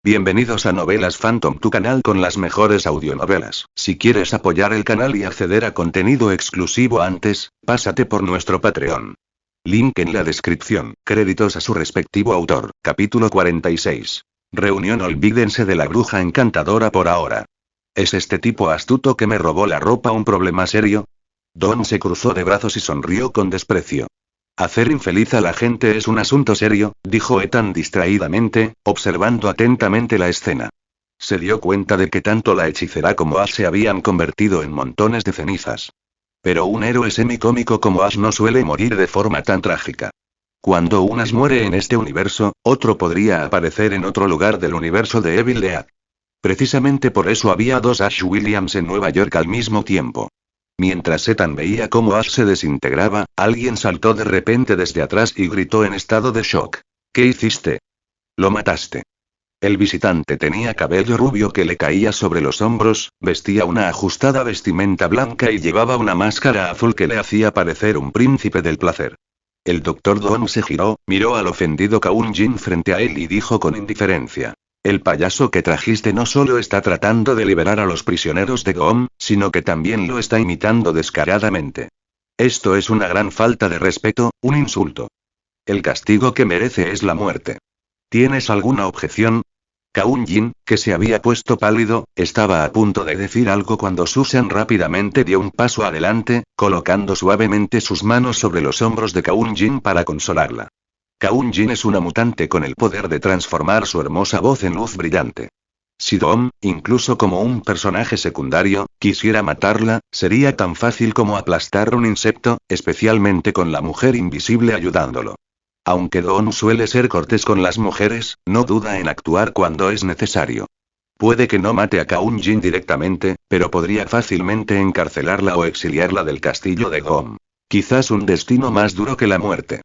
Bienvenidos a Novelas Phantom, tu canal con las mejores audionovelas. Si quieres apoyar el canal y acceder a contenido exclusivo antes, pásate por nuestro Patreon. Link en la descripción. Créditos a su respectivo autor. Capítulo 46. Reunión. Olvídense de la bruja encantadora por ahora. ¿Es este tipo astuto que me robó la ropa un problema serio? Don se cruzó de brazos y sonrió con desprecio. Hacer infeliz a la gente es un asunto serio, dijo Ethan distraídamente, observando atentamente la escena. Se dio cuenta de que tanto la hechicera como Ash se habían convertido en montones de cenizas. Pero un héroe semicómico como Ash no suele morir de forma tan trágica. Cuando un Ash muere en este universo, otro podría aparecer en otro lugar del universo de Evil Dead. Precisamente por eso había dos Ash Williams en Nueva York al mismo tiempo. Mientras Ethan veía cómo Ash se desintegraba, alguien saltó de repente desde atrás y gritó en estado de shock. ¿Qué hiciste? Lo mataste. El visitante tenía cabello rubio que le caía sobre los hombros, vestía una ajustada vestimenta blanca y llevaba una máscara azul que le hacía parecer un príncipe del placer. El Dr. Doom se giró, miró al ofendido Kaun Jin frente a él y dijo con indiferencia. El payaso que trajiste no solo está tratando de liberar a los prisioneros de Goom, sino que también lo está imitando descaradamente. Esto es una gran falta de respeto, un insulto. El castigo que merece es la muerte. ¿Tienes alguna objeción? Kaun Jin, que se había puesto pálido, estaba a punto de decir algo cuando Susan rápidamente dio un paso adelante, colocando suavemente sus manos sobre los hombros de Kaun Jin para consolarla. Kaun Jin es una mutante con el poder de transformar su hermosa voz en luz brillante. Si Dom, incluso como un personaje secundario, quisiera matarla, sería tan fácil como aplastar un insecto, especialmente con la mujer invisible ayudándolo. Aunque Dom suele ser cortés con las mujeres, no duda en actuar cuando es necesario. Puede que no mate a Kaun Jin directamente, pero podría fácilmente encarcelarla o exiliarla del castillo de Goom. Quizás un destino más duro que la muerte.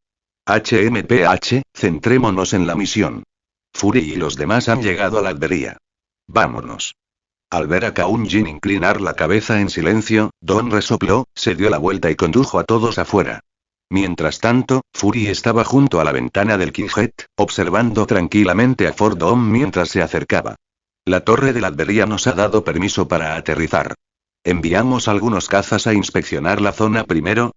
HMPH, centrémonos en la misión. Fury y los demás han llegado a la albería. Vámonos. Al ver a Kaun Jin inclinar la cabeza en silencio, Don resopló, se dio la vuelta y condujo a todos afuera. Mientras tanto, Fury estaba junto a la ventana del Kinghead, observando tranquilamente a Ford Dom mientras se acercaba. La torre de la albería nos ha dado permiso para aterrizar. ¿Enviamos algunos cazas a inspeccionar la zona primero?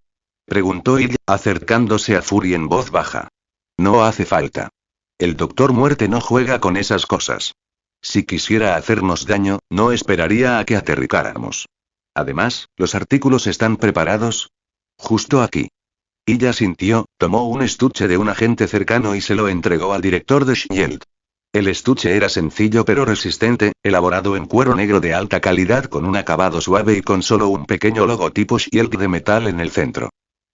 Preguntó ella, acercándose a Fury en voz baja. No hace falta. El Doctor Muerte no juega con esas cosas. Si quisiera hacernos daño, no esperaría a que aterrizáramos. Además, ¿los artículos están preparados? Justo aquí. Ella sintió, tomó un estuche de un agente cercano y se lo entregó al director de Shield. El estuche era sencillo pero resistente, elaborado en cuero negro de alta calidad con un acabado suave y con solo un pequeño logotipo Shield de metal en el centro.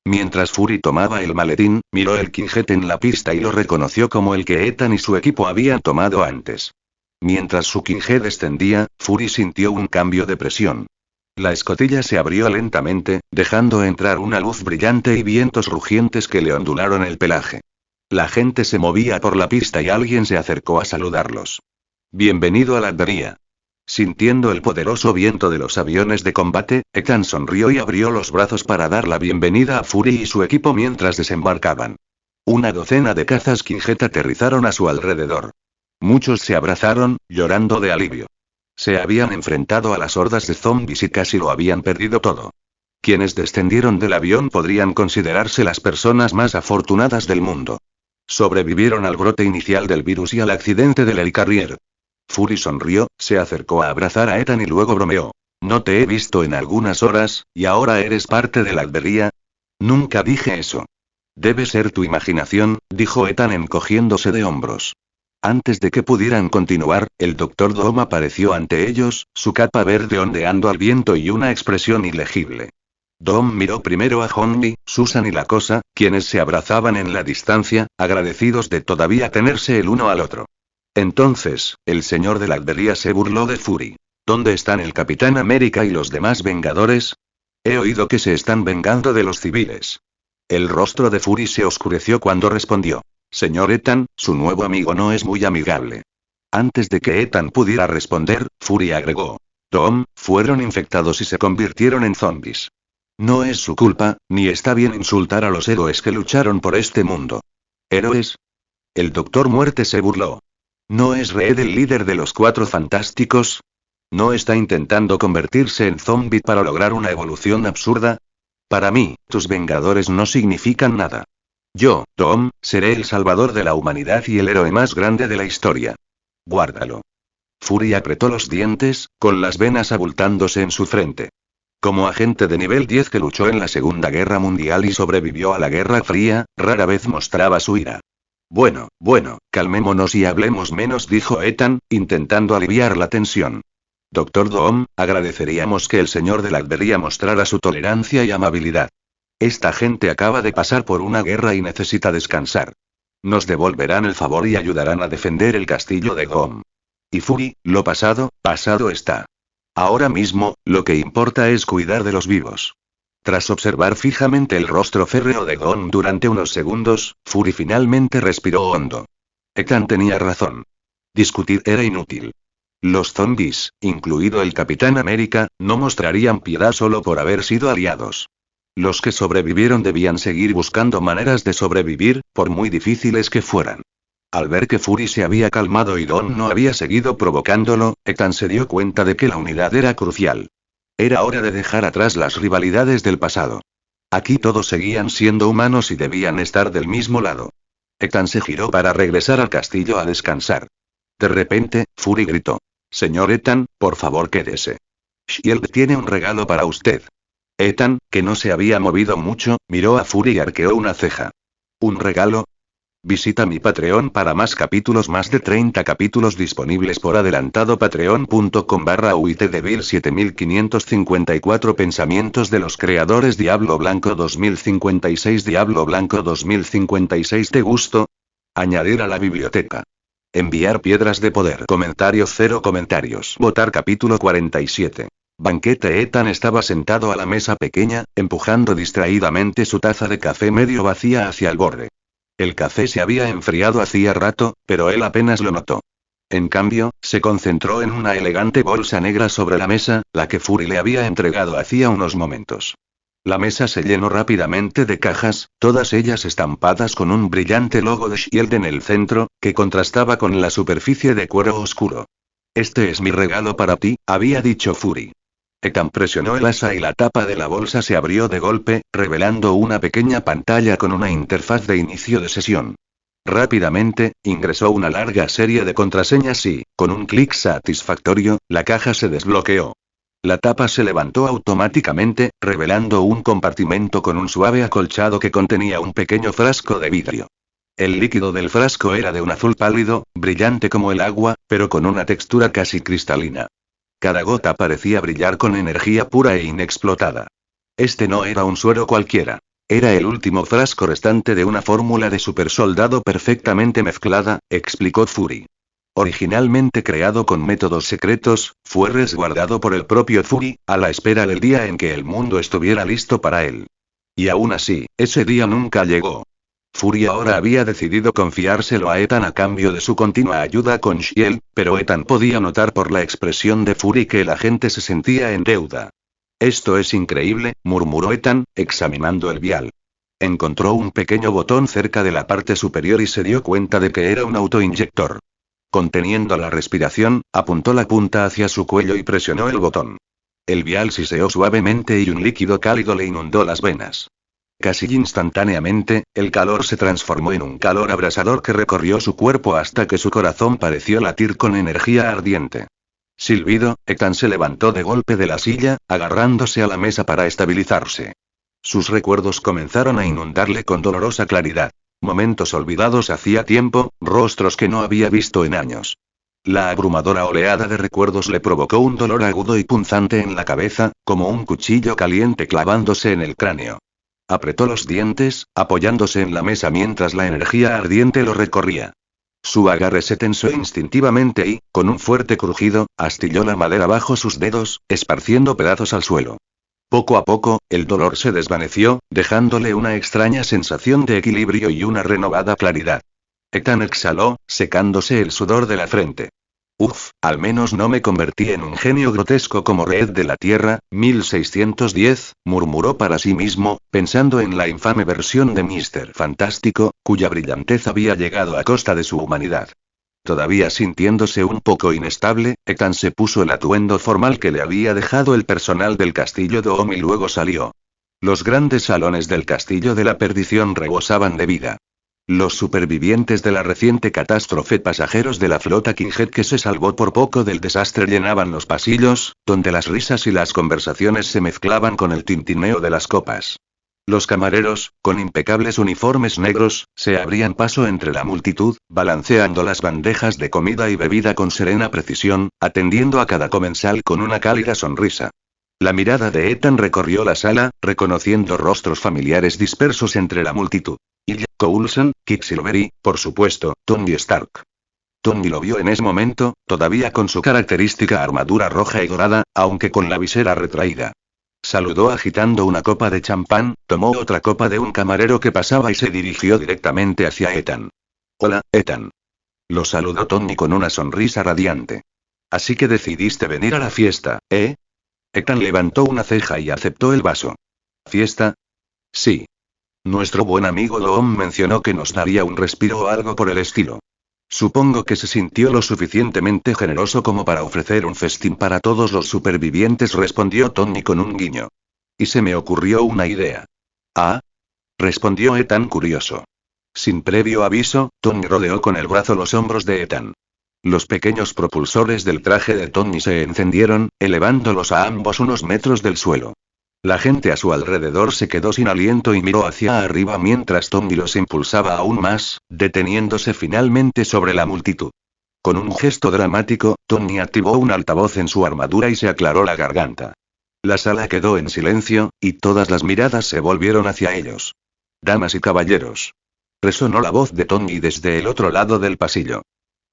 Mientras Fury tomaba el maletín, miró el Kinghead en la pista y lo reconoció como el que Ethan y su equipo habían tomado antes. Mientras su Kinghead descendía, Fury sintió un cambio de presión. La escotilla se abrió lentamente, dejando entrar una luz brillante y vientos rugientes que le ondularon el pelaje. La gente se movía por la pista y alguien se acercó a saludarlos. Bienvenido a la albería. Sintiendo el poderoso viento de los aviones de combate, Ethan sonrió y abrió los brazos para dar la bienvenida a Fury y su equipo mientras desembarcaban. Una docena de cazas Kinghead aterrizaron a su alrededor. Muchos se abrazaron, llorando de alivio. Se habían enfrentado a las hordas de zombies y casi lo habían perdido todo. Quienes descendieron del avión podrían considerarse las personas más afortunadas del mundo. Sobrevivieron al brote inicial del virus y al accidente del Helicarrier. Fury sonrió, se acercó a abrazar a Ethan y luego bromeó. No te he visto en algunas horas, ¿y ahora eres parte de la albería? Nunca dije eso. Debe ser tu imaginación, dijo Ethan encogiéndose de hombros. Antes de que pudieran continuar, el Dr. Doom apareció ante ellos, su capa verde ondeando al viento y una expresión ilegible. Dom miró primero a Honey, Susan y la cosa, quienes se abrazaban en la distancia, agradecidos de todavía tenerse el uno al otro. Entonces, el señor de la albería se burló de Fury. ¿Dónde están el Capitán América y los demás Vengadores? He oído que se están vengando de los civiles. El rostro de Fury se oscureció cuando respondió. Señor Ethan, su nuevo amigo no es muy amigable. Antes de que Ethan pudiera responder, Fury agregó. Dom, fueron infectados y se convirtieron en zombies. No es su culpa, ni está bien insultar a los héroes que lucharon por este mundo. ¿Héroes? El Doctor Muerte se burló. ¿No es Red el líder de los Cuatro Fantásticos? ¿No está intentando convertirse en zombie para lograr una evolución absurda? Para mí, tus Vengadores no significan nada. Yo, Tom, seré el salvador de la humanidad y el héroe más grande de la historia. Guárdalo. Fury apretó los dientes, con las venas abultándose en su frente. Como agente de nivel 10 que luchó en la Segunda Guerra Mundial y sobrevivió a la Guerra Fría, rara vez mostraba su ira. Bueno, calmémonos y hablemos menos, dijo Ethan, intentando aliviar la tensión. Doctor Doom, agradeceríamos que el señor de la Albería mostrara su tolerancia y amabilidad. Esta gente acaba de pasar por una guerra y necesita descansar. Nos devolverán el favor y ayudarán a defender el castillo de Doom. Y Fury, lo pasado, pasado está. Ahora mismo, lo que importa es cuidar de los vivos. Tras observar fijamente el rostro férreo de Gon durante unos segundos, Fury finalmente respiró hondo. Ethan tenía razón. Discutir era inútil. Los zombies, incluido el Capitán América, no mostrarían piedad solo por haber sido aliados. Los que sobrevivieron debían seguir buscando maneras de sobrevivir, por muy difíciles que fueran. Al ver que Fury se había calmado y Gon no había seguido provocándolo, Ethan se dio cuenta de que la unidad era crucial. Era hora de dejar atrás las rivalidades del pasado. Aquí todos seguían siendo humanos y debían estar del mismo lado. Ethan se giró para regresar al castillo a descansar. De repente, Fury gritó. Señor Ethan, por favor quédese. Shield tiene un regalo para usted. Ethan, que no se había movido mucho, miró a Fury y arqueó una ceja. ¿Un regalo? Visita mi Patreon para más capítulos, más de 30 capítulos disponibles por adelantado. Patreon.com/uitdevil 7554 Pensamientos de los creadores. Diablo Blanco 2056. Diablo Blanco 2056. ¿Te gustó? Añadir a la biblioteca. Enviar piedras de poder. Comentarios 0 comentarios. Votar. Capítulo 47. Banquete. Ethan estaba sentado a la mesa pequeña, empujando distraídamente su taza de café medio vacía hacia el borde. El café se había enfriado hacía rato, pero él apenas lo notó. En cambio, se concentró en una elegante bolsa negra sobre la mesa, la que Fury le había entregado hacía unos momentos. La mesa se llenó rápidamente de cajas, todas ellas estampadas con un brillante logo de Shield en el centro, que contrastaba con la superficie de cuero oscuro. Este es mi regalo para ti, había dicho Fury. Ethan presionó el asa y la tapa de la bolsa se abrió de golpe, revelando una pequeña pantalla con una interfaz de inicio de sesión. Rápidamente, ingresó una larga serie de contraseñas y, con un clic satisfactorio, la caja se desbloqueó. La tapa se levantó automáticamente, revelando un compartimento con un suave acolchado que contenía un pequeño frasco de vidrio. El líquido del frasco era de un azul pálido, brillante como el agua, pero con una textura casi cristalina. Cada gota parecía brillar con energía pura e inexplotada. Este no era un suero cualquiera. Era el último frasco restante de una fórmula de supersoldado perfectamente mezclada, explicó Fury. Originalmente creado con métodos secretos, fue resguardado por el propio Fury, a la espera del día en que el mundo estuviera listo para él. Y aún así, ese día nunca llegó. Fury ahora había decidido confiárselo a Ethan a cambio de su continua ayuda con Shield, pero Ethan podía notar por la expresión de Fury que el agente se sentía en deuda. Esto es increíble, murmuró Ethan, examinando el vial. Encontró un pequeño botón cerca de la parte superior y se dio cuenta de que era un autoinyector. Conteniendo la respiración, apuntó la punta hacia su cuello y presionó el botón. El vial siseó suavemente y un líquido cálido le inundó las venas. Casi instantáneamente, el calor se transformó en un calor abrasador que recorrió su cuerpo hasta que su corazón pareció latir con energía ardiente. Silbido, Ethan se levantó de golpe de la silla, agarrándose a la mesa para estabilizarse. Sus recuerdos comenzaron a inundarle con dolorosa claridad. Momentos olvidados hacía tiempo, rostros que no había visto en años. La abrumadora oleada de recuerdos le provocó un dolor agudo y punzante en la cabeza, como un cuchillo caliente clavándose en el cráneo. Apretó los dientes, apoyándose en la mesa mientras la energía ardiente lo recorría. Su agarre se tensó instintivamente y, con un fuerte crujido, astilló la madera bajo sus dedos, esparciendo pedazos al suelo. Poco a poco, el dolor se desvaneció, dejándole una extraña sensación de equilibrio y una renovada claridad. Ethan exhaló, secándose el sudor de la frente. Al menos no me convertí en un genio grotesco como Red de la Tierra, 1610, murmuró para sí mismo, pensando en la infame versión de Mr. Fantástico, cuya brillantez había llegado a costa de su humanidad. Todavía sintiéndose un poco inestable, Ethan se puso el atuendo formal que le había dejado el personal del castillo Doom y luego salió. Los grandes salones del castillo de la perdición rebosaban de vida. Los supervivientes de la reciente catástrofe, pasajeros de la flota Kinghead que se salvó por poco del desastre, llenaban los pasillos, donde las risas y las conversaciones se mezclaban con el tintineo de las copas. Los camareros, con impecables uniformes negros, se abrían paso entre la multitud, balanceando las bandejas de comida y bebida con serena precisión, atendiendo a cada comensal con una cálida sonrisa. La mirada de Ethan recorrió la sala, reconociendo rostros familiares dispersos entre la multitud. Ilya, Coulson, Quicksilver y, por supuesto, Tony Stark. Tony lo vio en ese momento, todavía con su característica armadura roja y dorada, aunque con la visera retraída. Saludó agitando una copa de champán, tomó otra copa de un camarero que pasaba y se dirigió directamente hacia Ethan. Hola, Ethan. Lo saludó Tony con una sonrisa radiante. Así que decidiste venir a la fiesta, ¿eh? Ethan levantó una ceja y aceptó el vaso. ¿Fiesta? Sí. Nuestro buen amigo Doom mencionó que nos daría un respiro o algo por el estilo. Supongo que se sintió lo suficientemente generoso como para ofrecer un festín para todos los supervivientes, respondió Tony con un guiño. Y se me ocurrió una idea. ¿Ah? Respondió Ethan curioso. Sin previo aviso, Tony rodeó con el brazo los hombros de Ethan. Los pequeños propulsores del traje de Tony se encendieron, elevándolos a ambos unos metros del suelo. La gente a su alrededor se quedó sin aliento y miró hacia arriba mientras Tony los impulsaba aún más, deteniéndose finalmente sobre la multitud. Con un gesto dramático, Tony activó un altavoz en su armadura y se aclaró la garganta. La sala quedó en silencio, y todas las miradas se volvieron hacia ellos. Damas y caballeros. Resonó la voz de Tony desde el otro lado del pasillo.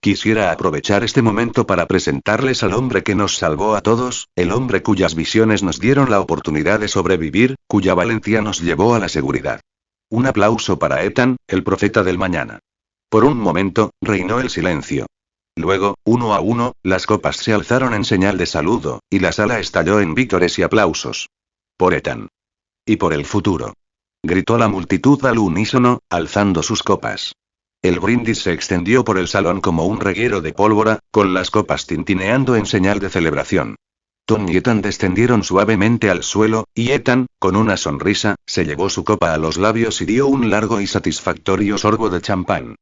Quisiera aprovechar este momento para presentarles al hombre que nos salvó a todos, el hombre cuyas visiones nos dieron la oportunidad de sobrevivir, cuya valentía nos llevó a la seguridad. Un aplauso para Ethan, el profeta del mañana. Por un momento, reinó el silencio. Luego, uno a uno, las copas se alzaron en señal de saludo, y la sala estalló en vítores y aplausos. Por Ethan. Y por el futuro. Gritó la multitud al unísono, alzando sus copas. El brindis se extendió por el salón como un reguero de pólvora, con las copas tintineando en señal de celebración. Tony y Ethan descendieron suavemente al suelo, y Ethan, con una sonrisa, se llevó su copa a los labios y dio un largo y satisfactorio sorbo de champán.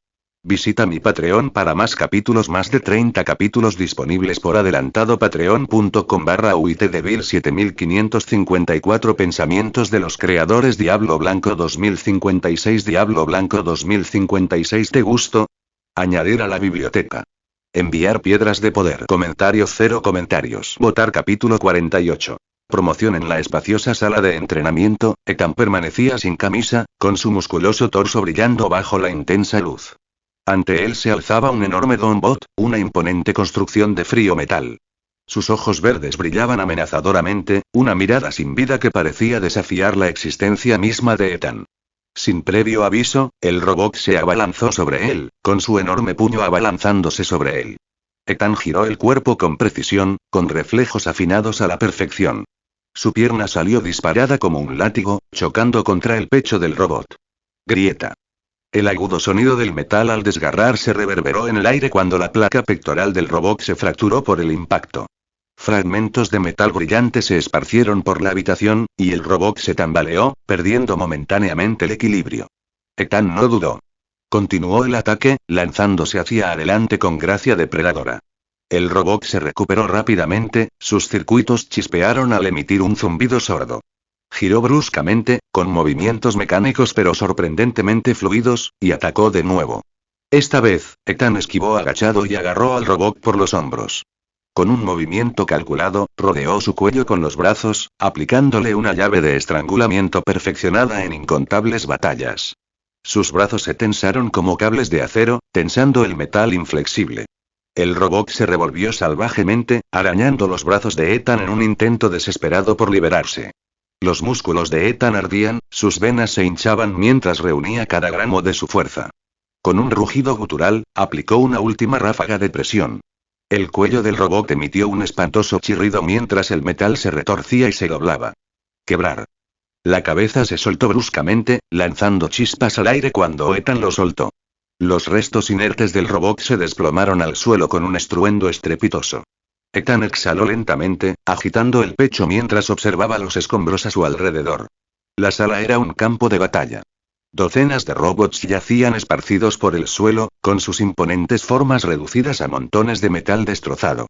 Visita mi Patreon para más capítulos, más de 30 capítulos disponibles por adelantado. Patreon.com/uitdevil 7554 Pensamientos de los creadores. Diablo Blanco 2056. Diablo Blanco 2056. ¿Te gustó? Añadir a la biblioteca. Enviar piedras de poder. Comentario 0 comentarios. Votar. Capítulo 48. Promoción. En la espaciosa sala de entrenamiento, Ethan permanecía sin camisa, con su musculoso torso brillando bajo la intensa luz. Ante él se alzaba un enorme Doombot, una imponente construcción de frío metal. Sus ojos verdes brillaban amenazadoramente, una mirada sin vida que parecía desafiar la existencia misma de Ethan. Sin previo aviso, el robot se abalanzó sobre él, con su enorme puño abalanzándose sobre él. Ethan giró el cuerpo con precisión, con reflejos afinados a la perfección. Su pierna salió disparada como un látigo, chocando contra el pecho del robot. Grieta. El agudo sonido del metal al desgarrarse reverberó en el aire cuando la placa pectoral del robot se fracturó por el impacto. Fragmentos de metal brillante se esparcieron por la habitación, y el robot se tambaleó, perdiendo momentáneamente el equilibrio. Ethan no dudó. Continuó el ataque, lanzándose hacia adelante con gracia depredadora. El robot se recuperó rápidamente, sus circuitos chispearon al emitir un zumbido sordo. Giró bruscamente, con movimientos mecánicos pero sorprendentemente fluidos, y atacó de nuevo. Esta vez, Ethan esquivó agachado y agarró al robot por los hombros. Con un movimiento calculado, rodeó su cuello con los brazos, aplicándole una llave de estrangulamiento perfeccionada en incontables batallas. Sus brazos se tensaron como cables de acero, tensando el metal inflexible. El robot se revolvió salvajemente, arañando los brazos de Ethan en un intento desesperado por liberarse. Los músculos de Ethan ardían, sus venas se hinchaban mientras reunía cada gramo de su fuerza. Con un rugido gutural, aplicó una última ráfaga de presión. El cuello del robot emitió un espantoso chirrido mientras el metal se retorcía y se doblaba. Quebrar. La cabeza se soltó bruscamente, lanzando chispas al aire cuando Ethan lo soltó. Los restos inertes del robot se desplomaron al suelo con un estruendo estrepitoso. Ethan exhaló lentamente, agitando el pecho mientras observaba los escombros a su alrededor. La sala era un campo de batalla. Docenas de robots yacían esparcidos por el suelo, con sus imponentes formas reducidas a montones de metal destrozado.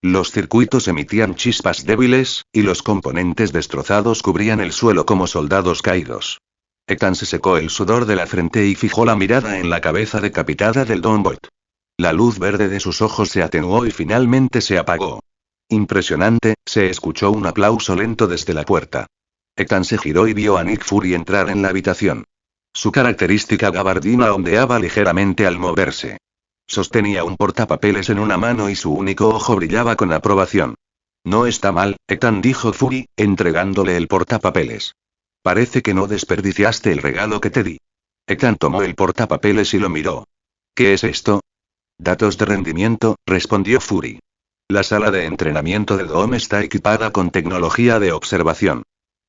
Los circuitos emitían chispas débiles, y los componentes destrozados cubrían el suelo como soldados caídos. Ethan se secó el sudor de la frente y fijó la mirada en la cabeza decapitada del Dawnbot. La luz verde de sus ojos se atenuó y finalmente se apagó. Impresionante, se escuchó un aplauso lento desde la puerta. Ethan se giró y vio a Nick Fury entrar en la habitación. Su característica gabardina ondeaba ligeramente al moverse. Sostenía un portapapeles en una mano y su único ojo brillaba con aprobación. No está mal, Ethan, dijo Fury, entregándole el portapapeles. Parece que no desperdiciaste el regalo que te di. Ethan tomó el portapapeles y lo miró. ¿Qué es esto? Datos de rendimiento, respondió Fury. La sala de entrenamiento de Dome está equipada con tecnología de observación.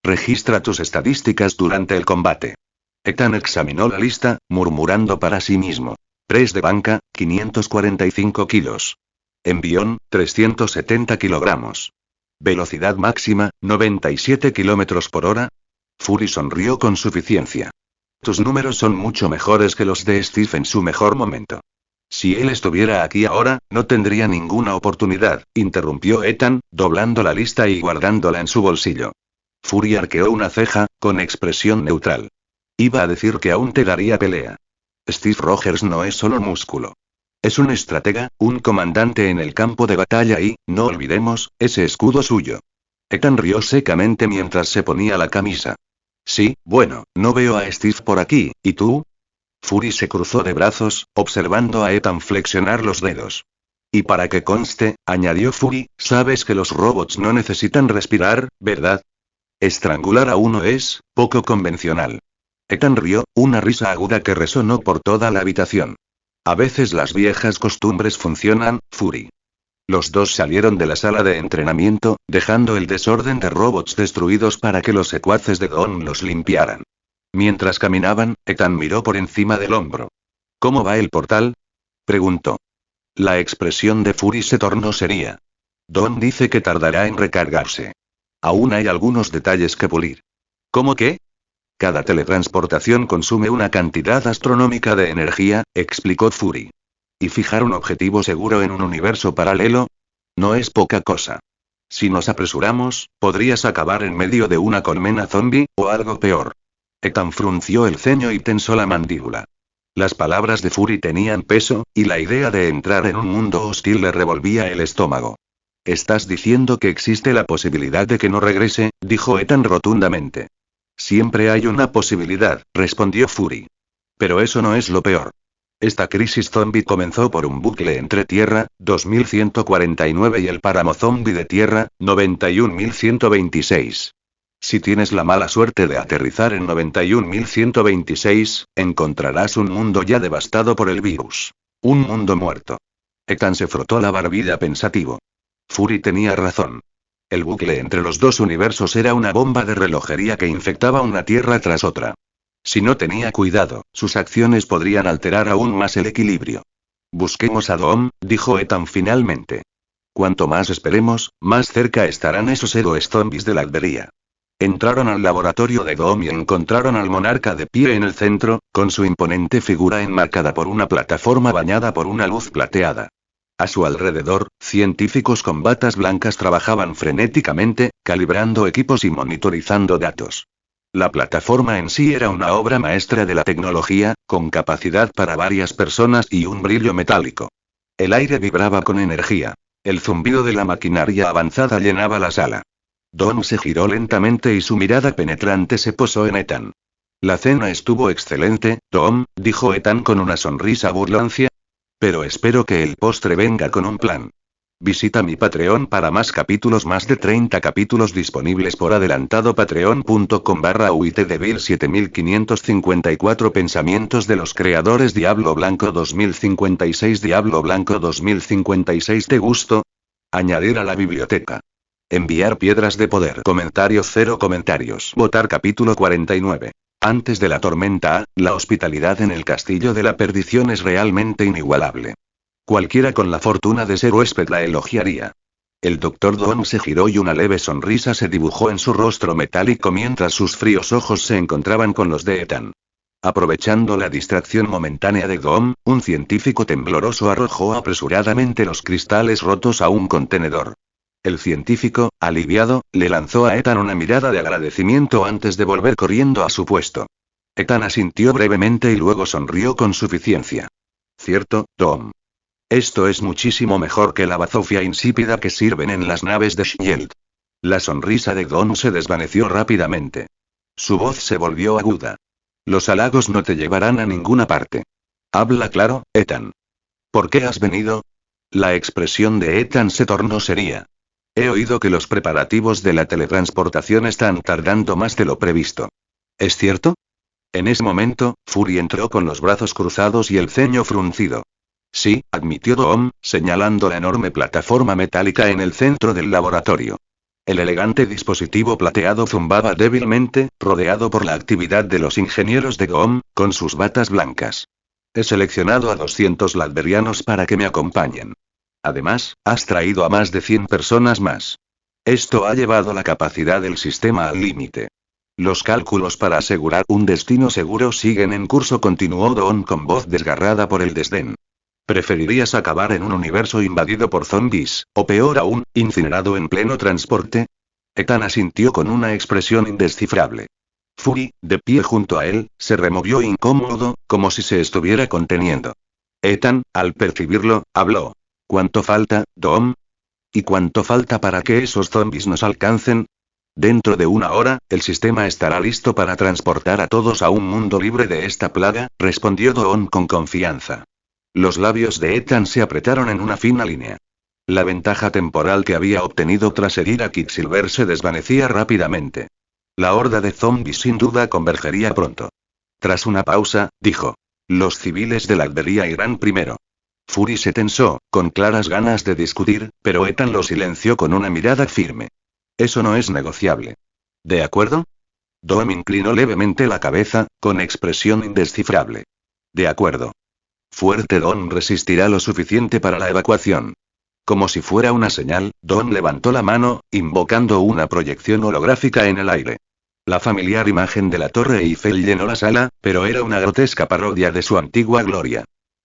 Registra tus estadísticas durante el combate. Ethan examinó la lista, murmurando para sí mismo. Press de banca, 545 kilos. Envión, 370 kilogramos. Velocidad máxima, 97 kilómetros por hora. Fury sonrió con suficiencia. Tus números son mucho mejores que los de Steve en su mejor momento. Si él estuviera aquí ahora, no tendría ninguna oportunidad, interrumpió Ethan, doblando la lista y guardándola en su bolsillo. Fury arqueó una ceja, con expresión neutral. Iba a decir que aún te daría pelea. Steve Rogers no es solo músculo. Es un estratega, un comandante en el campo de batalla y, no olvidemos, ese escudo suyo. Ethan rió secamente mientras se ponía la camisa. Sí, bueno, no veo a Steve por aquí, ¿y tú? Fury se cruzó de brazos, observando a Ethan flexionar los dedos. Y para que conste, añadió Fury, sabes que los robots no necesitan respirar, ¿verdad? Estrangular a uno es poco convencional. Ethan rió, una risa aguda que resonó por toda la habitación. A veces las viejas costumbres funcionan, Fury. Los dos salieron de la sala de entrenamiento, dejando el desorden de robots destruidos para que los secuaces de Dawn los limpiaran. Mientras caminaban, Ethan miró por encima del hombro. ¿Cómo va el portal? Preguntó. La expresión de Fury se tornó seria. Dawn dice que tardará en recargarse. Aún hay algunos detalles que pulir. ¿Cómo qué? Cada teletransportación consume una cantidad astronómica de energía, explicó Fury. ¿Y fijar un objetivo seguro en un universo paralelo? No es poca cosa. Si nos apresuramos, podrías acabar en medio de una colmena zombie, o algo peor. Ethan frunció el ceño y tensó la mandíbula. Las palabras de Fury tenían peso, y la idea de entrar en un mundo hostil le revolvía el estómago. ¿Estás diciendo que existe la posibilidad de que no regrese?, dijo Ethan rotundamente. Siempre hay una posibilidad, respondió Fury. Pero eso no es lo peor. Esta crisis zombie comenzó por un bucle entre Tierra, 2149 y el páramo zombie de Tierra, 91126. Si tienes la mala suerte de aterrizar en 91126, encontrarás un mundo ya devastado por el virus. Un mundo muerto. Ethan se frotó la barbilla pensativo. Fury tenía razón. El bucle entre los dos universos era una bomba de relojería que infectaba una Tierra tras otra. Si no tenía cuidado, sus acciones podrían alterar aún más el equilibrio. Busquemos a Dom, dijo Ethan finalmente. Cuanto más esperemos, más cerca estarán esos héroes zombies de la aldería. Entraron al laboratorio de Dom y encontraron al monarca de pie en el centro, con su imponente figura enmarcada por una plataforma bañada por una luz plateada. A su alrededor, científicos con batas blancas trabajaban frenéticamente, calibrando equipos y monitorizando datos. La plataforma en sí era una obra maestra de la tecnología, con capacidad para varias personas y un brillo metálico. El aire vibraba con energía. El zumbido de la maquinaria avanzada llenaba la sala. Dom se giró lentamente y su mirada penetrante se posó en Ethan. La cena estuvo excelente, Dom, dijo Ethan con una sonrisa burlancia. Pero espero que el postre venga con un plan. Visita mi Patreon para más capítulos, más de 30 capítulos disponibles por adelantado. Patreon.com/uitdevil 7554 Pensamientos de los creadores. Diablo Blanco 2056. Diablo Blanco 2056. ¿Te gustó? Añadir a la biblioteca. Enviar piedras de poder. Comentarios 0 comentarios. Votar capítulo 49. Antes de la tormenta, la hospitalidad en el castillo de la perdición es realmente inigualable. Cualquiera con la fortuna de ser huésped la elogiaría. El Dr. Doom se giró y una leve sonrisa se dibujó en su rostro metálico mientras sus fríos ojos se encontraban con los de Ethan. Aprovechando la distracción momentánea de Doom, un científico tembloroso arrojó apresuradamente los cristales rotos a un contenedor. El científico, aliviado, le lanzó a Ethan una mirada de agradecimiento antes de volver corriendo a su puesto. Ethan asintió brevemente y luego sonrió con suficiencia. Cierto, Doom. Esto es muchísimo mejor que la bazofia insípida que sirven en las naves de Shield. La sonrisa de Doom se desvaneció rápidamente. Su voz se volvió aguda. Los halagos no te llevarán a ninguna parte. Habla claro, Ethan. ¿Por qué has venido? La expresión de Ethan se tornó seria. He oído que los preparativos de la teletransportación están tardando más de lo previsto. ¿Es cierto? En ese momento, Fury entró con los brazos cruzados y el ceño fruncido. Sí, admitió Doom, señalando la enorme plataforma metálica en el centro del laboratorio. El elegante dispositivo plateado zumbaba débilmente, rodeado por la actividad de los ingenieros de Doom, con sus batas blancas. He seleccionado a 200 ladverianos para que me acompañen. Además, has traído a más de 100 personas más. Esto ha llevado la capacidad del sistema al límite. Los cálculos para asegurar un destino seguro siguen en curso, continuó Doom con voz desgarrada por el desdén. ¿Preferirías acabar en un universo invadido por zombies, o peor aún, incinerado en pleno transporte? Ethan asintió con una expresión indescifrable. Fury, de pie junto a él, se removió incómodo, como si se estuviera conteniendo. Ethan, al percibirlo, habló. ¿Cuánto falta, Doom? ¿Y cuánto falta para que esos zombies nos alcancen? Dentro de una hora, el sistema estará listo para transportar a todos a un mundo libre de esta plaga, respondió Doom con confianza. Los labios de Ethan se apretaron en una fina línea. La ventaja temporal que había obtenido tras herir a Quicksilver se desvanecía rápidamente. La horda de zombies sin duda convergería pronto. Tras una pausa, dijo. Los civiles de la aldería irán primero. Fury se tensó, con claras ganas de discutir, pero Ethan lo silenció con una mirada firme. Eso no es negociable. ¿De acuerdo? Doom inclinó levemente la cabeza, con expresión indescifrable. De acuerdo. Fuerte Doom resistirá lo suficiente para la evacuación. Como si fuera una señal, Doom levantó la mano, invocando una proyección holográfica en el aire. La familiar imagen de la Torre Eiffel llenó la sala, pero era una grotesca parodia de su antigua gloria.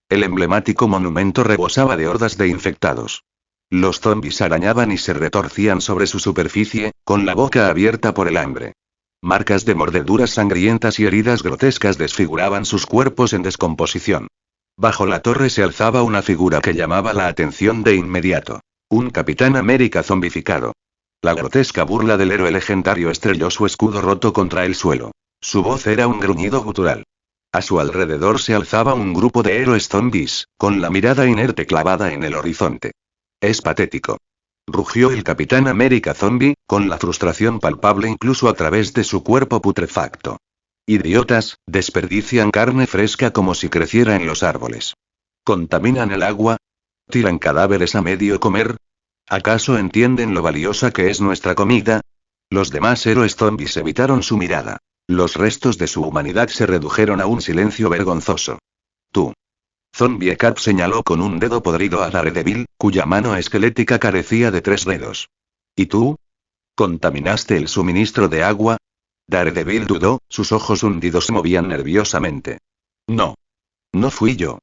El emblemático monumento rebosaba de hordas de infectados. Los zombies arañaban y se retorcían sobre su superficie, con la boca abierta por el hambre. Marcas de mordeduras sangrientas y heridas grotescas desfiguraban sus cuerpos en descomposición. Bajo la torre se alzaba una figura que llamaba la atención de inmediato. Un Capitán América zombificado. La grotesca burla del héroe legendario estrelló su escudo roto contra el suelo. Su voz era un gruñido gutural. A su alrededor se alzaba un grupo de héroes zombies, con la mirada inerte clavada en el horizonte. Es patético. Rugió el Capitán América zombie, con la frustración palpable incluso a través de su cuerpo putrefacto. Idiotas, desperdician carne fresca como si creciera en los árboles. ¿Contaminan el agua? ¿Tiran cadáveres a medio comer? ¿Acaso entienden lo valiosa que es nuestra comida? Los demás héroes zombies evitaron su mirada. Los restos de su humanidad se redujeron a un silencio vergonzoso. Tú. Zombie Cat señaló con un dedo podrido a Daredevil, cuya mano esquelética carecía de 3 dedos. ¿Y tú? ¿Contaminaste el suministro de agua? Daredevil dudó, sus ojos hundidos se movían nerviosamente. No. No fui yo.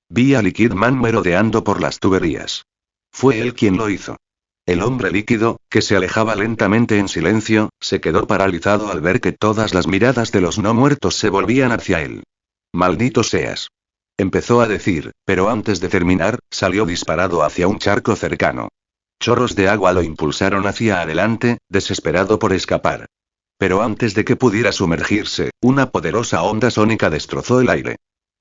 Vi a Liquid Man merodeando por las tuberías. Fue él quien lo hizo. El hombre líquido, que se alejaba lentamente en silencio, se quedó paralizado al ver que todas las miradas de los no muertos se volvían hacia él. Maldito seas. Empezó a decir, pero antes de terminar, salió disparado hacia un charco cercano. Chorros de agua lo impulsaron hacia adelante, desesperado por escapar. Pero antes de que pudiera sumergirse, una poderosa onda sónica destrozó el aire.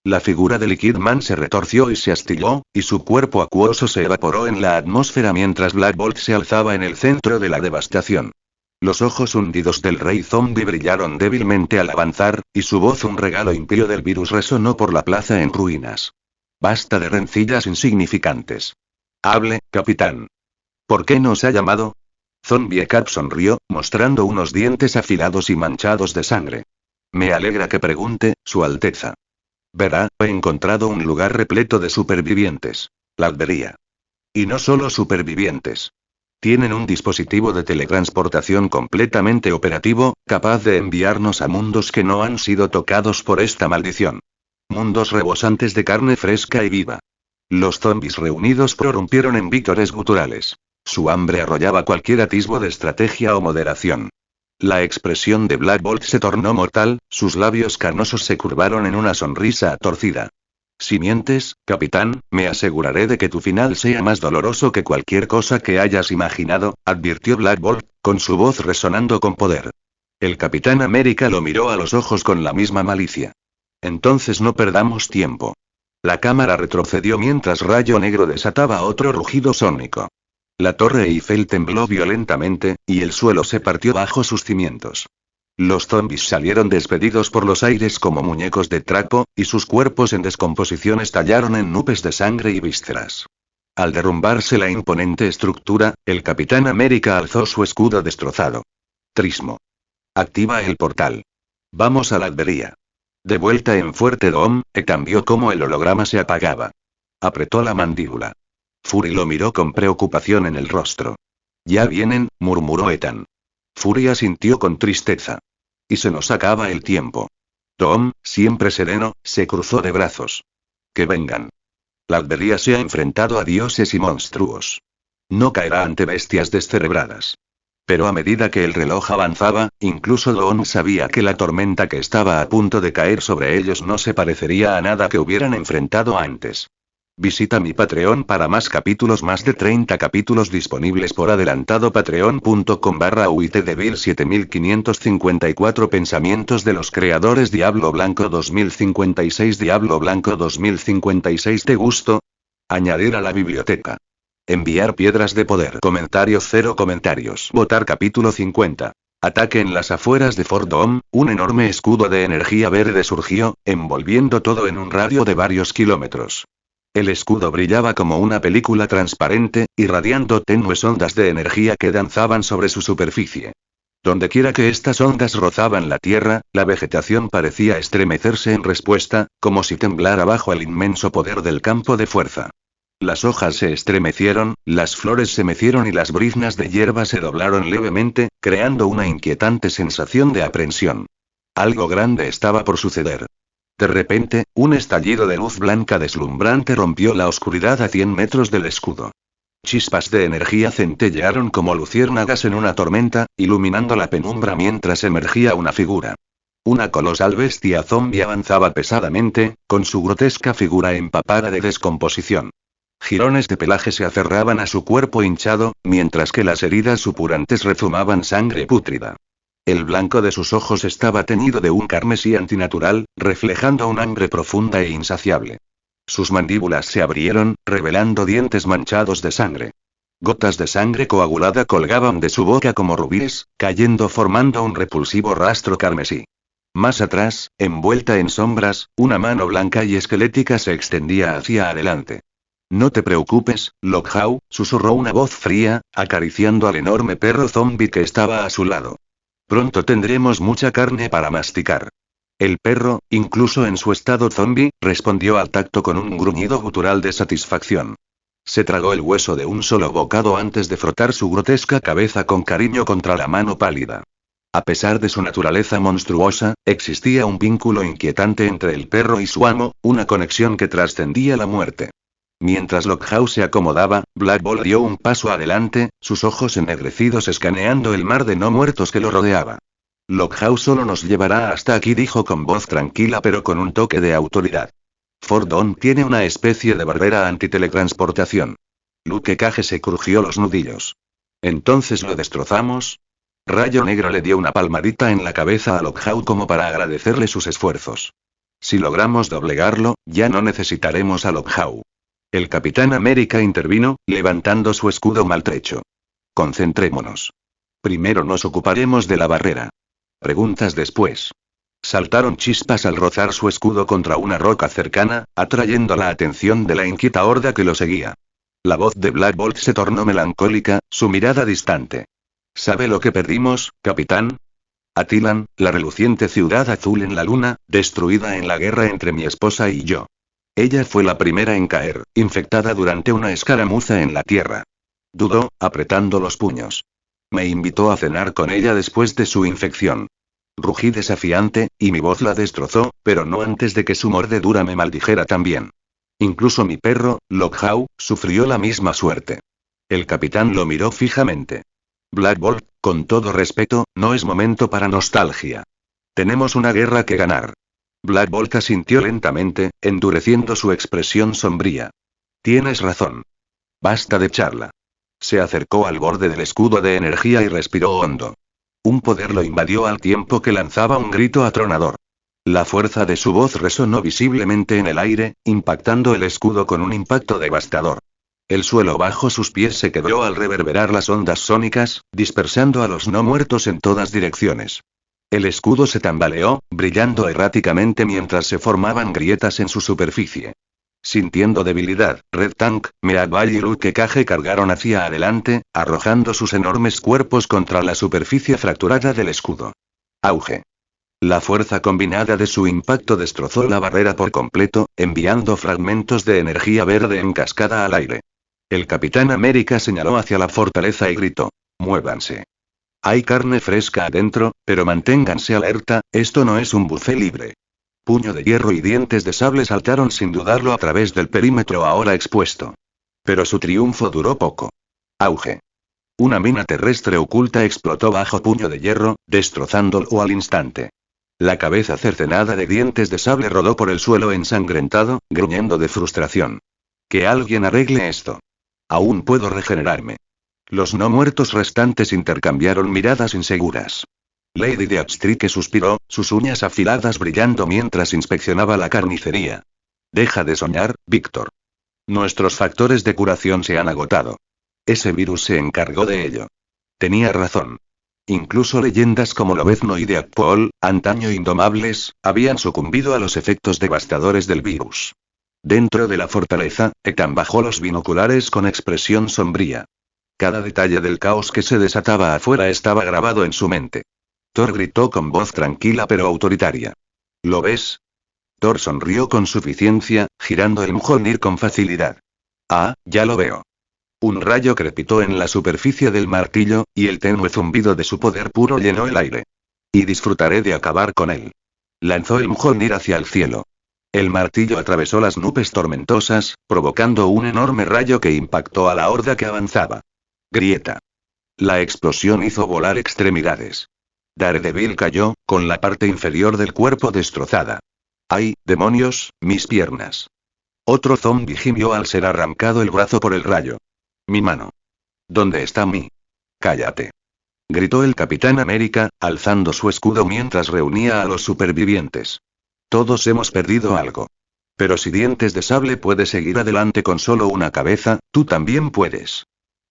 La figura de Liquid Man se retorció y se astilló, y su cuerpo acuoso se evaporó en la atmósfera mientras Black Bolt se alzaba en el centro de la devastación. Los ojos hundidos del rey zombie brillaron débilmente al avanzar, y su voz, un regalo impío del virus, resonó por la plaza en ruinas. Basta de rencillas insignificantes. Hable, capitán. ¿Por qué nos ha llamado? Zombie Cat sonrió, mostrando unos dientes afilados y manchados de sangre. Me alegra que pregunte, Su Alteza. Verá, he encontrado un lugar repleto de supervivientes. La Albería. Y no solo supervivientes. Tienen un dispositivo de teletransportación completamente operativo, capaz de enviarnos a mundos que no han sido tocados por esta maldición. Mundos rebosantes de carne fresca y viva. Los zombies reunidos prorrumpieron en vítores guturales. Su hambre arrollaba cualquier atisbo de estrategia o moderación. La expresión de Black Bolt se tornó mortal, sus labios carnosos se curvaron en una sonrisa torcida. Si mientes, capitán, me aseguraré de que tu final sea más doloroso que cualquier cosa que hayas imaginado, advirtió Black Bolt, con su voz resonando con poder. El Capitán América lo miró a los ojos con la misma malicia. Entonces no perdamos tiempo. La cámara retrocedió mientras Rayo Negro desataba otro rugido sónico. La Torre Eiffel tembló violentamente, y el suelo se partió bajo sus cimientos. Los zombis salieron despedidos por los aires como muñecos de trapo, y sus cuerpos en descomposición estallaron en nubes de sangre y vísceras. Al derrumbarse la imponente estructura, el Capitán América alzó su escudo destrozado. Trismo. Activa el portal. Vamos a la Albería. De vuelta en Fuerte Dome, cambió cómo el holograma se apagaba. Apretó la mandíbula. Fury lo miró con preocupación en el rostro. Ya vienen, murmuró Ethan. Fury asintió con tristeza. Y se nos acaba el tiempo. Tom, siempre sereno, se cruzó de brazos. Que vengan. La Albería se ha enfrentado a dioses y monstruos. No caerá ante bestias descerebradas. Pero a medida que el reloj avanzaba, incluso Dawn sabía que la tormenta que estaba a punto de caer sobre ellos no se parecería a nada que hubieran enfrentado antes. Visita mi Patreon para más capítulos, más de 30 capítulos disponibles por adelantado. Patreon.com/uitdevil7554 Pensamientos de los creadores. Diablo Blanco 2056. Diablo Blanco 2056. ¿Te gustó? Añadir a la biblioteca. Enviar piedras de poder. Comentarios 0 comentarios. Votar capítulo 50. Ataque en las afueras de Fort Dome, un enorme escudo de energía verde surgió, envolviendo todo en un radio de varios kilómetros. El escudo brillaba como una película transparente, irradiando tenues ondas de energía que danzaban sobre su superficie. Dondequiera que estas ondas rozaban la tierra, la vegetación parecía estremecerse en respuesta, como si temblara bajo el inmenso poder del campo de fuerza. Las hojas se estremecieron, las flores se mecieron y las briznas de hierba se doblaron levemente, creando una inquietante sensación de aprensión. Algo grande estaba por suceder. De repente, un estallido de luz blanca deslumbrante rompió la oscuridad a 100 metros del escudo. Chispas de energía centellearon como luciérnagas en una tormenta, iluminando la penumbra mientras emergía una figura. Una colosal bestia zombie avanzaba pesadamente, con su grotesca figura empapada de descomposición. Jirones de pelaje se aferraban a su cuerpo hinchado, mientras que las heridas supurantes rezumaban sangre pútrida. El blanco de sus ojos estaba teñido de un carmesí antinatural, reflejando un hambre profunda e insaciable. Sus mandíbulas se abrieron, revelando dientes manchados de sangre. Gotas de sangre coagulada colgaban de su boca como rubíes, cayendo formando un repulsivo rastro carmesí. Más atrás, envuelta en sombras, una mano blanca y esquelética se extendía hacia adelante. No te preocupes, Lockjaw, susurró una voz fría, acariciando al enorme perro zombie que estaba a su lado. Pronto tendremos mucha carne para masticar. El perro, incluso en su estado zombie, respondió al tacto con un gruñido gutural de satisfacción. Se tragó el hueso de un solo bocado antes de frotar su grotesca cabeza con cariño contra la mano pálida. A pesar de su naturaleza monstruosa, existía un vínculo inquietante entre el perro y su amo, una conexión que trascendía la muerte. Mientras Lockjaw se acomodaba, Black Bolt dio un paso adelante, sus ojos ennegrecidos escaneando el mar de no muertos que lo rodeaba. Lockjaw solo nos llevará hasta aquí, dijo con voz tranquila pero con un toque de autoridad. Fort Dome tiene una especie de barrera antiteletransportación. Luke Cage se crujió los nudillos. ¿Entonces lo destrozamos? Rayo Negro le dio una palmadita en la cabeza a Lockjaw como para agradecerle sus esfuerzos. Si logramos doblegarlo, ya no necesitaremos a Lockjaw. El Capitán América intervino, levantando su escudo maltrecho. Concentrémonos. Primero nos ocuparemos de la barrera. Preguntas después. Saltaron chispas al rozar su escudo contra una roca cercana, atrayendo la atención de la inquieta horda que lo seguía. La voz de Black Bolt se tornó melancólica, su mirada distante. ¿Sabe lo que perdimos, capitán? Attilan, la reluciente ciudad azul en la luna, destruida en la guerra entre mi esposa y yo. Ella fue la primera en caer, infectada durante una escaramuza en la tierra. Dudó, apretando los puños. Me invitó a cenar con ella después de su infección. Rugí desafiante, y mi voz la destrozó, pero no antes de que su mordedura me maldijera también. Incluso mi perro, Lockjaw, sufrió la misma suerte. El capitán lo miró fijamente. Black Bolt, con todo respeto, no es momento para nostalgia. Tenemos una guerra que ganar. Black Bolt asintió lentamente, endureciendo su expresión sombría. Tienes razón. Basta de charla. Se acercó al borde del escudo de energía y respiró hondo. Un poder lo invadió al tiempo que lanzaba un grito atronador. La fuerza de su voz resonó visiblemente en el aire, impactando el escudo con un impacto devastador. El suelo bajo sus pies se quebró al reverberar las ondas sónicas, dispersando a los no muertos en todas direcciones. El escudo se tambaleó, brillando erráticamente mientras se formaban grietas en su superficie. Sintiendo debilidad, Red Tank, Meatball y Luke Cage cargaron hacia adelante, arrojando sus enormes cuerpos contra la superficie fracturada del escudo. Auge. La fuerza combinada de su impacto destrozó la barrera por completo, enviando fragmentos de energía verde en cascada al aire. El Capitán América señaló hacia la fortaleza y gritó: «Muévanse. Hay carne fresca adentro, pero manténganse alerta, esto no es un buffet libre». Puño de hierro y dientes de sable saltaron sin dudarlo a través del perímetro ahora expuesto. Pero su triunfo duró poco. Auge. Una mina terrestre oculta explotó bajo puño de hierro, destrozándolo al instante. La cabeza cercenada de dientes de sable rodó por el suelo ensangrentado, gruñendo de frustración. Que alguien arregle esto. Aún puedo regenerarme. Los no muertos restantes intercambiaron miradas inseguras. Lady Deathstrike suspiró, sus uñas afiladas brillando mientras inspeccionaba la carnicería. Deja de soñar, Víctor. Nuestros factores de curación se han agotado. Ese virus se encargó de ello. Tenía razón. Incluso leyendas como Lobezno y Deadpool, antaño indomables, habían sucumbido a los efectos devastadores del virus. Dentro de la fortaleza, Ethan bajó los binoculares con expresión sombría. Cada detalle del caos que se desataba afuera estaba grabado en su mente. Thor gritó con voz tranquila pero autoritaria. ¿Lo ves? Thor sonrió con suficiencia, girando el Mjolnir con facilidad. Ah, ya lo veo. Un rayo crepitó en la superficie del martillo, y el tenue zumbido de su poder puro llenó el aire. Y disfrutaré de acabar con él. Lanzó el Mjolnir hacia el cielo. El martillo atravesó las nubes tormentosas, provocando un enorme rayo que impactó a la horda que avanzaba. Grieta. La explosión hizo volar extremidades. Daredevil cayó, con la parte inferior del cuerpo destrozada. ¡Ay, demonios, mis piernas! Otro zombi gimió al ser arrancado el brazo por el rayo. Mi mano. ¿Dónde está mi? Cállate. Gritó el Capitán América, alzando su escudo mientras reunía a los supervivientes. Todos hemos perdido algo. Pero si Dientes de Sable puede seguir adelante con solo una cabeza, tú también puedes.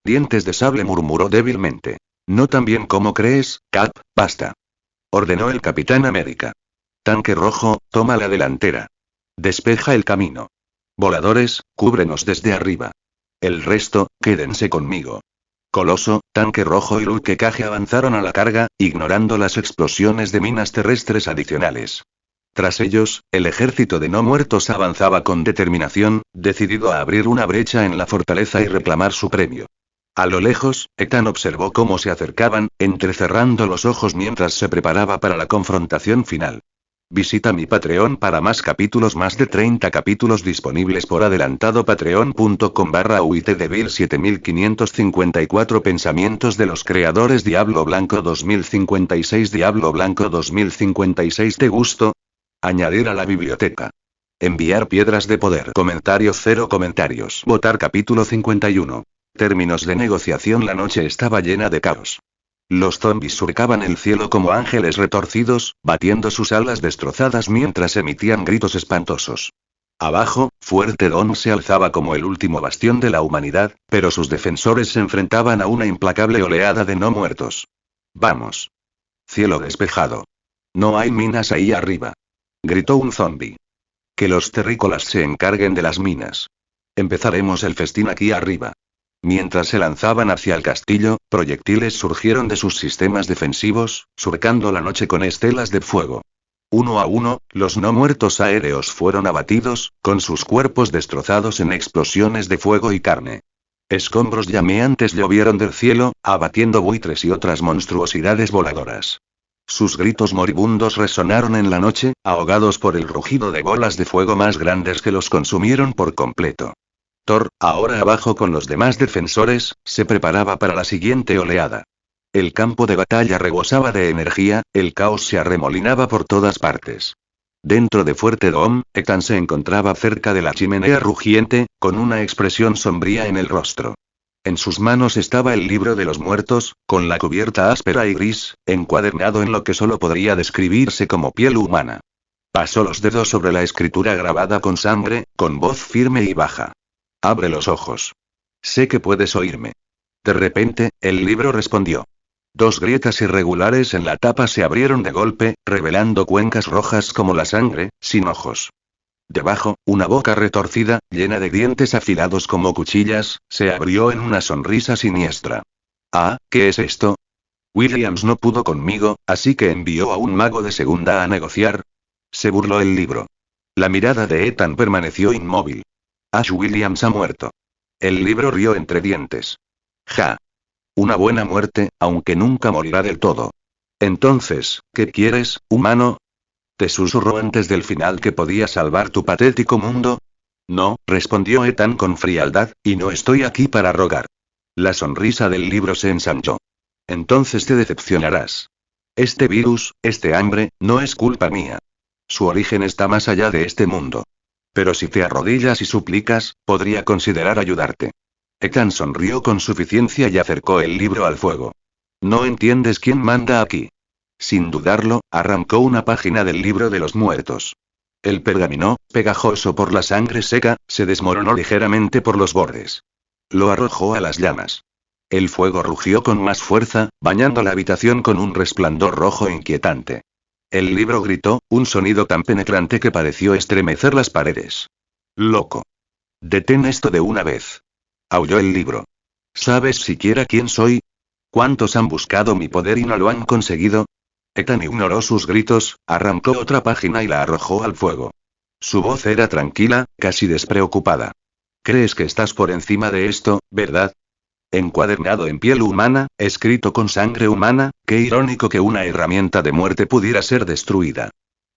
Dientes de Sable murmuró débilmente. No tan bien como crees, Cap, basta. Ordenó el Capitán América. Tanque rojo, toma la delantera. Despeja el camino. Voladores, cúbrenos desde arriba. El resto, quédense conmigo. Coloso, Tanque rojo y Luke Cage avanzaron a la carga, ignorando las explosiones de minas terrestres adicionales. Tras ellos, el ejército de no muertos avanzaba con determinación, decidido a abrir una brecha en la fortaleza y reclamar su premio. A lo lejos, Ethan observó cómo se acercaban, entrecerrando los ojos mientras se preparaba para la confrontación final. Visita mi Patreon para más capítulos, más de 30 capítulos disponibles por adelantado. Patreon.com/uitdevil 7554 Pensamientos de los creadores. Diablo Blanco 2056. Diablo Blanco 2056. ¿Te gustó? Añadir a la biblioteca. Enviar piedras de poder. Comentario 0 comentarios. Votar capítulo 51. Términos de negociación. La noche estaba llena de caos. Los zombis surcaban el cielo como ángeles retorcidos, batiendo sus alas destrozadas mientras emitían gritos espantosos. Abajo, Fuerte Don se alzaba como el último bastión de la humanidad, pero sus defensores se enfrentaban a una implacable oleada de no muertos. Vamos. Cielo despejado. No hay minas ahí arriba. Gritó un zombi. Que los terrícolas se encarguen de las minas. Empezaremos el festín aquí arriba. Mientras se lanzaban hacia el castillo, proyectiles surgieron de sus sistemas defensivos, surcando la noche con estelas de fuego. Uno a uno, los no muertos aéreos fueron abatidos, con sus cuerpos destrozados en explosiones de fuego y carne. Escombros llameantes llovieron del cielo, abatiendo buitres y otras monstruosidades voladoras. Sus gritos moribundos resonaron en la noche, ahogados por el rugido de bolas de fuego más grandes que los consumieron por completo. Thor, ahora abajo con los demás defensores, se preparaba para la siguiente oleada. El campo de batalla rebosaba de energía, el caos se arremolinaba por todas partes. Dentro de Fuerte Dome, Ethan se encontraba cerca de la chimenea rugiente, con una expresión sombría en el rostro. En sus manos estaba el libro de los muertos, con la cubierta áspera y gris, encuadernado en lo que solo podría describirse como piel humana. Pasó los dedos sobre la escritura grabada con sangre, con voz firme y baja. Abre los ojos. Sé que puedes oírme. De repente, el libro respondió. Dos grietas irregulares en la tapa se abrieron de golpe, revelando cuencas rojas como la sangre, sin ojos. Debajo, una boca retorcida, llena de dientes afilados como cuchillas, se abrió en una sonrisa siniestra. Ah, ¿qué es esto? Williams no pudo conmigo, así que envió a un mago de segunda a negociar. Se burló el libro. La mirada de Ethan permaneció inmóvil. Ash Williams ha muerto. El libro rió entre dientes. Ja. Una buena muerte, aunque nunca morirá del todo. Entonces, ¿qué quieres, humano? ¿Te susurró antes del final que podía salvar tu patético mundo? No, respondió Ethan con frialdad, y no estoy aquí para rogar. La sonrisa del libro se ensanchó. Entonces te decepcionarás. Este virus, este hambre, no es culpa mía. Su origen está más allá de este mundo. Pero si te arrodillas y suplicas, podría considerar ayudarte. Ethan sonrió con suficiencia y acercó el libro al fuego. No entiendes quién manda aquí. Sin dudarlo, arrancó una página del libro de los muertos. El pergamino, pegajoso por la sangre seca, se desmoronó ligeramente por los bordes. Lo arrojó a las llamas. El fuego rugió con más fuerza, bañando la habitación con un resplandor rojo inquietante. El libro gritó, un sonido tan penetrante que pareció estremecer las paredes. Loco. Detén esto de una vez. Aulló el libro. ¿Sabes siquiera quién soy? ¿Cuántos han buscado mi poder y no lo han conseguido? Ethan ignoró sus gritos, arrancó otra página y la arrojó al fuego. Su voz era tranquila, casi despreocupada. ¿Crees que estás por encima de esto, verdad? Encuadernado en piel humana, escrito con sangre humana, qué irónico que una herramienta de muerte pudiera ser destruida.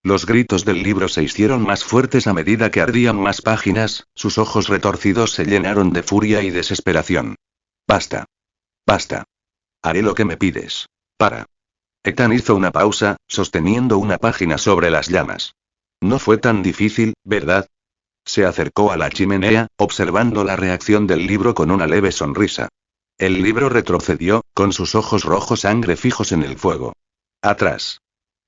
Los gritos del libro se hicieron más fuertes a medida que ardían más páginas, sus ojos retorcidos se llenaron de furia y desesperación. Basta. Basta. Haré lo que me pides. Para. Ethan hizo una pausa, sosteniendo una página sobre las llamas. No fue tan difícil, ¿verdad? Se acercó a la chimenea, observando la reacción del libro con una leve sonrisa. El libro retrocedió, con sus ojos rojos sangre fijos en el fuego. Atrás.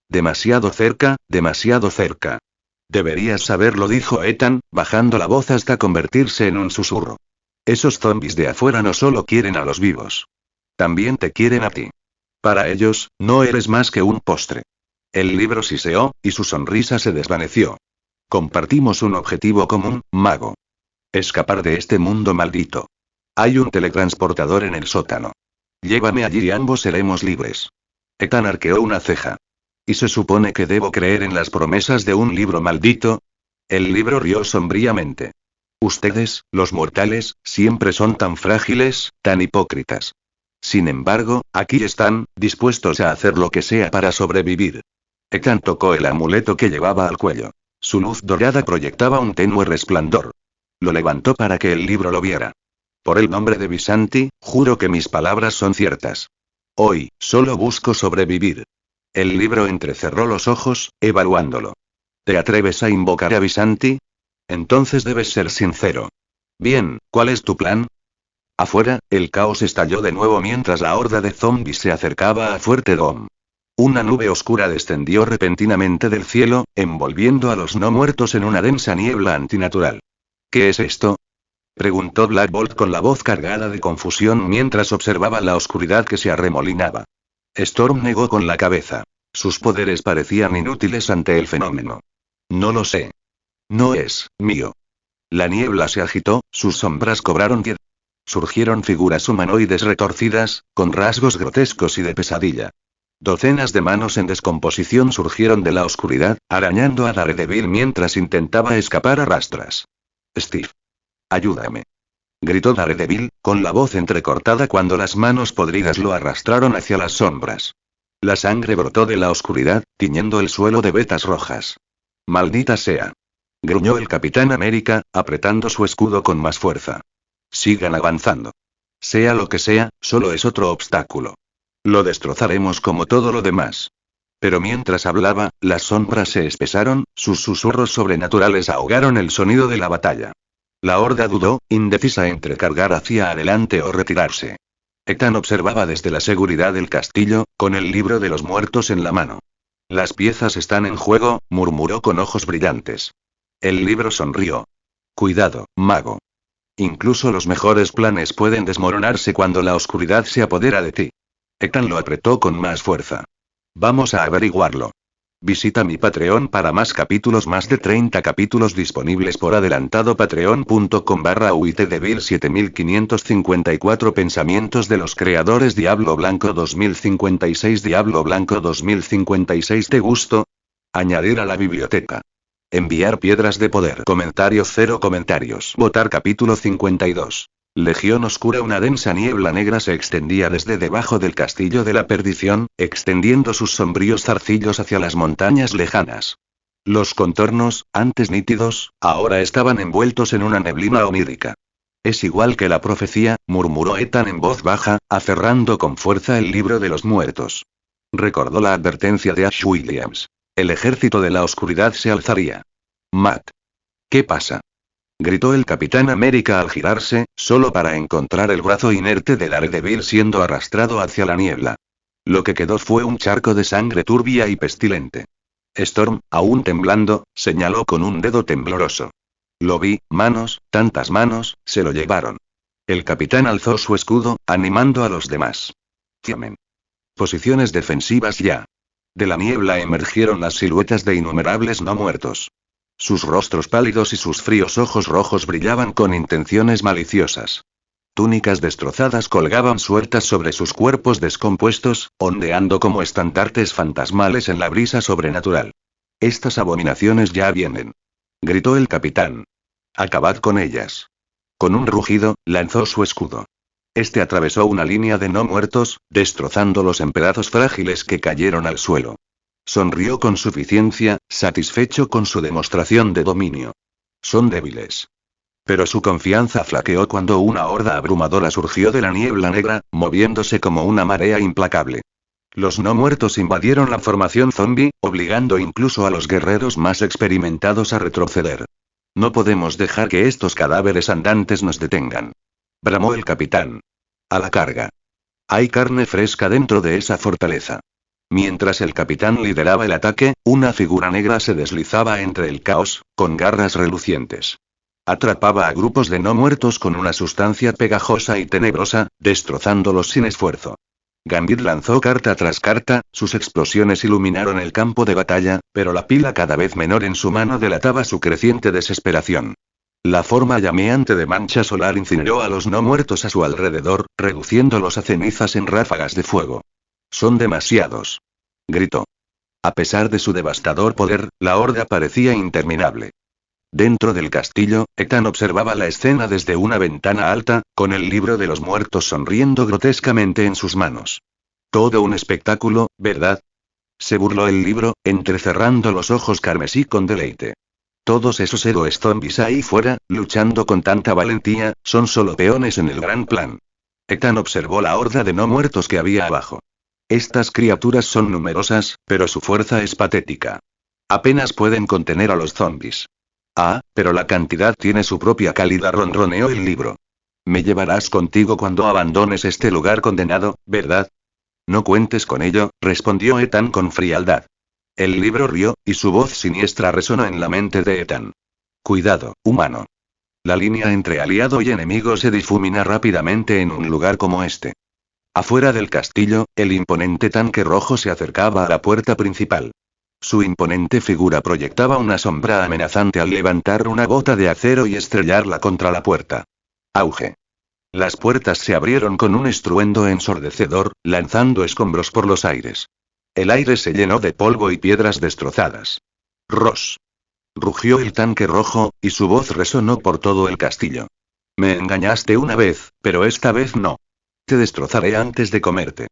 Demasiado cerca, demasiado cerca. Deberías saberlo, dijo Ethan, bajando la voz hasta convertirse en un susurro. Esos zombies de afuera no solo quieren a los vivos. También te quieren a ti. Para ellos, no eres más que un postre. El libro siseó, y su sonrisa se desvaneció. Compartimos un objetivo común, mago. Escapar de este mundo maldito. Hay un teletransportador en el sótano. Llévame allí y ambos seremos libres. Ethan arqueó una ceja. ¿Y se supone que debo creer en las promesas de un libro maldito? El libro rió sombríamente. Ustedes, los mortales, siempre son tan frágiles, tan hipócritas. Sin embargo, aquí están, dispuestos a hacer lo que sea para sobrevivir. Ethan tocó el amuleto que llevaba al cuello. Su luz dorada proyectaba un tenue resplandor. Lo levantó para que el libro lo viera. Por el nombre de Visanti, juro que mis palabras son ciertas. Hoy, solo busco sobrevivir. El libro entrecerró los ojos, evaluándolo. ¿Te atreves a invocar a Visanti? Entonces debes ser sincero. Bien, ¿cuál es tu plan? Afuera, el caos estalló de nuevo mientras la horda de zombies se acercaba a Fuerte Dome. Una nube oscura descendió repentinamente del cielo, envolviendo a los no muertos en una densa niebla antinatural. ¿Qué es esto? Preguntó Black Bolt con la voz cargada de confusión mientras observaba la oscuridad que se arremolinaba. Storm negó con la cabeza. Sus poderes parecían inútiles ante el fenómeno. No lo sé. No es mío. La niebla se agitó, sus sombras cobraron vida. Surgieron figuras humanoides retorcidas, con rasgos grotescos y de pesadilla. Docenas de manos en descomposición surgieron de la oscuridad, arañando a Daredevil mientras intentaba escapar a rastras. Steve. Ayúdame. Gritó Daredevil, con la voz entrecortada cuando las manos podridas lo arrastraron hacia las sombras. La sangre brotó de la oscuridad, tiñendo el suelo de vetas rojas. Maldita sea. Gruñó el Capitán América, apretando su escudo con más fuerza. Sigan avanzando. Sea lo que sea, solo es otro obstáculo. Lo destrozaremos como todo lo demás. Pero mientras hablaba, las sombras se espesaron, sus susurros sobrenaturales ahogaron el sonido de la batalla. La horda dudó, indecisa entre cargar hacia adelante o retirarse. Ethan observaba desde la seguridad del castillo, con el libro de los muertos en la mano. Las piezas están en juego, murmuró con ojos brillantes. El libro sonrió. Cuidado, mago. Incluso los mejores planes pueden desmoronarse cuando la oscuridad se apodera de ti. Ethan lo apretó con más fuerza. Vamos a averiguarlo. Visita mi Patreon para más capítulos, más de 30 capítulos disponibles por adelantado. Patreon.com/uitdevil 7554 Pensamientos de los creadores. Diablo Blanco 2056. Diablo Blanco 2056. ¿Te gustó? Añadir a la biblioteca. Enviar piedras de poder. Comentarios 0 comentarios. Votar. Capítulo 52. Legión Oscura. Una densa niebla negra se extendía desde debajo del castillo de la perdición, extendiendo sus sombríos zarcillos hacia las montañas lejanas. Los contornos, antes nítidos, ahora estaban envueltos en una neblina onírica. Es igual que la profecía, murmuró Ethan en voz baja, aferrando con fuerza el libro de los muertos. Recordó la advertencia de Ash Williams. El ejército de la oscuridad se alzaría. Matt. ¿Qué pasa? Gritó el Capitán América al girarse, solo para encontrar el brazo inerte de Daredevil siendo arrastrado hacia la niebla. Lo que quedó fue un charco de sangre turbia y pestilente. Storm, aún temblando, señaló con un dedo tembloroso. Lo vi, manos, tantas manos, se lo llevaron. El capitán alzó su escudo, animando a los demás. Llamen. Posiciones defensivas ya. De la niebla emergieron las siluetas de innumerables no muertos. Sus rostros pálidos y sus fríos ojos rojos brillaban con intenciones maliciosas. Túnicas destrozadas colgaban sueltas sobre sus cuerpos descompuestos, ondeando como estandartes fantasmales en la brisa sobrenatural. Estas abominaciones ya vienen. Gritó el capitán. Acabad con ellas. Con un rugido, lanzó su escudo. Este atravesó una línea de no muertos, destrozándolos en pedazos frágiles que cayeron al suelo. Sonrió con suficiencia, satisfecho con su demostración de dominio. Son débiles. Pero su confianza flaqueó cuando una horda abrumadora surgió de la niebla negra, moviéndose como una marea implacable. Los no muertos invadieron la formación zombie, obligando incluso a los guerreros más experimentados a retroceder. No podemos dejar que estos cadáveres andantes nos detengan. Bramó el capitán. A la carga. Hay carne fresca dentro de esa fortaleza. Mientras el capitán lideraba el ataque, una figura negra se deslizaba entre el caos, con garras relucientes. Atrapaba a grupos de no muertos con una sustancia pegajosa y tenebrosa, destrozándolos sin esfuerzo. Gambit lanzó carta tras carta, sus explosiones iluminaron el campo de batalla, pero la pila cada vez menor en su mano delataba su creciente desesperación. La forma llameante de mancha solar incineró a los no muertos a su alrededor, reduciéndolos a cenizas en ráfagas de fuego. Son demasiados. Gritó. A pesar de su devastador poder, la horda parecía interminable. Dentro del castillo, Ethan observaba la escena desde una ventana alta, con el libro de los muertos sonriendo grotescamente en sus manos. Todo un espectáculo, ¿verdad? Se burló el libro, entrecerrando los ojos carmesí con deleite. Todos esos héroes zombies ahí fuera, luchando con tanta valentía, son solo peones en el gran plan. Ethan observó la horda de no muertos que había abajo. Estas criaturas son numerosas, pero su fuerza es patética. Apenas pueden contener a los zombies. Ah, pero la cantidad tiene su propia calidad, ronroneó el libro. Me llevarás contigo cuando abandones este lugar condenado, ¿verdad? No cuentes con ello, respondió Ethan con frialdad. El libro rió, y su voz siniestra resonó en la mente de Ethan. Cuidado, humano. La línea entre aliado y enemigo se difumina rápidamente en un lugar como este. Afuera del castillo, el imponente tanque rojo se acercaba a la puerta principal. Su imponente figura proyectaba una sombra amenazante al levantar una bota de acero y estrellarla contra la puerta. Auge. Las puertas se abrieron con un estruendo ensordecedor, lanzando escombros por los aires. El aire se llenó de polvo y piedras destrozadas. Ross. Rugió el tanque rojo, y su voz resonó por todo el castillo. Me engañaste una vez, pero esta vez no. Te destrozaré antes de comerte.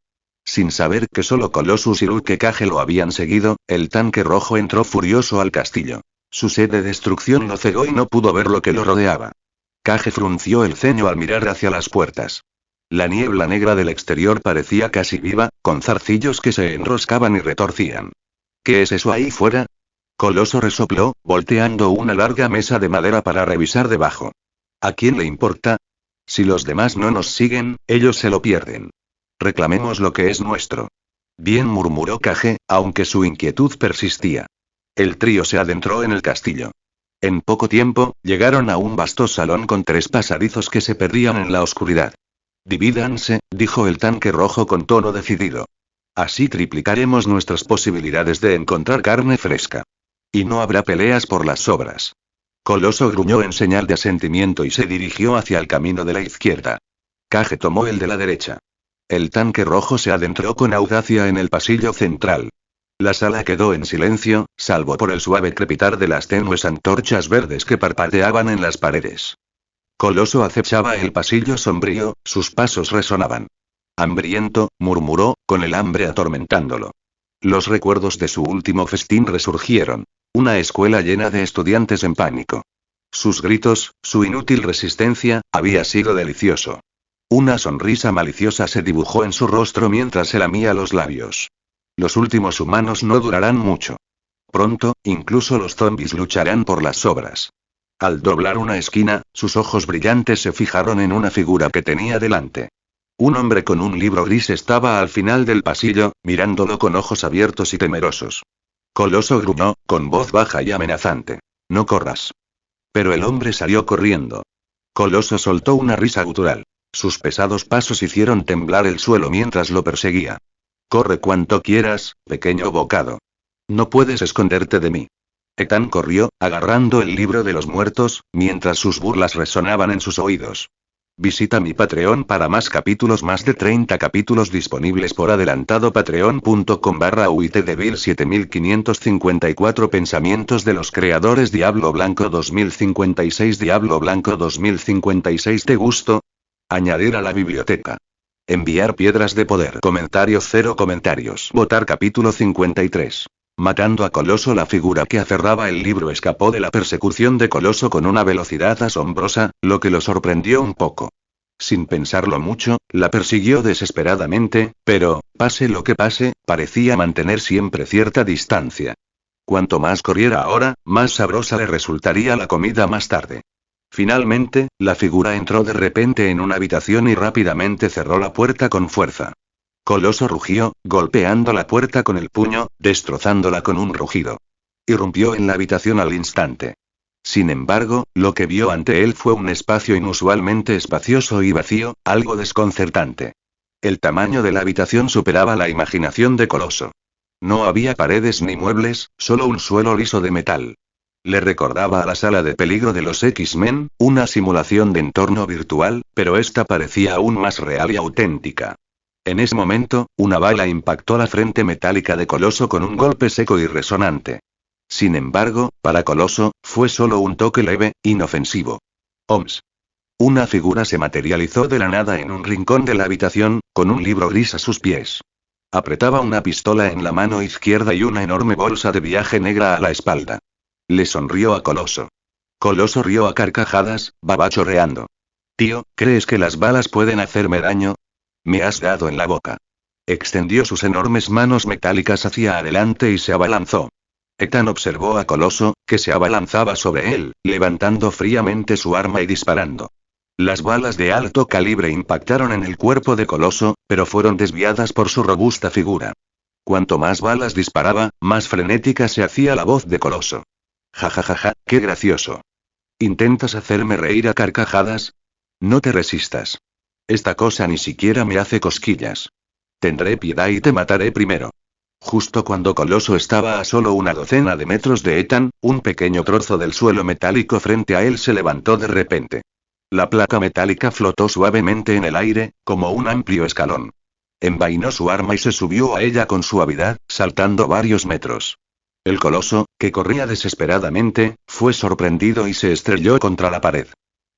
Sin saber que solo Colossus y Luke Cage lo habían seguido, el tanque rojo entró furioso al castillo. Su sed de destrucción lo cegó y no pudo ver lo que lo rodeaba. Cage frunció el ceño al mirar hacia las puertas. La niebla negra del exterior parecía casi viva, con zarcillos que se enroscaban y retorcían. ¿Qué es eso ahí fuera? Coloso resopló, volteando una larga mesa de madera para revisar debajo. ¿A quién le importa? Si los demás no nos siguen, ellos se lo pierden. Reclamemos lo que es nuestro. Bien, murmuró Cage, aunque su inquietud persistía. El trío se adentró en el castillo. En poco tiempo, llegaron a un vasto salón con 3 pasadizos que se perdían en la oscuridad. Divídanse, dijo el tanque rojo con tono decidido. Así triplicaremos nuestras posibilidades de encontrar carne fresca. Y no habrá peleas por las sobras. Coloso gruñó en señal de asentimiento y se dirigió hacia el camino de la izquierda. Cage tomó el de la derecha. El tanque rojo se adentró con audacia en el pasillo central. La sala quedó en silencio, salvo por el suave crepitar de las tenues antorchas verdes que parpadeaban en las paredes. Coloso acechaba el pasillo sombrío, sus pasos resonaban. Hambriento, murmuró, con el hambre atormentándolo. Los recuerdos de su último festín resurgieron. Una escuela llena de estudiantes en pánico. Sus gritos, su inútil resistencia, había sido delicioso. Una sonrisa maliciosa se dibujó en su rostro mientras se lamía los labios. Los últimos humanos no durarán mucho. Pronto, incluso los zombies lucharán por las sobras. Al doblar una esquina, sus ojos brillantes se fijaron en una figura que tenía delante. Un hombre con un libro gris estaba al final del pasillo, mirándolo con ojos abiertos y temerosos. Coloso gruñó, con voz baja y amenazante. No corras. Pero el hombre salió corriendo. Coloso soltó una risa gutural. Sus pesados pasos hicieron temblar el suelo mientras lo perseguía. Corre cuanto quieras, pequeño bocado. No puedes esconderte de mí. Ethan corrió, agarrando el libro de los muertos, mientras sus burlas resonaban en sus oídos. Visita mi Patreon para más capítulos, más de 30 capítulos disponibles por adelantado. Patreon.com/uitdevil 7554 Pensamientos de los creadores. Diablo Blanco 2056. Diablo Blanco 2056. ¿Te gustó? Añadir a la biblioteca. Enviar piedras de poder. Comentario 0 comentarios. Votar capítulo 53. Matando a Coloso. La figura que aferraba el libro escapó de la persecución de Coloso con una velocidad asombrosa, lo que lo sorprendió un poco. Sin pensarlo mucho, la persiguió desesperadamente, pero, pase lo que pase, parecía mantener siempre cierta distancia. Cuanto más corriera ahora, más sabrosa le resultaría la comida más tarde. Finalmente, la figura entró de repente en una habitación y rápidamente cerró la puerta con fuerza. Coloso rugió, golpeando la puerta con el puño, destrozándola con un rugido. Irrumpió en la habitación al instante. Sin embargo, lo que vio ante él fue un espacio inusualmente espacioso y vacío, algo desconcertante. El tamaño de la habitación superaba la imaginación de Coloso. No había paredes ni muebles, solo un suelo liso de metal. Le recordaba a la sala de peligro de los X-Men, una simulación de entorno virtual, pero esta parecía aún más real y auténtica. En ese momento, una bala impactó la frente metálica de Coloso con un golpe seco y resonante. Sin embargo, para Coloso, fue solo un toque leve, inofensivo. Oms. Una figura se materializó de la nada en un rincón de la habitación, con un libro gris a sus pies. Apretaba una pistola en la mano izquierda y una enorme bolsa de viaje negra a la espalda. Le sonrió a Coloso. Coloso rió a carcajadas, babachorreando. Tío, ¿crees que las balas pueden hacerme daño? Me has dado en la boca. Extendió sus enormes manos metálicas hacia adelante y se abalanzó. Ethan observó a Coloso, que se abalanzaba sobre él, levantando fríamente su arma y disparando. Las balas de alto calibre impactaron en el cuerpo de Coloso, pero fueron desviadas por su robusta figura. Cuanto más balas disparaba, más frenética se hacía la voz de Coloso. Jajajaja, qué gracioso. ¿Intentas hacerme reír a carcajadas? No te resistas. Esta cosa ni siquiera me hace cosquillas. Tendré piedad y te mataré primero. Justo cuando Coloso estaba a solo una docena de metros de Ethan, un pequeño trozo del suelo metálico frente a él se levantó de repente. La placa metálica flotó suavemente en el aire, como un amplio escalón. Envainó su arma y se subió a ella con suavidad, saltando varios metros. El coloso, que corría desesperadamente, fue sorprendido y se estrelló contra la pared.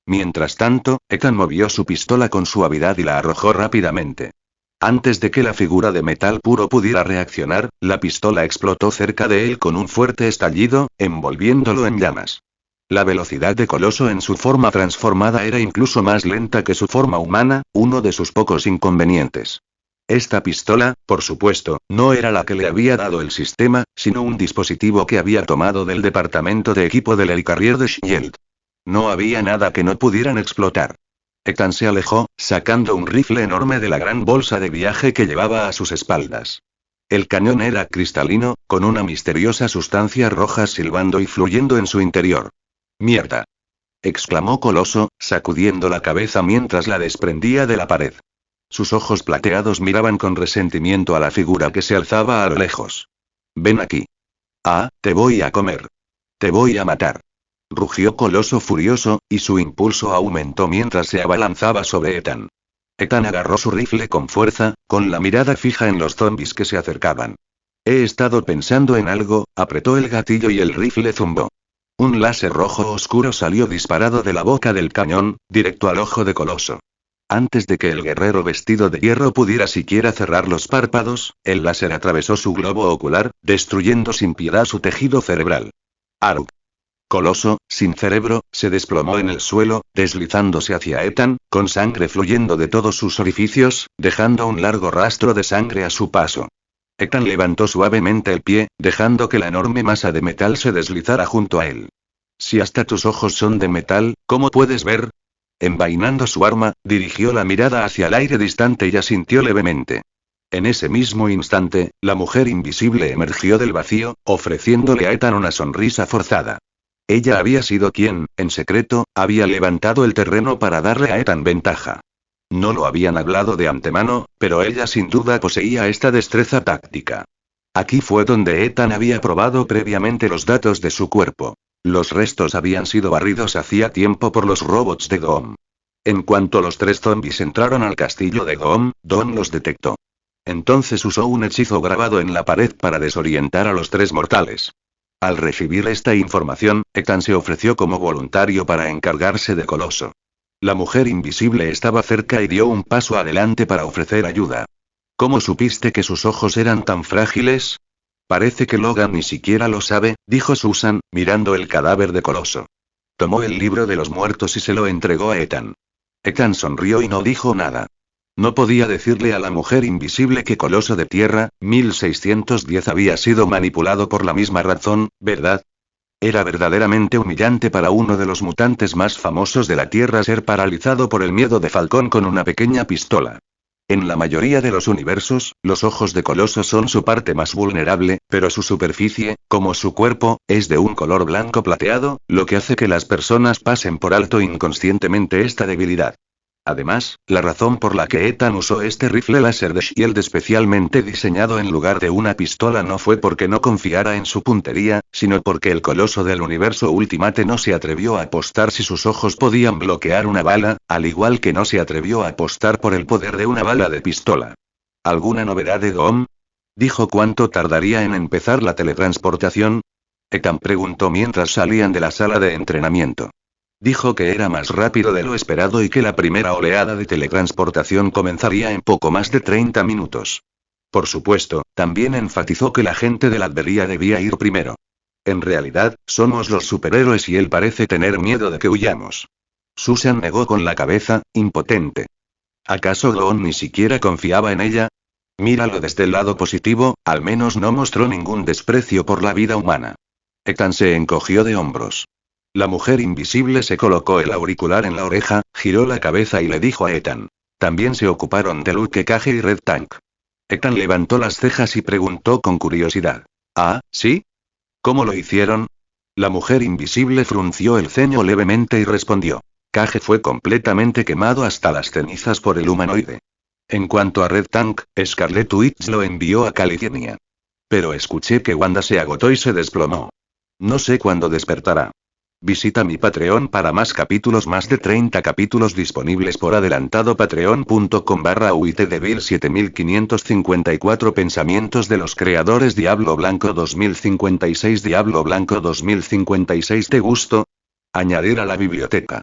Mientras tanto, Ethan movió su pistola con suavidad y la arrojó rápidamente. Antes de que la figura de metal puro pudiera reaccionar, la pistola explotó cerca de él con un fuerte estallido, envolviéndolo en llamas. La velocidad de Coloso en su forma transformada era incluso más lenta que su forma humana, uno de sus pocos inconvenientes. Esta pistola, por supuesto, no era la que le había dado el sistema, sino un dispositivo que había tomado del departamento de equipo del Helicarrier de Shield. No había nada que no pudieran explotar. Ethan se alejó, sacando un rifle enorme de la gran bolsa de viaje que llevaba a sus espaldas. El cañón era cristalino, con una misteriosa sustancia roja silbando y fluyendo en su interior. ¡Mierda!, exclamó Coloso, sacudiendo la cabeza mientras la desprendía de la pared. Sus ojos plateados miraban con resentimiento a la figura que se alzaba a lo lejos. «Ven aquí. Ah, te voy a comer. Te voy a matar», rugió Coloso furioso, y su impulso aumentó mientras se abalanzaba sobre Ethan. Ethan agarró su rifle con fuerza, con la mirada fija en los zombis que se acercaban. «He estado pensando en algo», apretó el gatillo y el rifle zumbó. Un láser rojo oscuro salió disparado de la boca del cañón, directo al ojo de Coloso. Antes de que el guerrero vestido de hierro pudiera siquiera cerrar los párpados, el láser atravesó su globo ocular, destruyendo sin piedad su tejido cerebral. ¡Arug! Coloso, sin cerebro, se desplomó en el suelo, deslizándose hacia Ethan, con sangre fluyendo de todos sus orificios, dejando un largo rastro de sangre a su paso. Ethan levantó suavemente el pie, dejando que la enorme masa de metal se deslizara junto a él. «Si hasta tus ojos son de metal, ¿cómo puedes ver?». Envainando su arma, dirigió la mirada hacia el aire distante y asintió levemente. En ese mismo instante, la mujer invisible emergió del vacío, ofreciéndole a Ethan una sonrisa forzada. Ella había sido quien, en secreto, había levantado el terreno para darle a Ethan ventaja. No lo habían hablado de antemano, pero ella sin duda poseía esta destreza táctica. Aquí fue donde Ethan había probado previamente los datos de su cuerpo. Los restos habían sido barridos hacía tiempo por los robots de Doom. En cuanto los tres zombies entraron al castillo de Doom los detectó. Entonces usó un hechizo grabado en la pared para desorientar a los tres mortales. Al recibir esta información, Ethan se ofreció como voluntario para encargarse de Coloso. La mujer invisible estaba cerca y dio un paso adelante para ofrecer ayuda. «¿Cómo supiste que sus ojos eran tan frágiles?». «Parece que Logan ni siquiera lo sabe», dijo Susan, mirando el cadáver de Coloso. Tomó el libro de los muertos y se lo entregó a Ethan. Ethan sonrió y no dijo nada. No podía decirle a la mujer invisible que Coloso de Tierra, 1610 había sido manipulado por la misma razón, ¿verdad? Era verdaderamente humillante para uno de los mutantes más famosos de la Tierra ser paralizado por el miedo de Falcón con una pequeña pistola. En la mayoría de los universos, los ojos de Coloso son su parte más vulnerable, pero su superficie, como su cuerpo, es de un color blanco plateado, lo que hace que las personas pasen por alto inconscientemente esta debilidad. Además, la razón por la que Ethan usó este rifle láser de Shield especialmente diseñado en lugar de una pistola no fue porque no confiara en su puntería, sino porque el coloso del universo Ultimate no se atrevió a apostar si sus ojos podían bloquear una bala, al igual que no se atrevió a apostar por el poder de una bala de pistola. ¿Alguna novedad de Dom?, dijo. ¿Cuánto tardaría en empezar la teletransportación? Ethan preguntó mientras salían de la sala de entrenamiento. Dijo que era más rápido de lo esperado y que la primera oleada de teletransportación comenzaría en poco más de 30 minutos. Por supuesto, también enfatizó que la gente de la Adveria debía ir primero. En realidad, somos los superhéroes y él parece tener miedo de que huyamos. Susan negó con la cabeza, impotente. ¿Acaso Gon ni siquiera confiaba en ella? Míralo desde el lado positivo, al menos no mostró ningún desprecio por la vida humana. Ethan se encogió de hombros. La mujer invisible se colocó el auricular en la oreja, giró la cabeza y le dijo a Ethan. También se ocuparon de Luke Cage y Red Tank. Ethan levantó las cejas y preguntó con curiosidad. ¿Ah, sí? ¿Cómo lo hicieron? La mujer invisible frunció el ceño levemente y respondió. Cage fue completamente quemado hasta las cenizas por el humanoide. En cuanto a Red Tank, Scarlet Witch lo envió a California. Pero escuché que Wanda se agotó y se desplomó. No sé cuándo despertará. Visita mi Patreon para más capítulos, más de 30 capítulos disponibles por adelantado. Patreon.com/uitdevil 7554 Pensamientos de los creadores. Diablo Blanco 2056. Diablo Blanco 2056. ¿Te gustó? Añadir a la biblioteca.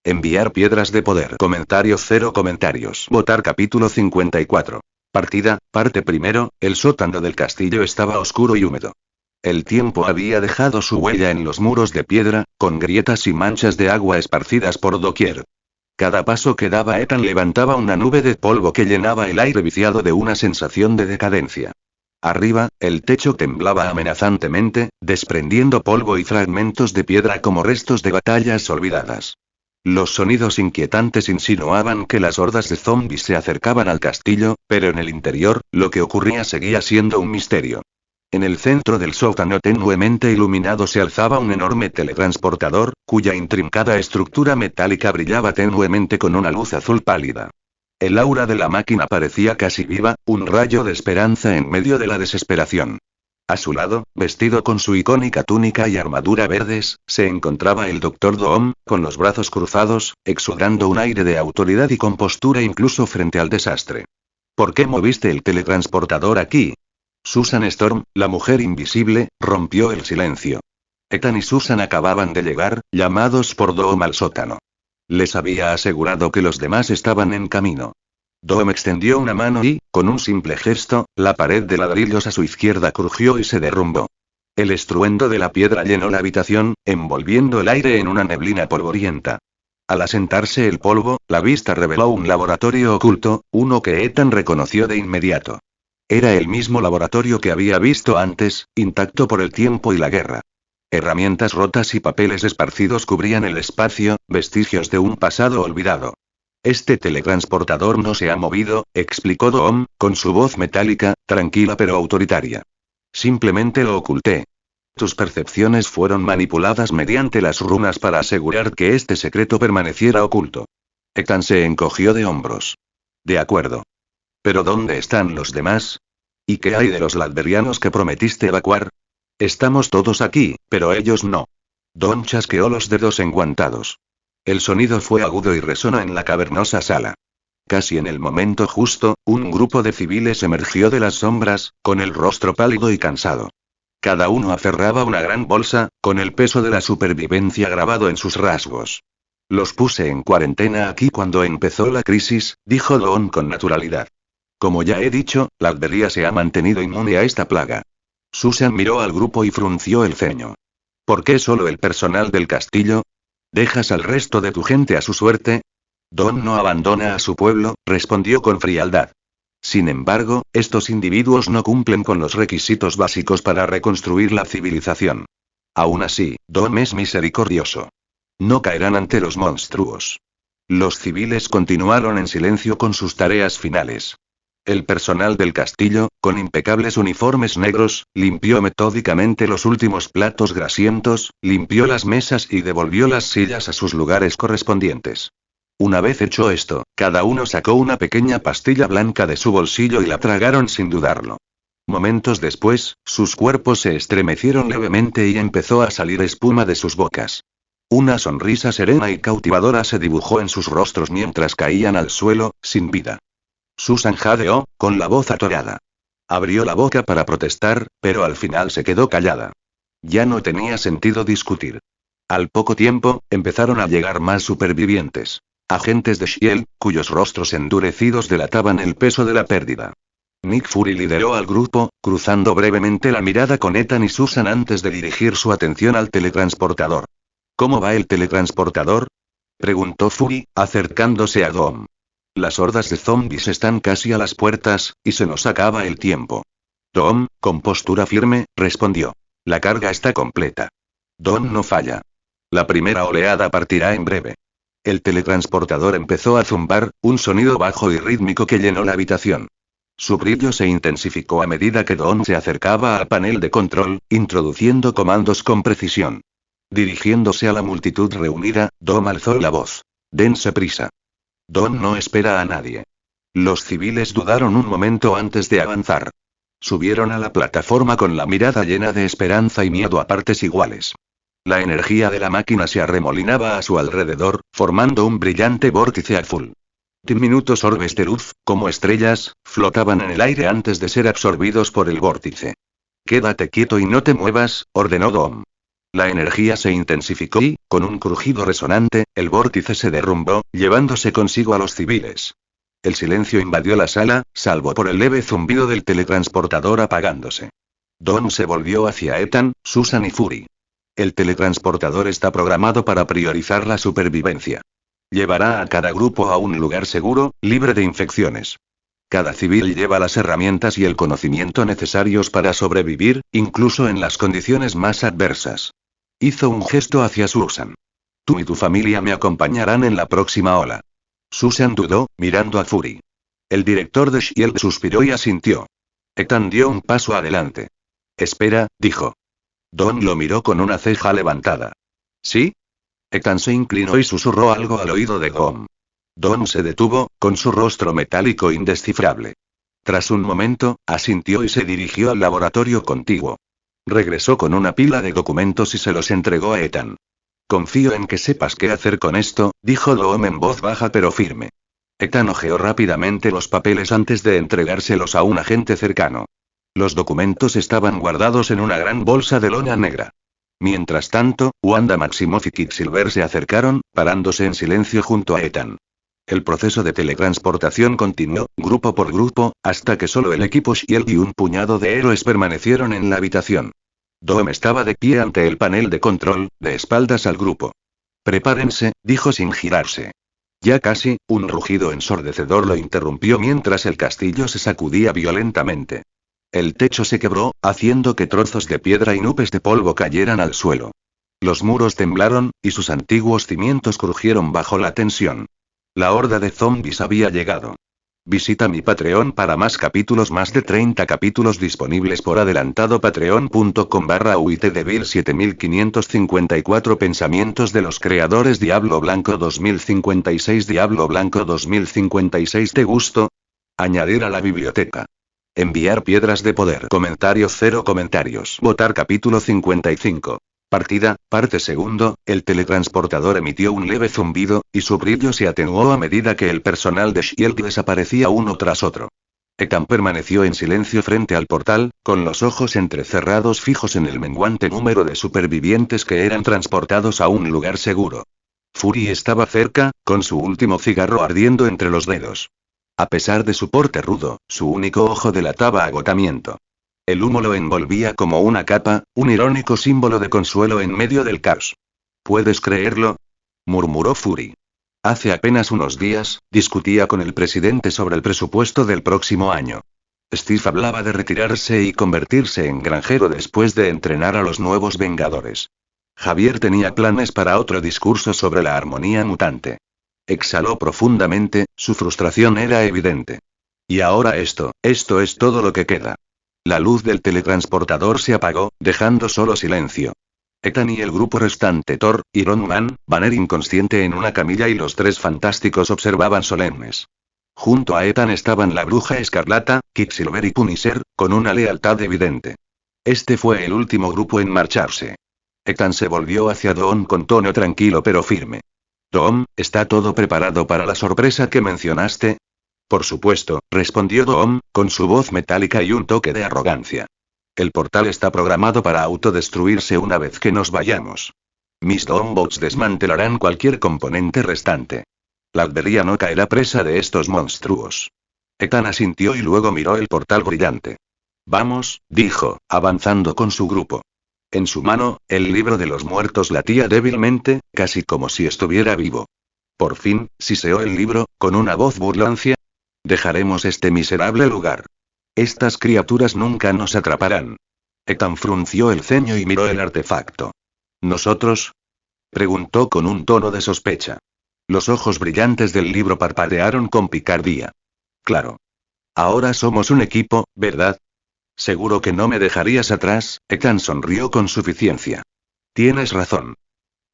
Enviar piedras de poder. Comentarios 0 comentarios. Votar capítulo 54. Partida, parte primero. El sótano del castillo estaba oscuro y húmedo. El tiempo había dejado su huella en los muros de piedra, con grietas y manchas de agua esparcidas por doquier. Cada paso que daba Ethan levantaba una nube de polvo que llenaba el aire viciado de una sensación de decadencia. Arriba, el techo temblaba amenazantemente, desprendiendo polvo y fragmentos de piedra como restos de batallas olvidadas. Los sonidos inquietantes insinuaban que las hordas de zombies se acercaban al castillo, pero en el interior, lo que ocurría seguía siendo un misterio. En el centro del sótano tenuemente iluminado se alzaba un enorme teletransportador, cuya intrincada estructura metálica brillaba tenuemente con una luz azul pálida. El aura de la máquina parecía casi viva, un rayo de esperanza en medio de la desesperación. A su lado, vestido con su icónica túnica y armadura verdes, se encontraba el Dr. Doom, con los brazos cruzados, exudando un aire de autoridad y compostura incluso frente al desastre. ¿Por qué moviste el teletransportador aquí? Susan Storm, la mujer invisible, rompió el silencio. Ethan y Susan acababan de llegar, llamados por Doom al sótano. Les había asegurado que los demás estaban en camino. Doom extendió una mano y, con un simple gesto, la pared de ladrillos a su izquierda crujió y se derrumbó. El estruendo de la piedra llenó la habitación, envolviendo el aire en una neblina polvorienta. Al asentarse el polvo, la vista reveló un laboratorio oculto, uno que Ethan reconoció de inmediato. Era el mismo laboratorio que había visto antes, intacto por el tiempo y la guerra. Herramientas rotas y papeles esparcidos cubrían el espacio, vestigios de un pasado olvidado. Este teletransportador no se ha movido, explicó Doom, con su voz metálica, tranquila pero autoritaria. Simplemente lo oculté. Tus percepciones fueron manipuladas mediante las runas para asegurar que este secreto permaneciera oculto. Ethan se encogió de hombros. De acuerdo. ¿Pero dónde están los demás? ¿Y qué hay de los ladverianos que prometiste evacuar? Estamos todos aquí, pero ellos no. Don chasqueó los dedos enguantados. El sonido fue agudo y resonó en la cavernosa sala. Casi en el momento justo, un grupo de civiles emergió de las sombras, con el rostro pálido y cansado. Cada uno aferraba una gran bolsa, con el peso de la supervivencia grabado en sus rasgos. Los puse en cuarentena aquí cuando empezó la crisis, dijo Don con naturalidad. Como ya he dicho, la Latveria se ha mantenido inmune a esta plaga. Susan miró al grupo y frunció el ceño. ¿Por qué solo el personal del castillo? ¿Dejas al resto de tu gente a su suerte? Don no abandona a su pueblo, respondió con frialdad. Sin embargo, estos individuos no cumplen con los requisitos básicos para reconstruir la civilización. Aún así, Don es misericordioso. No caerán ante los monstruos. Los civiles continuaron en silencio con sus tareas finales. El personal del castillo, con impecables uniformes negros, limpió metódicamente los últimos platos grasientos, limpió las mesas y devolvió las sillas a sus lugares correspondientes. Una vez hecho esto, cada uno sacó una pequeña pastilla blanca de su bolsillo y la tragaron sin dudarlo. Momentos después, sus cuerpos se estremecieron levemente y empezó a salir espuma de sus bocas. Una sonrisa serena y cautivadora se dibujó en sus rostros mientras caían al suelo, sin vida. Susan jadeó, con la voz atorada. Abrió la boca para protestar, pero al final se quedó callada. Ya no tenía sentido discutir. Al poco tiempo, empezaron a llegar más supervivientes. Agentes de S.H.I.E.L.D., cuyos rostros endurecidos delataban el peso de la pérdida. Nick Fury lideró al grupo, cruzando brevemente la mirada con Ethan y Susan antes de dirigir su atención al teletransportador. ¿Cómo va el teletransportador? Preguntó Fury, acercándose a Dom. Las hordas de zombies están casi a las puertas, y se nos acaba el tiempo. Dom, con postura firme, respondió. La carga está completa. Dom no falla. La primera oleada partirá en breve. El teletransportador empezó a zumbar, un sonido bajo y rítmico que llenó la habitación. Su brillo se intensificó a medida que Dom se acercaba al panel de control, introduciendo comandos con precisión. Dirigiéndose a la multitud reunida, Dom alzó la voz. Dense prisa. Dom no espera a nadie. Los civiles dudaron un momento antes de avanzar. Subieron a la plataforma con la mirada llena de esperanza y miedo a partes iguales. La energía de la máquina se arremolinaba a su alrededor, formando un brillante vórtice azul. Diminutos orbes de luz, como estrellas, flotaban en el aire antes de ser absorbidos por el vórtice. Quédate quieto y no te muevas, ordenó Dom. La energía se intensificó y, con un crujido resonante, el vórtice se derrumbó, llevándose consigo a los civiles. El silencio invadió la sala, salvo por el leve zumbido del teletransportador apagándose. Dom se volvió hacia Ethan, Susan y Fury. El teletransportador está programado para priorizar la supervivencia. Llevará a cada grupo a un lugar seguro, libre de infecciones. Cada civil lleva las herramientas y el conocimiento necesarios para sobrevivir, incluso en las condiciones más adversas. Hizo un gesto hacia Susan. Tú y tu familia me acompañarán en la próxima ola. Susan dudó, mirando a Fury. El director de S.H.I.E.L.D. suspiró y asintió. Ethan dio un paso adelante. Espera, dijo. Don lo miró con una ceja levantada. ¿Sí? Ethan se inclinó y susurró algo al oído de Dom. Don se detuvo, con su rostro metálico indescifrable. Tras un momento, asintió y se dirigió al laboratorio contiguo. Regresó con una pila de documentos y se los entregó a Ethan. Confío en que sepas qué hacer con esto, dijo Dom en voz baja pero firme. Ethan hojeó rápidamente los papeles antes de entregárselos a un agente cercano. Los documentos estaban guardados en una gran bolsa de lona negra. Mientras tanto, Wanda Maximoff y Quicksilver se acercaron, parándose en silencio junto a Ethan. El proceso de teletransportación continuó, grupo por grupo, hasta que solo el equipo S.H.I.E.L.D. y un puñado de héroes permanecieron en la habitación. Dom estaba de pie ante el panel de control, de espaldas al grupo. Prepárense, dijo sin girarse. Ya casi, un rugido ensordecedor lo interrumpió mientras el castillo se sacudía violentamente. El techo se quebró, haciendo que trozos de piedra y nubes de polvo cayeran al suelo. Los muros temblaron, y sus antiguos cimientos crujieron bajo la tensión. La horda de zombies había llegado. Visita mi Patreon para más capítulos, más de 30 capítulos disponibles por adelantado. Patreon.com/uitdevil 7554 Pensamientos de los creadores. Diablo Blanco 2056. Diablo Blanco 2056. ¿Te gustó? Añadir a la biblioteca. Enviar piedras de poder. Comentarios 0 comentarios. Votar capítulo 55. Partida, parte segundo, el teletransportador emitió un leve zumbido, y su brillo se atenuó a medida que el personal de S.H.I.E.L.D. desaparecía uno tras otro. Ethan permaneció en silencio frente al portal, con los ojos entrecerrados fijos en el menguante número de supervivientes que eran transportados a un lugar seguro. Fury estaba cerca, con su último cigarro ardiendo entre los dedos. A pesar de su porte rudo, su único ojo delataba agotamiento. El humo lo envolvía como una capa, un irónico símbolo de consuelo en medio del caos. ¿Puedes creerlo?, murmuró Fury. Hace apenas unos días, discutía con el presidente sobre el presupuesto del próximo año. Steve hablaba de retirarse y convertirse en granjero después de entrenar a los nuevos Vengadores. Javier tenía planes para otro discurso sobre la armonía mutante. Exhaló profundamente, su frustración era evidente. Y ahora esto es todo lo que queda. La luz del teletransportador se apagó, dejando solo silencio. Ethan y el grupo restante, Thor, Iron Man, Banner inconsciente en una camilla y los tres fantásticos observaban solemnes. Junto a Ethan estaban la Bruja Escarlata, Quicksilver y Punisher, con una lealtad evidente. Este fue el último grupo en marcharse. Ethan se volvió hacia Dom con tono tranquilo pero firme. Dom, ¿está todo preparado para la sorpresa que mencionaste? Por supuesto, respondió Dom, con su voz metálica y un toque de arrogancia. El portal está programado para autodestruirse una vez que nos vayamos. Mis Dombots desmantelarán cualquier componente restante. La Albería no caerá presa de estos monstruos. Ethan asintió y luego miró el portal brillante. Vamos, dijo, avanzando con su grupo. En su mano, el libro de los muertos latía débilmente, casi como si estuviera vivo. Por fin, siseó el libro, con una voz burlancia. Dejaremos este miserable lugar. Estas criaturas nunca nos atraparán. Ethan frunció el ceño y miró el artefacto. ¿Nosotros?, preguntó con un tono de sospecha. Los ojos brillantes del libro parpadearon con picardía. Claro. Ahora somos un equipo, ¿verdad? Seguro que no me dejarías atrás. Ethan sonrió con suficiencia. Tienes razón.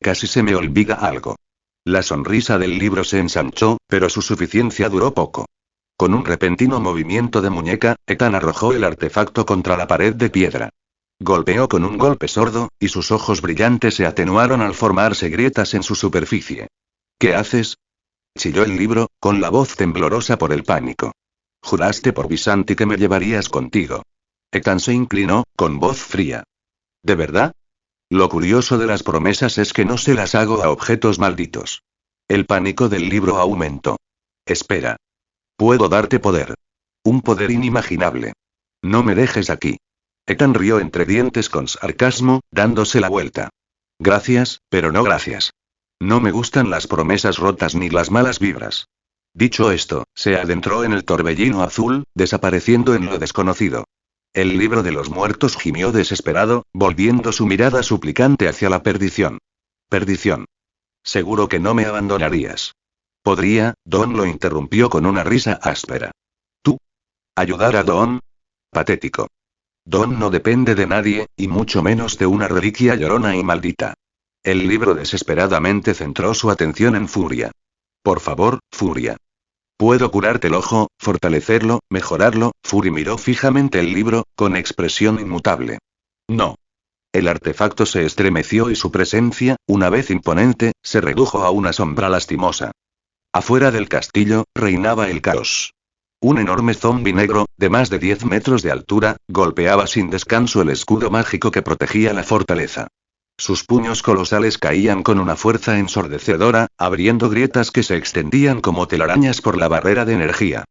Casi se me olvida algo. La sonrisa del libro se ensanchó, pero su suficiencia duró poco. Con un repentino movimiento de muñeca, Ethan arrojó el artefacto contra la pared de piedra. golpeó con un golpe sordo, y sus ojos brillantes se atenuaron al formarse grietas en su superficie. ¿Qué haces? Chilló el libro, con la voz temblorosa por el pánico. Juraste por Visanti que me llevarías contigo. Ethan se inclinó, con voz fría. ¿De verdad? Lo curioso de las promesas es que no se las hago a objetos malditos. El pánico del libro aumentó. Espera. Puedo darte poder. Un poder inimaginable. No me dejes aquí. Ethan rió entre dientes con sarcasmo, dándose la vuelta. Gracias, pero no gracias. No me gustan las promesas rotas ni las malas vibras. Dicho esto, se adentró en el torbellino azul, desapareciendo en lo desconocido. El libro de los muertos gimió desesperado, volviendo su mirada suplicante hacia la perdición. Perdición. Seguro que no me abandonarías. ¿Podría? Don lo interrumpió con una risa áspera. ¿Tú? ¿Ayudar a Don? Patético. Don no depende de nadie, y mucho menos de una reliquia llorona y maldita. El libro desesperadamente centró su atención en Furia. Por favor, Furia. Puedo curarte el ojo, fortalecerlo, mejorarlo. Fury miró fijamente el libro, con expresión inmutable. No. El artefacto se estremeció y su presencia, una vez imponente, se redujo a una sombra lastimosa. Afuera del castillo, reinaba el caos. Un enorme zombi negro, de más de 10 metros de altura, golpeaba sin descanso el escudo mágico que protegía la fortaleza. Sus puños colosales caían con una fuerza ensordecedora, abriendo grietas que se extendían como telarañas por la barrera de energía.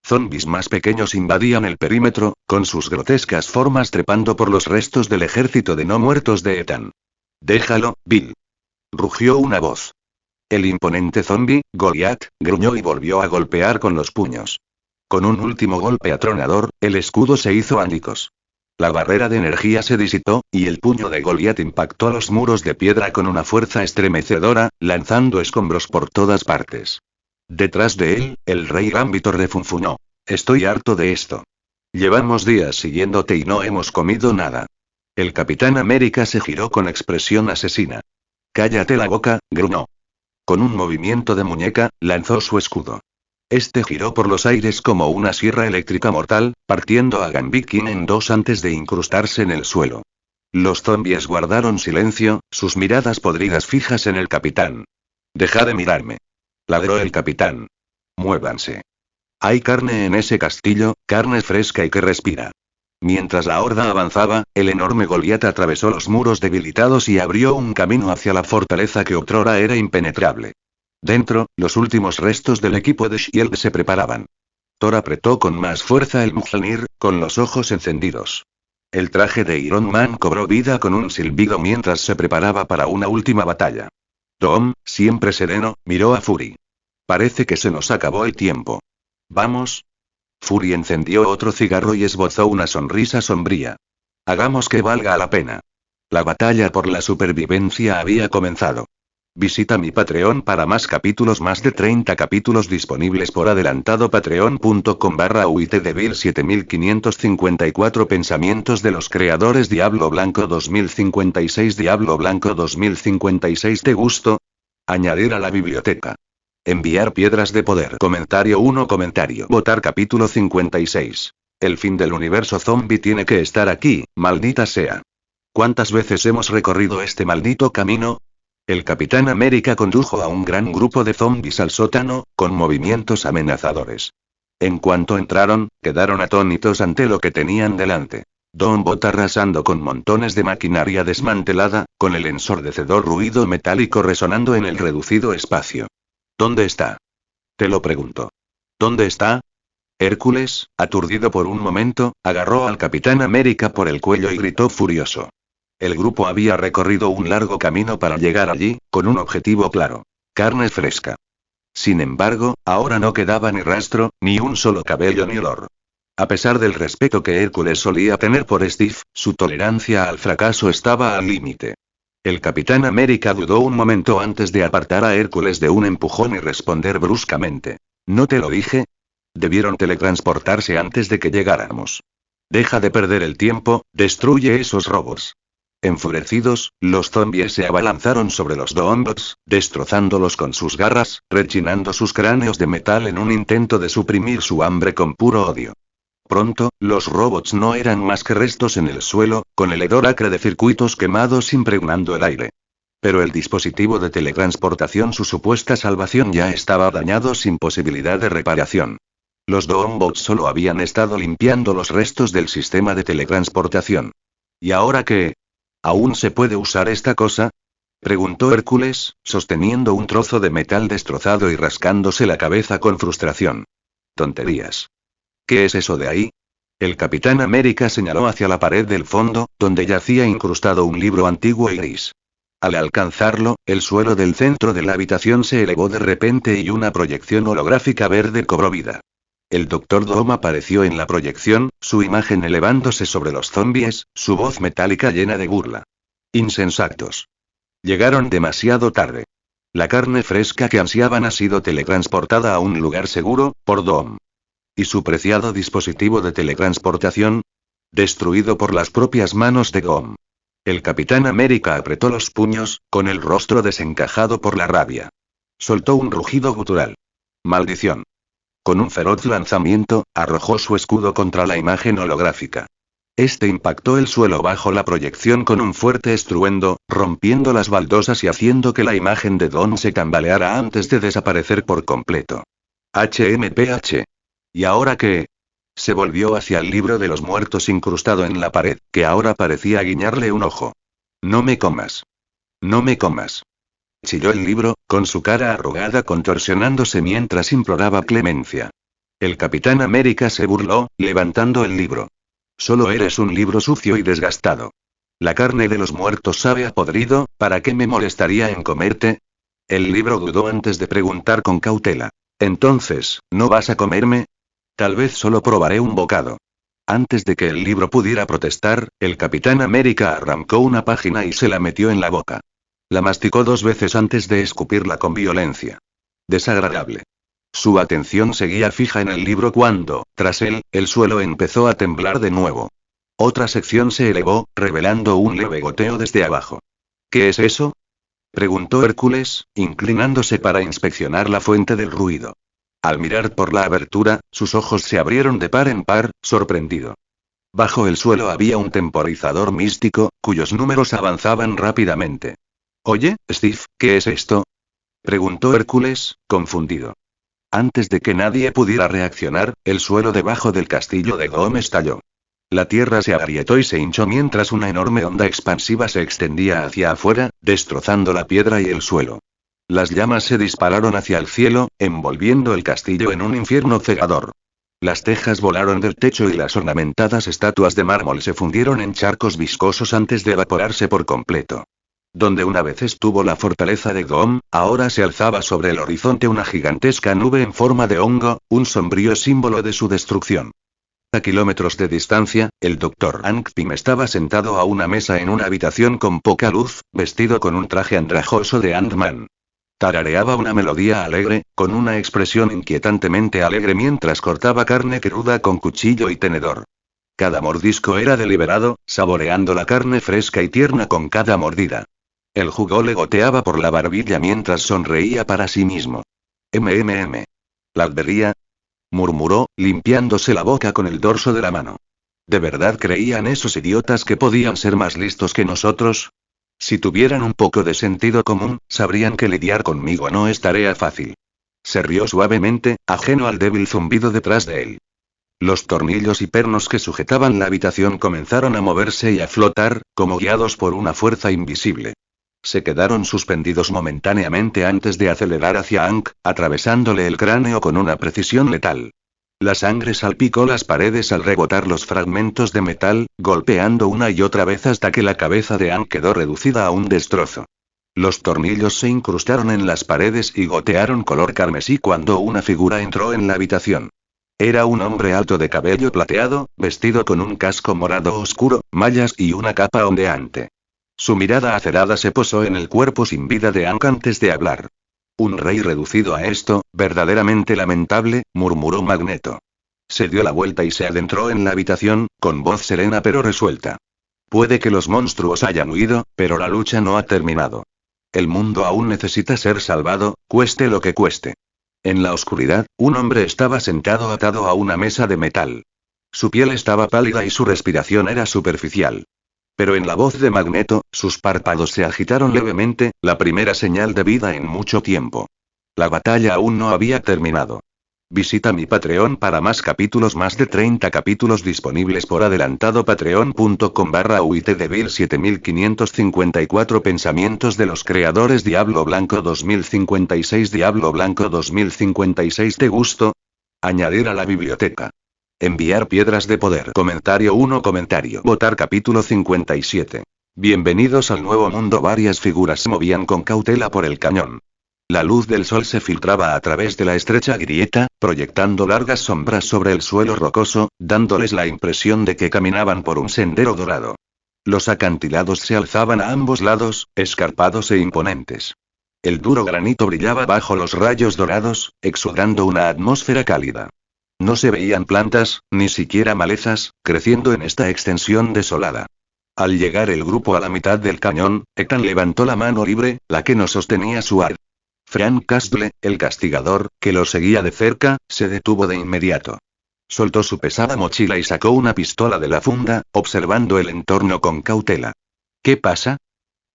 Zombis más pequeños invadían el perímetro, con sus grotescas formas trepando por los restos del ejército de no muertos de Ethan. Déjalo, Bill. Rugió una voz. El imponente zombi, Goliath, gruñó y volvió a golpear con los puños. Con un último golpe atronador, el escudo se hizo añicos. La barrera de energía se disipó, y el puño de Goliath impactó a los muros de piedra con una fuerza estremecedora, lanzando escombros por todas partes. Detrás de él, el rey Gambito refunfuñó. Estoy harto de esto. Llevamos días siguiéndote y no hemos comido nada. El Capitán América se giró con expresión asesina. Cállate la boca, gruñó. Con un movimiento de muñeca, lanzó su escudo. Este giró por los aires como una sierra eléctrica mortal, partiendo a Gambikin en dos antes de incrustarse en el suelo. Los zombies guardaron silencio, sus miradas podridas fijas en el capitán. Deja de mirarme. Ladró el capitán. Muévanse. Hay carne en ese castillo, carne fresca y que respira. Mientras la horda avanzaba, el enorme Goliat atravesó los muros debilitados y abrió un camino hacia la fortaleza que otrora era impenetrable. Dentro, los últimos restos del equipo de S.H.I.E.L.D. se preparaban. Thor apretó con más fuerza el Mjolnir, con los ojos encendidos. El traje de Iron Man cobró vida con un silbido mientras se preparaba para una última batalla. Tom, siempre sereno, miró a Fury. Parece que se nos acabó el tiempo. ¿Vamos? Fury encendió otro cigarro y esbozó una sonrisa sombría. Hagamos que valga la pena. La batalla por la supervivencia había comenzado. Visita mi Patreon para más capítulos, más de 30 capítulos disponibles por adelantado. Patreon.com/uitdevil 7554 Pensamientos de los creadores. Diablo Blanco 2056. Diablo Blanco 2056. ¿Te gustó? Añadir a la biblioteca. Enviar piedras de poder. Comentario 1. Comentario. Votar capítulo 56. El fin del universo zombie tiene que estar aquí, maldita sea. ¿Cuántas veces hemos recorrido este maldito camino? El Capitán América condujo a un gran grupo de zombies al sótano, con movimientos amenazadores. En cuanto entraron, quedaron atónitos ante lo que tenían delante. Don Bot arrasando con montones de maquinaria desmantelada, con el ensordecedor ruido metálico resonando en el reducido espacio. ¿Dónde está? Te lo pregunto. ¿Dónde está? Hércules, aturdido por un momento, agarró al Capitán América por el cuello y gritó furioso. El grupo había recorrido un largo camino para llegar allí, con un objetivo claro. Carne fresca. Sin embargo, ahora no quedaba ni rastro, ni un solo cabello ni olor. A pesar del respeto que Hércules solía tener por Steve, su tolerancia al fracaso estaba al límite. El Capitán América dudó un momento antes de apartar a Hércules de un empujón y responder bruscamente. ¿No te lo dije? Debieron teletransportarse antes de que llegáramos. Deja de perder el tiempo, destruye esos robots. Enfurecidos, los zombies se abalanzaron sobre los Doombots, destrozándolos con sus garras, rechinando sus cráneos de metal en un intento de suprimir su hambre con puro odio. Pronto, los robots no eran más que restos en el suelo, con el hedor acre de circuitos quemados impregnando el aire. Pero el dispositivo de teletransportación, su supuesta salvación, ya estaba dañado sin posibilidad de reparación. Los Doombots solo habían estado limpiando los restos del sistema de teletransportación. ¿Y ahora qué? ¿Aún se puede usar esta cosa?, preguntó Hércules, sosteniendo un trozo de metal destrozado y rascándose la cabeza con frustración. Tonterías. ¿Qué es eso de ahí? El Capitán América señaló hacia la pared del fondo, donde yacía incrustado un libro antiguo y gris. Al alcanzarlo, el suelo del centro de la habitación se elevó de repente y una proyección holográfica verde cobró vida. El Dr. Doom apareció en la proyección, su imagen elevándose sobre los zombies, su voz metálica llena de burla. Insensatos. Llegaron demasiado tarde. La carne fresca que ansiaban ha sido teletransportada a un lugar seguro, por Doom. ¿Y su preciado dispositivo de teletransportación? Destruido por las propias manos de Doom. El Capitán América apretó los puños, con el rostro desencajado por la rabia. Soltó un rugido gutural. Maldición. Con un feroz lanzamiento, arrojó su escudo contra la imagen holográfica. Este impactó el suelo bajo la proyección con un fuerte estruendo, rompiendo las baldosas y haciendo que la imagen de Don se tambaleara antes de desaparecer por completo. HMPH. ¿Y ahora qué? Se volvió hacia el libro de los muertos incrustado en la pared, que ahora parecía guiñarle un ojo. No me comas. No me comas. Chilló el libro, con su cara arrugada contorsionándose mientras imploraba clemencia. El Capitán América se burló, levantando el libro. Solo eres un libro sucio y desgastado. La carne de los muertos sabe a podrido, ¿para qué me molestaría en comerte? El libro dudó antes de preguntar con cautela. Entonces, ¿no vas a comerme? Tal vez solo probaré un bocado. Antes de que el libro pudiera protestar, el Capitán América arrancó una página y se la metió en la boca. La masticó 2 veces antes de escupirla con violencia. Desagradable. Su atención seguía fija en el libro cuando, tras él, el suelo empezó a temblar de nuevo. Otra sección se elevó, revelando un leve goteo desde abajo. ¿Qué es eso?, preguntó Hércules, inclinándose para inspeccionar la fuente del ruido. Al mirar por la abertura, sus ojos se abrieron de par en par, sorprendido. Bajo el suelo había un temporizador místico, cuyos números avanzaban rápidamente. Oye, Steve, ¿qué es esto?, preguntó Hércules, confundido. Antes de que nadie pudiera reaccionar, el suelo debajo del castillo de Doom estalló. La tierra se agrietó y se hinchó mientras una enorme onda expansiva se extendía hacia afuera, destrozando la piedra y el suelo. Las llamas se dispararon hacia el cielo, envolviendo el castillo en un infierno cegador. Las tejas volaron del techo y las ornamentadas estatuas de mármol se fundieron en charcos viscosos antes de evaporarse por completo. Donde una vez estuvo la fortaleza de Doom, ahora se alzaba sobre el horizonte una gigantesca nube en forma de hongo, un sombrío símbolo de su destrucción. A kilómetros de distancia, el Dr. Hank Pym estaba sentado a una mesa en una habitación con poca luz, vestido con un traje andrajoso de Ant-Man. Tarareaba una melodía alegre, con una expresión inquietantemente alegre mientras cortaba carne cruda con cuchillo y tenedor. Cada mordisco era deliberado, saboreando la carne fresca y tierna con cada mordida. El jugo le goteaba por la barbilla mientras sonreía para sí mismo. ¿La vería?, murmuró, limpiándose la boca con el dorso de la mano. ¿De verdad creían esos idiotas que podían ser más listos que nosotros? Si tuvieran un poco de sentido común, sabrían que lidiar conmigo no es tarea fácil. Se rió suavemente, ajeno al débil zumbido detrás de él. Los tornillos y pernos que sujetaban la habitación comenzaron a moverse y a flotar, como guiados por una fuerza invisible. Se quedaron suspendidos momentáneamente antes de acelerar hacia Hank, atravesándole el cráneo con una precisión letal. La sangre salpicó las paredes al rebotar los fragmentos de metal, golpeando una y otra vez hasta que la cabeza de Hank quedó reducida a un destrozo. Los tornillos se incrustaron en las paredes y gotearon color carmesí cuando una figura entró en la habitación. Era un hombre alto de cabello plateado, vestido con un casco morado oscuro, mallas y una capa ondeante. Su mirada acerada se posó en el cuerpo sin vida de Hank antes de hablar. Un rey reducido a esto, verdaderamente lamentable, murmuró Magneto. Se dio la vuelta y se adentró en la habitación, con voz serena pero resuelta. Puede que los monstruos hayan huido, pero la lucha no ha terminado. El mundo aún necesita ser salvado, cueste lo que cueste. En la oscuridad, un hombre estaba sentado atado a una mesa de metal. Su piel estaba pálida y su respiración era superficial. Pero en la voz de Magneto, sus párpados se agitaron levemente, la primera señal de vida en mucho tiempo. La batalla aún no había terminado. Visita mi Patreon para más capítulos, más de 30 capítulos disponibles por adelantado. Patreon.com/uitdevil 7554 Pensamientos de los creadores. Diablo Blanco 2056. Diablo Blanco 2056. ¿Te gustó? Añadir a la biblioteca. Enviar piedras de poder. Comentario 1. Comentario. Votar. Capítulo 57. Bienvenidos al nuevo mundo. Varias figuras se movían con cautela por el cañón. La luz del sol se filtraba a través de la estrecha grieta, proyectando largas sombras sobre el suelo rocoso, dándoles la impresión de que caminaban por un sendero dorado. Los acantilados se alzaban a ambos lados, escarpados e imponentes. El duro granito brillaba bajo los rayos dorados, exudando una atmósfera cálida. No se veían plantas, ni siquiera malezas, creciendo en esta extensión desolada. Al llegar el grupo a la mitad del cañón, Ethan levantó la mano libre, la que no sostenía su arma. Frank Castle, el castigador, que lo seguía de cerca, se detuvo de inmediato. Soltó su pesada mochila y sacó una pistola de la funda, observando el entorno con cautela. ¿Qué pasa?,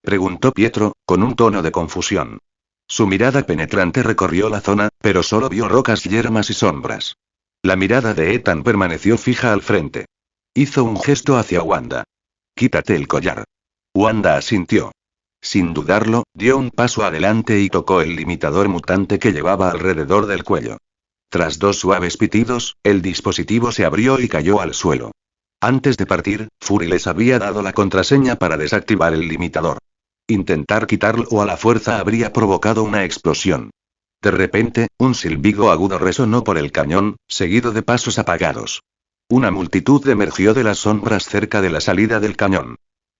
preguntó Pietro, con un tono de confusión. Su mirada penetrante recorrió la zona, pero solo vio rocas, yermas y sombras. La mirada de Ethan permaneció fija al frente. Hizo un gesto hacia Wanda. «Quítate el collar». Wanda asintió. Sin dudarlo, dio un paso adelante y tocó el limitador mutante que llevaba alrededor del cuello. Tras dos suaves pitidos, el dispositivo se abrió y cayó al suelo. Antes de partir, Fury les había dado la contraseña para desactivar el limitador. Intentar quitarlo a la fuerza habría provocado una explosión. De repente, un silbido agudo resonó por el cañón, seguido de pasos apagados. Una multitud emergió de las sombras cerca de la salida del cañón.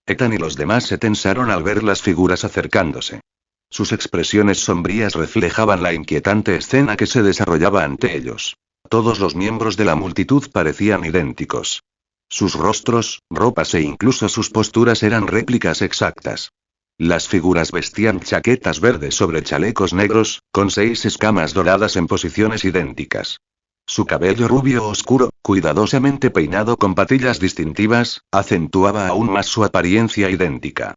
Ethan y los demás se tensaron al ver las figuras acercándose. Sus expresiones sombrías reflejaban la inquietante escena que se desarrollaba ante ellos. Todos los miembros de la multitud parecían idénticos. Sus rostros, ropas e incluso sus posturas eran réplicas exactas. Las figuras vestían chaquetas verdes sobre chalecos negros, con 6 escamas doradas en posiciones idénticas. Su cabello rubio oscuro, cuidadosamente peinado con patillas distintivas, acentuaba aún más su apariencia idéntica.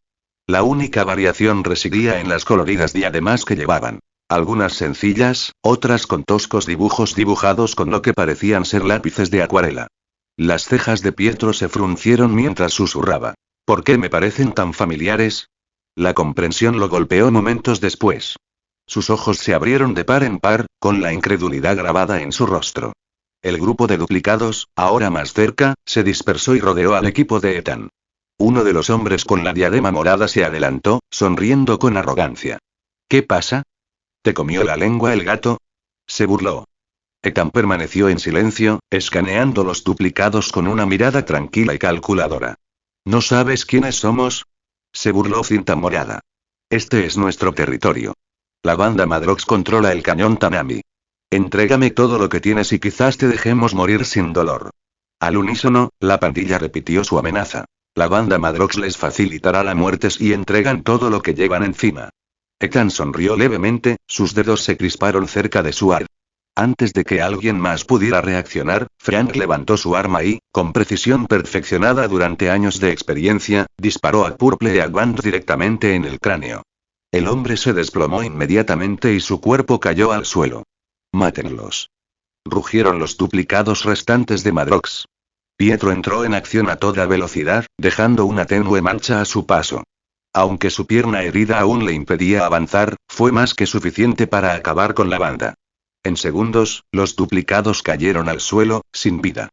La única variación residía en las coloridas diademas que llevaban. Algunas sencillas, otras con toscos dibujos dibujados con lo que parecían ser lápices de acuarela. Las cejas de Pietro se fruncieron mientras susurraba. ¿Por qué me parecen tan familiares? La comprensión lo golpeó momentos después. Sus ojos se abrieron de par en par, con la incredulidad grabada en su rostro. El grupo de duplicados, ahora más cerca, se dispersó y rodeó al equipo de Ethan. Uno de los hombres con la diadema morada se adelantó, sonriendo con arrogancia. ¿Qué pasa? ¿Te comió la lengua el gato?, se burló. Ethan permaneció en silencio, escaneando los duplicados con una mirada tranquila y calculadora. ¿No sabes quiénes somos?, se burló Cinta Morada. Este es nuestro territorio. La banda Madrox controla el cañón Tanami. Entrégame todo lo que tienes y quizás te dejemos morir sin dolor. Al unísono, la pandilla repitió su amenaza. La banda Madrox les facilitará la muerte si entregan todo lo que llevan encima. Ethan sonrió levemente, sus dedos se crisparon cerca de su arma. Antes de que alguien más pudiera reaccionar, Frank levantó su arma y, con precisión perfeccionada durante años de experiencia, disparó a Purple y a Wand directamente en el cráneo. El hombre se desplomó inmediatamente y su cuerpo cayó al suelo. «Mátenlos», rugieron los duplicados restantes de Madrox. Pietro entró en acción a toda velocidad, dejando una tenue mancha a su paso. Aunque su pierna herida aún le impedía avanzar, fue más que suficiente para acabar con la banda. En segundos, los duplicados cayeron al suelo, sin vida.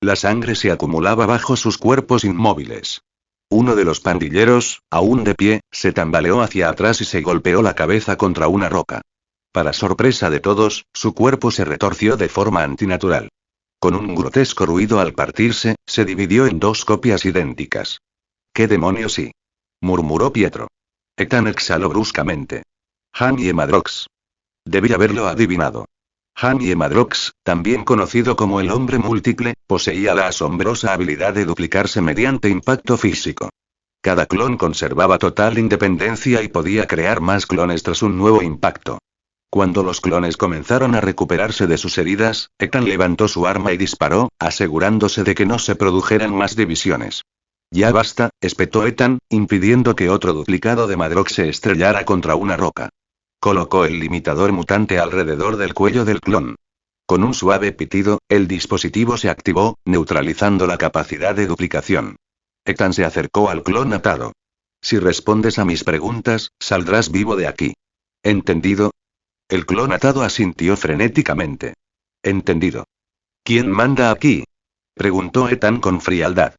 La sangre se acumulaba bajo sus cuerpos inmóviles. Uno de los pandilleros, aún de pie, se tambaleó hacia atrás y se golpeó la cabeza contra una roca. Para sorpresa de todos, su cuerpo se retorció de forma antinatural. Con un grotesco ruido al partirse, se dividió en 2 copias idénticas. «¿Qué demonios sí?», murmuró Pietro. Ethan exhaló bruscamente. Jamie Madrox. Debí haberlo adivinado. Jamie Madrox, también conocido como el hombre múltiple, poseía la asombrosa habilidad de duplicarse mediante impacto físico. Cada clon conservaba total independencia y podía crear más clones tras un nuevo impacto. Cuando los clones comenzaron a recuperarse de sus heridas, Ethan levantó su arma y disparó, asegurándose de que no se produjeran más divisiones. Ya basta, espetó Ethan, impidiendo que otro duplicado de Madrox se estrellara contra una roca. Colocó el limitador mutante alrededor del cuello del clon. Con un suave pitido, el dispositivo se activó, neutralizando la capacidad de duplicación. Ethan se acercó al clon atado. Si respondes a mis preguntas, saldrás vivo de aquí. ¿Entendido? El clon atado asintió frenéticamente. Entendido. ¿Quién manda aquí? Preguntó Ethan con frialdad.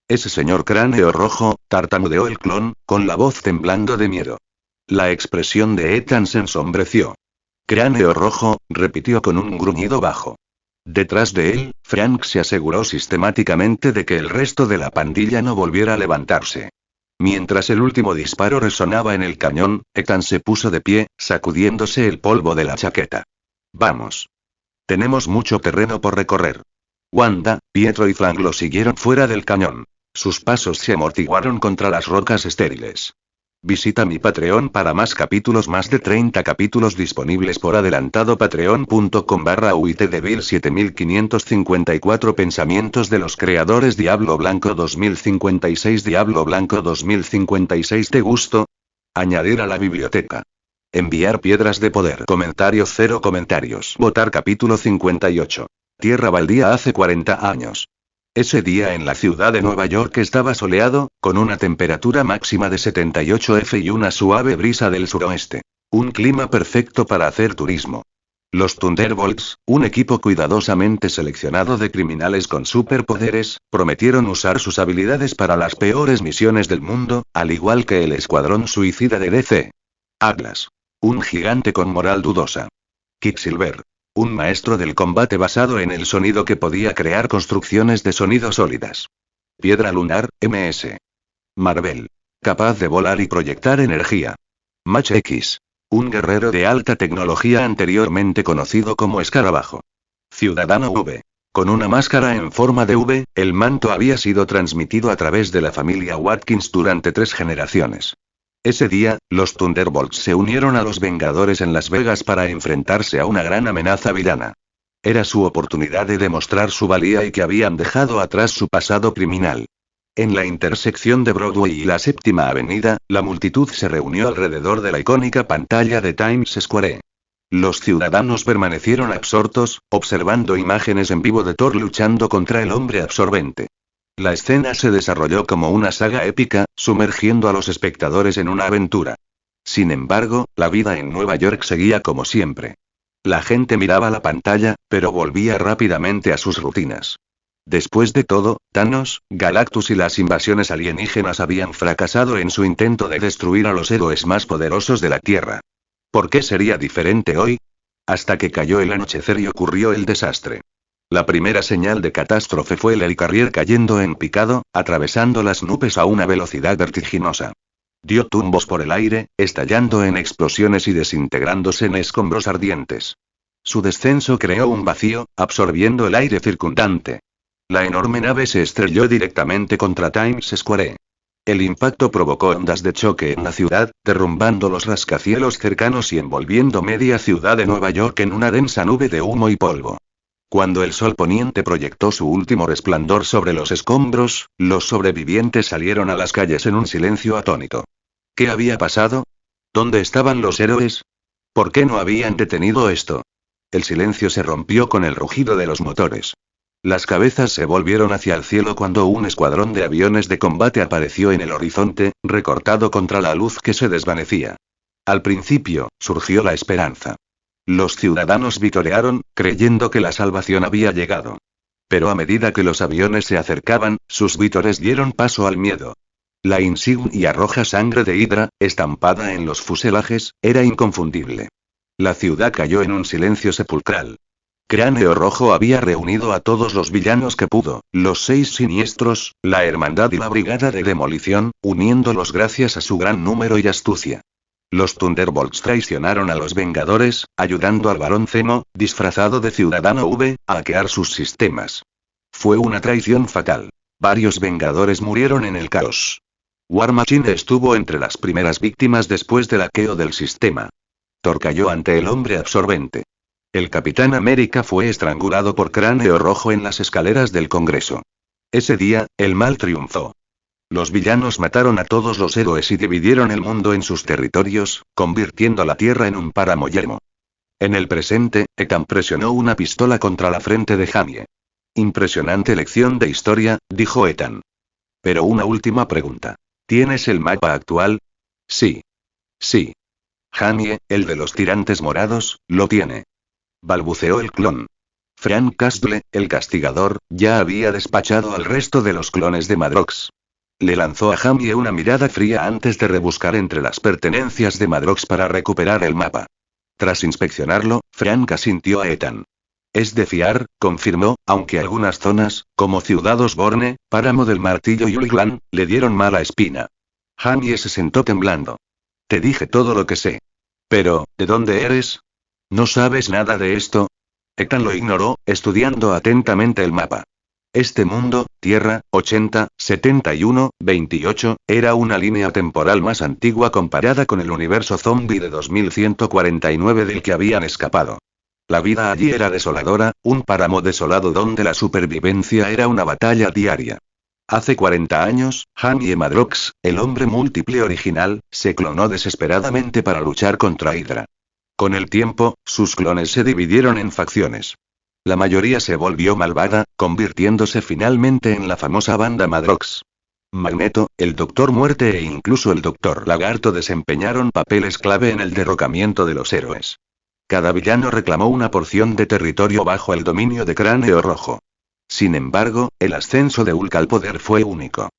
Ese señor cráneo rojo, tartamudeó el clon, con la voz temblando de miedo. La expresión de Ethan se ensombreció. Cráneo rojo, repitió con un gruñido bajo. Detrás de él, Frank se aseguró sistemáticamente de que el resto de la pandilla no volviera a levantarse. Mientras el último disparo resonaba en el cañón, Ethan se puso de pie, sacudiéndose el polvo de la chaqueta. Vamos. Tenemos mucho terreno por recorrer. Wanda, Pietro y Frank lo siguieron fuera del cañón. Sus pasos se amortiguaron contra las rocas estériles. Visita mi Patreon para más capítulos, más de 30 capítulos disponibles por adelantado. Patreon.com/uitdevil7554 Pensamientos de los creadores. Diablo Blanco 2056. Diablo Blanco 2056. ¿Te gustó? Añadir a la biblioteca. Enviar piedras de poder. Comentario 0 comentarios. Votar capítulo 58. Tierra baldía hace 40 años. Ese día en la ciudad de Nueva York estaba soleado, con una temperatura máxima de 78 F y una suave brisa del suroeste. Un clima perfecto para hacer turismo. Los Thunderbolts, un equipo cuidadosamente seleccionado de criminales con superpoderes, prometieron usar sus habilidades para las peores misiones del mundo, al igual que el escuadrón suicida de DC. Atlas. Un gigante con moral dudosa. Quicksilver. Un maestro del combate basado en el sonido que podía crear construcciones de sonido sólidas. Piedra lunar, MS. Marvel. Capaz de volar y proyectar energía. Mach X. Un guerrero de alta tecnología anteriormente conocido como Escarabajo. Ciudadano V. Con una máscara en forma de V, el manto había sido transmitido a través de la familia Watkins durante 3 generaciones. Ese día, los Thunderbolts se unieron a los Vengadores en Las Vegas para enfrentarse a una gran amenaza villana. Era su oportunidad de demostrar su valía y que habían dejado atrás su pasado criminal. En la intersección de Broadway y la Séptima Avenida, la multitud se reunió alrededor de la icónica pantalla de Times Square. Los ciudadanos permanecieron absortos, observando imágenes en vivo de Thor luchando contra el hombre absorbente. La escena se desarrolló como una saga épica, sumergiendo a los espectadores en una aventura. Sin embargo, la vida en Nueva York seguía como siempre. La gente miraba la pantalla, pero volvía rápidamente a sus rutinas. Después de todo, Thanos, Galactus y las invasiones alienígenas habían fracasado en su intento de destruir a los héroes más poderosos de la Tierra. ¿Por qué sería diferente hoy? Hasta que cayó el anochecer y ocurrió el desastre. La primera señal de catástrofe fue el Helicarrier cayendo en picado, atravesando las nubes a una velocidad vertiginosa. Dio tumbos por el aire, estallando en explosiones y desintegrándose en escombros ardientes. Su descenso creó un vacío, absorbiendo el aire circundante. La enorme nave se estrelló directamente contra Times Square. El impacto provocó ondas de choque en la ciudad, derrumbando los rascacielos cercanos y envolviendo media ciudad de Nueva York en una densa nube de humo y polvo. Cuando el sol poniente proyectó su último resplandor sobre los escombros, los sobrevivientes salieron a las calles en un silencio atónito. ¿Qué había pasado? ¿Dónde estaban los héroes? ¿Por qué no habían detenido esto? El silencio se rompió con el rugido de los motores. Las cabezas se volvieron hacia el cielo cuando un escuadrón de aviones de combate apareció en el horizonte, recortado contra la luz que se desvanecía. Al principio, surgió la esperanza. Los ciudadanos vitorearon, creyendo que la salvación había llegado. Pero a medida que los aviones se acercaban, sus vítores dieron paso al miedo. La insignia roja sangre de Hydra, estampada en los fuselajes, era inconfundible. La ciudad cayó en un silencio sepulcral. Cráneo Rojo había reunido a todos los villanos que pudo, los 6 siniestros, la Hermandad y la Brigada de Demolición, uniéndolos gracias a su gran número y astucia. Los Thunderbolts traicionaron a los Vengadores, ayudando al Barón Zemo, disfrazado de Ciudadano V, a hackear sus sistemas. Fue una traición fatal. Varios Vengadores murieron en el caos. War Machine estuvo entre las primeras víctimas después del hackeo del sistema. sector cayó ante el hombre absorbente. El Capitán América fue estrangulado por Cráneo Rojo en las escaleras del Congreso. Ese día, el mal triunfó. Los villanos mataron a todos los héroes y dividieron el mundo en sus territorios, convirtiendo la Tierra en un páramo yermo. En el presente, Ethan presionó una pistola contra la frente de Jamie. Impresionante lección de historia, dijo Ethan. Pero una última pregunta. ¿Tienes el mapa actual? Sí. Sí. Jamie, el de los tirantes morados, lo tiene. Balbuceó el clon. Frank Castle, el castigador, ya había despachado al resto de los clones de Madrox. Le lanzó a Jamie una mirada fría antes de rebuscar entre las pertenencias de Madrox para recuperar el mapa. Tras inspeccionarlo, Frank asintió a Ethan. Es de fiar, confirmó, aunque algunas zonas, como Ciudad Osborne, Páramo del Martillo y Ulglan, le dieron mala espina. Jamie se sentó temblando. Te dije todo lo que sé. Pero, ¿de dónde eres? ¿No sabes nada de esto? Ethan lo ignoró, estudiando atentamente el mapa. Este mundo, Tierra, 80, 71, 28, era una línea temporal más antigua comparada con el universo zombie de 2149 del que habían escapado. La vida allí era desoladora, un páramo desolado donde la supervivencia era una batalla diaria. Hace 40 años, Jamie Madrox, el hombre múltiple original, se clonó desesperadamente para luchar contra Hydra. Con el tiempo, sus clones se dividieron en facciones. La mayoría se volvió malvada, convirtiéndose finalmente en la famosa banda Madrox. Magneto, el Doctor Muerte e incluso el Doctor Lagarto desempeñaron papeles clave en el derrocamiento de los héroes. Cada villano reclamó una porción de territorio bajo el dominio de Cráneo Rojo. Sin embargo, el ascenso de Hulk al poder fue único.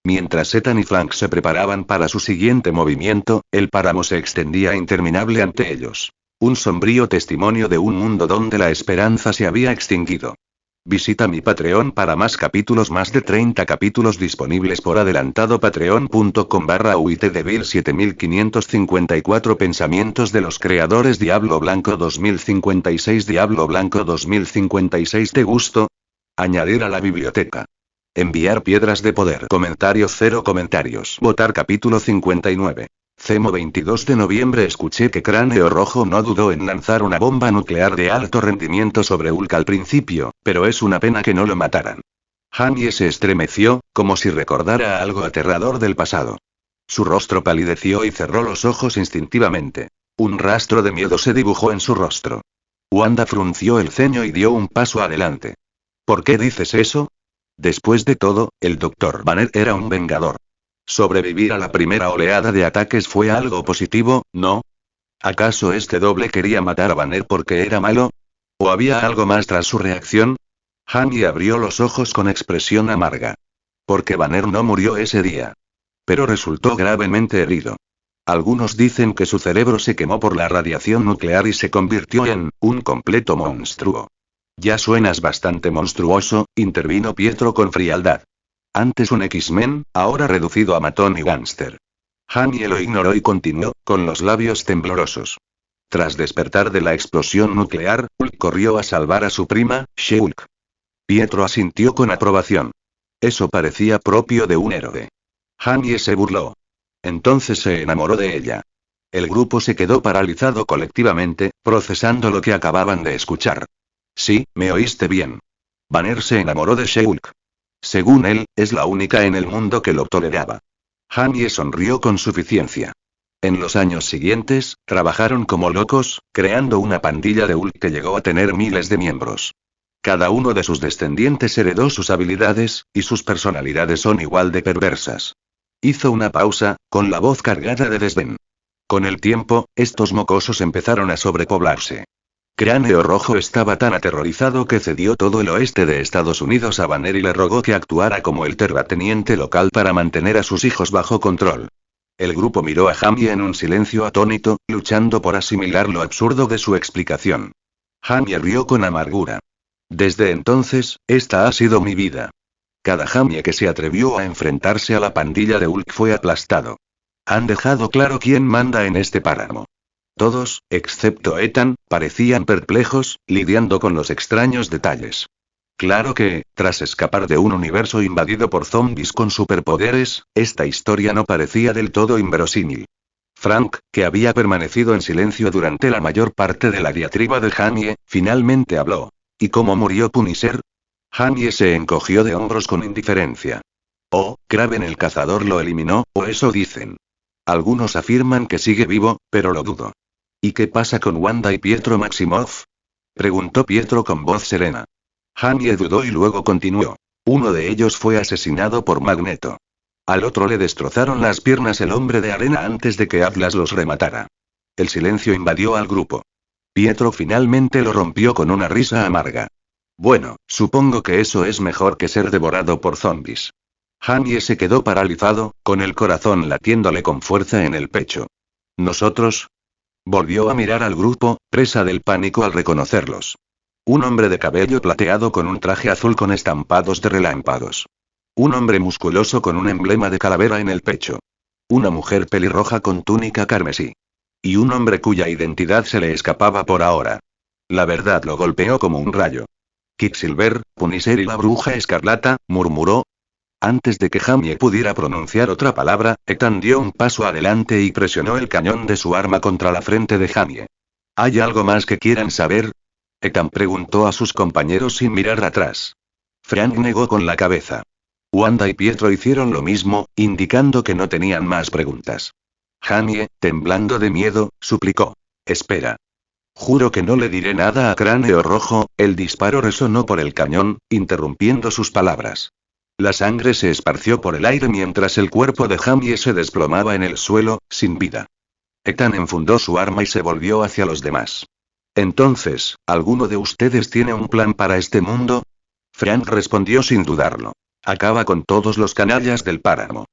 Mientras Ethan y Frank se preparaban para su siguiente movimiento, el páramo se extendía interminable ante ellos. Un sombrío testimonio de un mundo donde la esperanza se había extinguido. Visita mi Patreon para más capítulos, más de 30 capítulos disponibles por adelantado. Patreon.com/uitdevil 7554 Pensamientos de los creadores. Diablo Blanco 2056. Diablo Blanco 2056. ¿Te gustó? Añadir a la biblioteca. Enviar piedras de poder. Comentario 0 comentarios. Votar capítulo 59. Cemo 22 de noviembre. Escuché que Cráneo Rojo no dudó en lanzar una bomba nuclear de alto rendimiento sobre Hulk al principio, pero es una pena que no lo mataran. Jamie se estremeció, como si recordara algo aterrador del pasado. Su rostro palideció y cerró los ojos instintivamente. Un rastro de miedo se dibujó en su rostro. Wanda frunció el ceño y dio un paso adelante. ¿Por qué dices eso? Después de todo, el Dr. Banner era un vengador. Sobrevivir a la primera oleada de ataques fue algo positivo, ¿no? ¿Acaso este doble quería matar a Banner porque era malo? ¿O había algo más tras su reacción? Jamie abrió los ojos con expresión amarga. Porque Banner no murió ese día. Pero resultó gravemente herido. Algunos dicen que su cerebro se quemó por la radiación nuclear y se convirtió en un completo monstruo. Ya suenas bastante monstruoso, intervino Pietro con frialdad. Antes un X-Men, ahora reducido a matón y gánster. Jamie lo ignoró y continuó, con los labios temblorosos. Tras despertar de la explosión nuclear, Hulk corrió a salvar a su prima, She-Hulk. Pietro asintió con aprobación. Eso parecía propio de un héroe. Jamie se burló. Entonces se enamoró de ella. El grupo se quedó paralizado colectivamente, procesando lo que acababan de escuchar. Sí, me oíste bien. Banner se enamoró de She-Hulk. Según él, es la única en el mundo que lo toleraba. Jamie sonrió con suficiencia. En los años siguientes, trabajaron como locos, creando una pandilla de Hulk que llegó a tener miles de miembros. Cada uno de sus descendientes heredó sus habilidades, y sus personalidades son igual de perversas. Hizo una pausa, con la voz cargada de desdén. Con el tiempo, estos mocosos empezaron a sobrepoblarse. Cráneo Rojo estaba tan aterrorizado que cedió todo el oeste de Estados Unidos a Banner y le rogó que actuara como el terrateniente local para mantener a sus hijos bajo control. El grupo miró a Jamie en un silencio atónito, luchando por asimilar lo absurdo de su explicación. Jamie rió con amargura. Desde entonces, esta ha sido mi vida. Cada Jamie que se atrevió a enfrentarse a la pandilla de Hulk fue aplastado. Han dejado claro quién manda en este páramo. Todos, excepto Ethan, parecían perplejos, lidiando con los extraños detalles. Claro que, tras escapar de un universo invadido por zombies con superpoderes, esta historia no parecía del todo inverosímil. Frank, que había permanecido en silencio durante la mayor parte de la diatriba de Jamie, finalmente habló. ¿Y cómo murió Punisher? Jamie se encogió de hombros con indiferencia. Oh, Kraven el cazador lo eliminó, o eso dicen. Algunos afirman que sigue vivo, pero lo dudo. ¿Y qué pasa con Wanda y Pietro Maximoff? Preguntó Pietro con voz serena. Jamie dudó y luego continuó. Uno de ellos fue asesinado por Magneto. Al otro le destrozaron las piernas el hombre de arena antes de que Atlas los rematara. El silencio invadió al grupo. Pietro finalmente lo rompió con una risa amarga. Bueno, supongo que eso es mejor que ser devorado por zombies. Jamie se quedó paralizado, con el corazón latiéndole con fuerza en el pecho. ¿Nosotros? Volvió a mirar al grupo, presa del pánico al reconocerlos. Un hombre de cabello plateado con un traje azul con estampados de relámpagos. Un hombre musculoso con un emblema de calavera en el pecho. Una mujer pelirroja con túnica carmesí. Y un hombre cuya identidad se le escapaba por ahora. La verdad lo golpeó como un rayo. Quicksilver, Punisher y la bruja escarlata, murmuró. Antes de que Jamie pudiera pronunciar otra palabra, Ethan dio un paso adelante y presionó el cañón de su arma contra la frente de Jamie. ¿Hay algo más que quieran saber? Ethan preguntó a sus compañeros sin mirar atrás. Frank negó con la cabeza. Wanda y Pietro hicieron lo mismo, indicando que no tenían más preguntas. Jamie, temblando de miedo, suplicó. Espera. Juro que no le diré nada a Cráneo Rojo. El disparo resonó por el cañón, interrumpiendo sus palabras. La sangre se esparció por el aire mientras el cuerpo de Jamie se desplomaba en el suelo, sin vida. Ethan enfundó su arma y se volvió hacia los demás. Entonces, ¿alguno de ustedes tiene un plan para este mundo? Frank respondió sin dudarlo. Acaba con todos los canallas del páramo.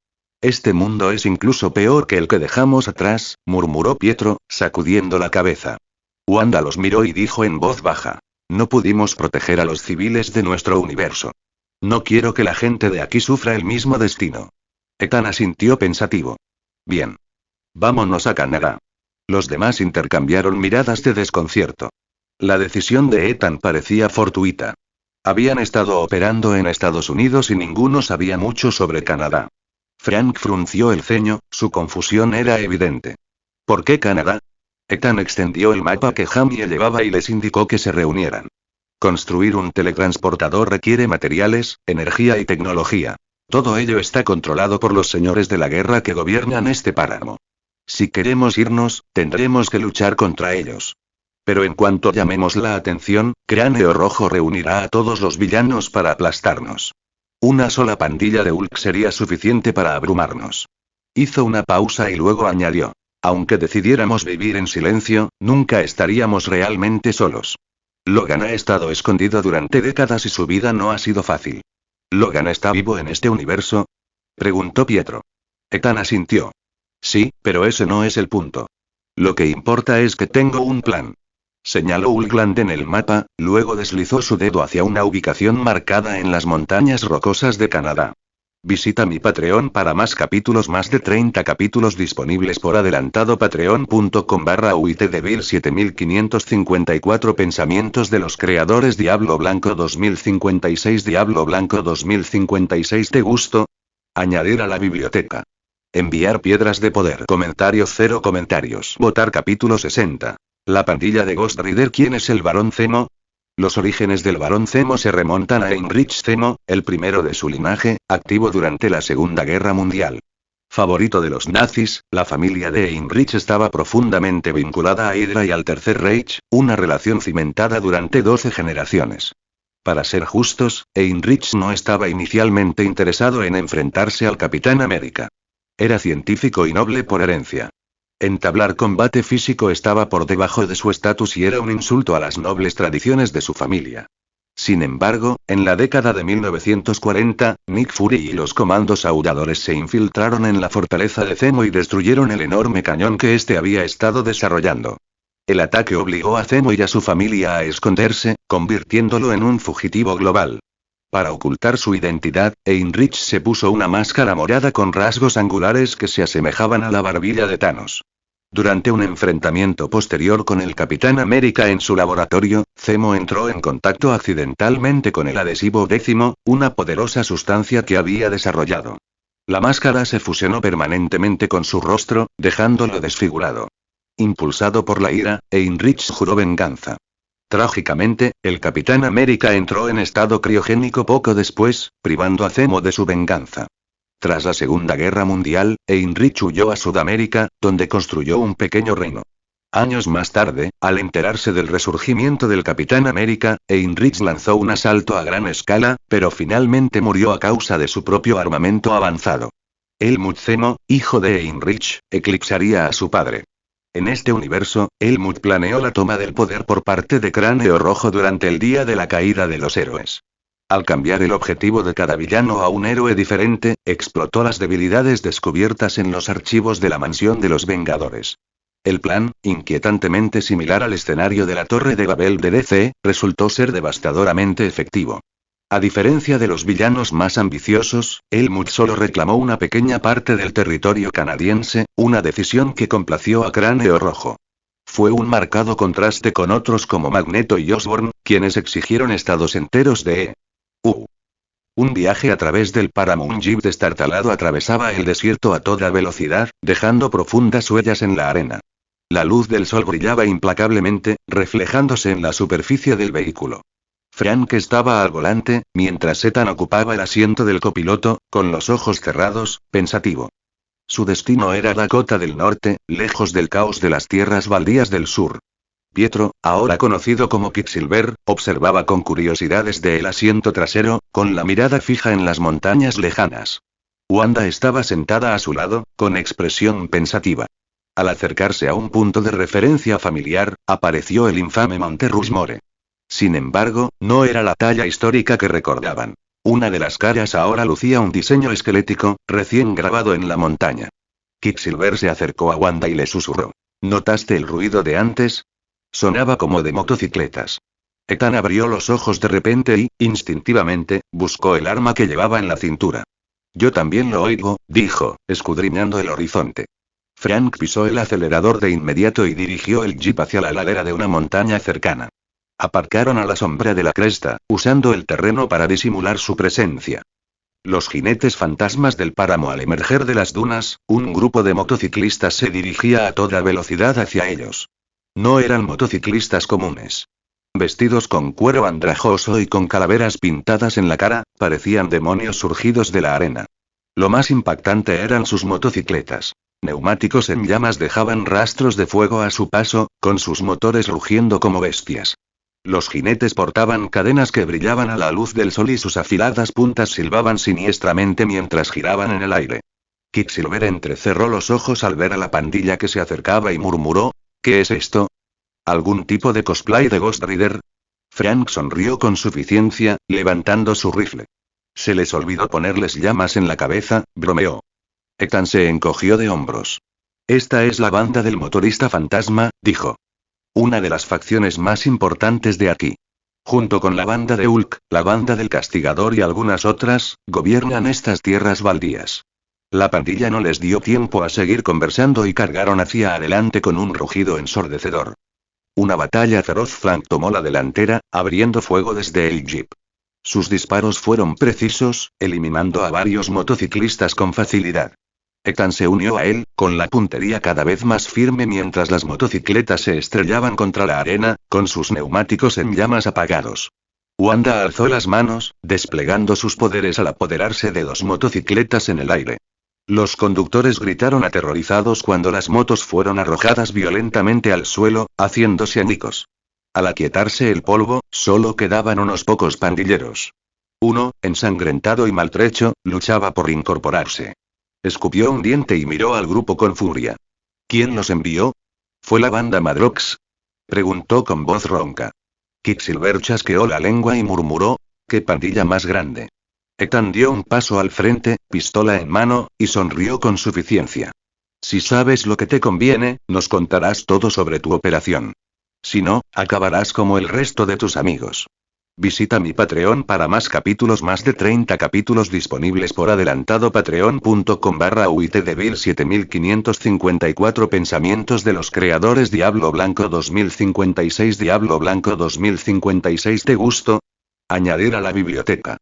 Este mundo es incluso peor que el que dejamos atrás, murmuró Pietro, sacudiendo la cabeza. Wanda los miró y dijo en voz baja. No pudimos proteger a los civiles de nuestro universo. No quiero que la gente de aquí sufra el mismo destino. Ethan asintió pensativo. Bien. Vámonos a Canadá. Los demás intercambiaron miradas de desconcierto. La decisión de Ethan parecía fortuita. Habían estado operando en Estados Unidos y ninguno sabía mucho sobre Canadá. Frank frunció el ceño, su confusión era evidente. ¿Por qué Canadá? Ethan extendió el mapa que Jamie llevaba y les indicó que se reunieran. Construir un teletransportador requiere materiales, energía y tecnología. Todo ello está controlado por los señores de la guerra que gobiernan este páramo. Si queremos irnos, tendremos que luchar contra ellos. Pero en cuanto llamemos la atención, Cráneo Rojo reunirá a todos los villanos para aplastarnos. Una sola pandilla de Hulk sería suficiente para abrumarnos. Hizo una pausa y luego añadió. Aunque decidiéramos vivir en silencio, nunca estaríamos realmente solos. Logan ha estado escondido durante décadas y su vida no ha sido fácil. ¿Logan está vivo en este universo? Preguntó Pietro. Ethan asintió. Sí, pero ese no es el punto. Lo que importa es que tengo un plan. Señaló Hulkland en el mapa, luego deslizó su dedo hacia una ubicación marcada en las montañas rocosas de Canadá. Visita mi Patreon para más capítulos, más de 30 capítulos disponibles por adelantado. Patreon.com/uitdevil 7554 Pensamientos de los creadores. Diablo Blanco 2056. Diablo Blanco 2056. ¿Te gustó? Añadir a la biblioteca. Enviar piedras de poder. Comentarios 0 comentarios. Votar capítulo 60. La pandilla de Ghost Rider. ¿Quién es el Barón Zemo? Los orígenes del Barón Zemo se remontan a Heinrich Zemo, el primero de su linaje, activo durante la Segunda Guerra Mundial. Favorito de los nazis, la familia de Heinrich estaba profundamente vinculada a Hydra y al Tercer Reich, una relación cimentada durante 12 generaciones. Para ser justos, Heinrich no estaba inicialmente interesado en enfrentarse al Capitán América. Era científico y noble por herencia. Entablar combate físico estaba por debajo de su estatus y era un insulto a las nobles tradiciones de su familia. Sin embargo, en la década de 1940, Nick Fury y los comandos audadores se infiltraron en la fortaleza de Zemo y destruyeron el enorme cañón que éste había estado desarrollando. El ataque obligó a Zemo y a su familia a esconderse, convirtiéndolo en un fugitivo global. Para ocultar su identidad, Heinrich se puso una máscara morada con rasgos angulares que se asemejaban a la barbilla de Thanos. Durante un enfrentamiento posterior con el Capitán América en su laboratorio, Zemo entró en contacto accidentalmente con el adhesivo 10, una poderosa sustancia que había desarrollado. La máscara se fusionó permanentemente con su rostro, dejándolo desfigurado. Impulsado por la ira, Heinrich juró venganza. Trágicamente, el Capitán América entró en estado criogénico poco después, privando a Zemo de su venganza. Tras la Segunda Guerra Mundial, Heinrich huyó a Sudamérica, donde construyó un pequeño reino. Años más tarde, al enterarse del resurgimiento del Capitán América, Heinrich lanzó un asalto a gran escala, pero finalmente murió a causa de su propio armamento avanzado. Helmut Zemo, hijo de Heinrich, eclipsaría a su padre. En este universo, Helmut planeó la toma del poder por parte de Cráneo Rojo durante el día de la caída de los héroes. Al cambiar el objetivo de cada villano a un héroe diferente, explotó las debilidades descubiertas en los archivos de la Mansión de los Vengadores. El plan, inquietantemente similar al escenario de la Torre de Babel de DC, resultó ser devastadoramente efectivo. A diferencia de los villanos más ambiciosos, Helmut solo reclamó una pequeña parte del territorio canadiense, una decisión que complació a Cráneo Rojo. Fue un marcado contraste con otros como Magneto y Osborn, quienes exigieron estados enteros de EU. Un viaje a través del Paramount Jeep destartalado atravesaba el desierto a toda velocidad, dejando profundas huellas en la arena. La luz del sol brillaba implacablemente, reflejándose en la superficie del vehículo. Frank estaba al volante, mientras Ethan ocupaba el asiento del copiloto, con los ojos cerrados, pensativo. Su destino era Dakota del Norte, lejos del caos de las tierras baldías del sur. Pietro, ahora conocido como Quicksilver, observaba con curiosidad desde el asiento trasero, con la mirada fija en las montañas lejanas. Wanda estaba sentada a su lado, con expresión pensativa. Al acercarse a un punto de referencia familiar, apareció el infame Monte Rushmore. Sin embargo, no era la talla histórica que recordaban. Una de las caras ahora lucía un diseño esquelético, recién grabado en la montaña. Quicksilver se acercó a Wanda y le susurró. ¿Notaste el ruido de antes? Sonaba como de motocicletas. Ethan abrió los ojos de repente y, instintivamente, buscó el arma que llevaba en la cintura. Yo también lo oigo, dijo, escudriñando el horizonte. Frank pisó el acelerador de inmediato y dirigió el jeep hacia la ladera de una montaña cercana. Aparcaron a la sombra de la cresta, usando el terreno para disimular su presencia. Los jinetes fantasmas del páramo al emerger de las dunas, un grupo de motociclistas se dirigía a toda velocidad hacia ellos. No eran motociclistas comunes. Vestidos con cuero andrajoso y con calaveras pintadas en la cara, parecían demonios surgidos de la arena. Lo más impactante eran sus motocicletas. Neumáticos en llamas dejaban rastros de fuego a su paso, con sus motores rugiendo como bestias. Los jinetes portaban cadenas que brillaban a la luz del sol y sus afiladas puntas silbaban siniestramente mientras giraban en el aire. Quicksilver entrecerró los ojos al ver a la pandilla que se acercaba y murmuró, ¿qué es esto? ¿Algún tipo de cosplay de Ghost Rider? Frank sonrió con suficiencia, levantando su rifle. Se les olvidó ponerles llamas en la cabeza, bromeó. Ethan se encogió de hombros. Esta es la banda del motorista fantasma, dijo. Una de las facciones más importantes de aquí. Junto con la banda de Hulk, la banda del Castigador y algunas otras, gobiernan estas tierras baldías. La pandilla no les dio tiempo a seguir conversando y cargaron hacia adelante con un rugido ensordecedor. Una batalla feroz. Frank tomó la delantera, abriendo fuego desde el jeep. Sus disparos fueron precisos, eliminando a varios motociclistas con facilidad. Ethan se unió a él, con la puntería cada vez más firme mientras las motocicletas se estrellaban contra la arena, con sus neumáticos en llamas apagados. Wanda alzó las manos, desplegando sus poderes al apoderarse de dos motocicletas en el aire. Los conductores gritaron aterrorizados cuando las motos fueron arrojadas violentamente al suelo, haciéndose añicos. Al aquietarse el polvo, solo quedaban unos pocos pandilleros. Uno, ensangrentado y maltrecho, luchaba por incorporarse. Escupió un diente y miró al grupo con furia. ¿Quién los envió? ¿Fue la banda Madrox? Preguntó con voz ronca. Quicksilver chasqueó la lengua y murmuró, ¿qué pandilla más grande? Ethan dio un paso al frente, pistola en mano, y sonrió con suficiencia. Si sabes lo que te conviene, nos contarás todo sobre tu operación. Si no, acabarás como el resto de tus amigos. Visita mi Patreon para más capítulos, más de 30 capítulos disponibles por adelantado. Patreon.com/uitdevil7554 Pensamientos de los creadores. Diablo Blanco 2056. Diablo Blanco 2056. ¿Te gustó? Añadir a la biblioteca.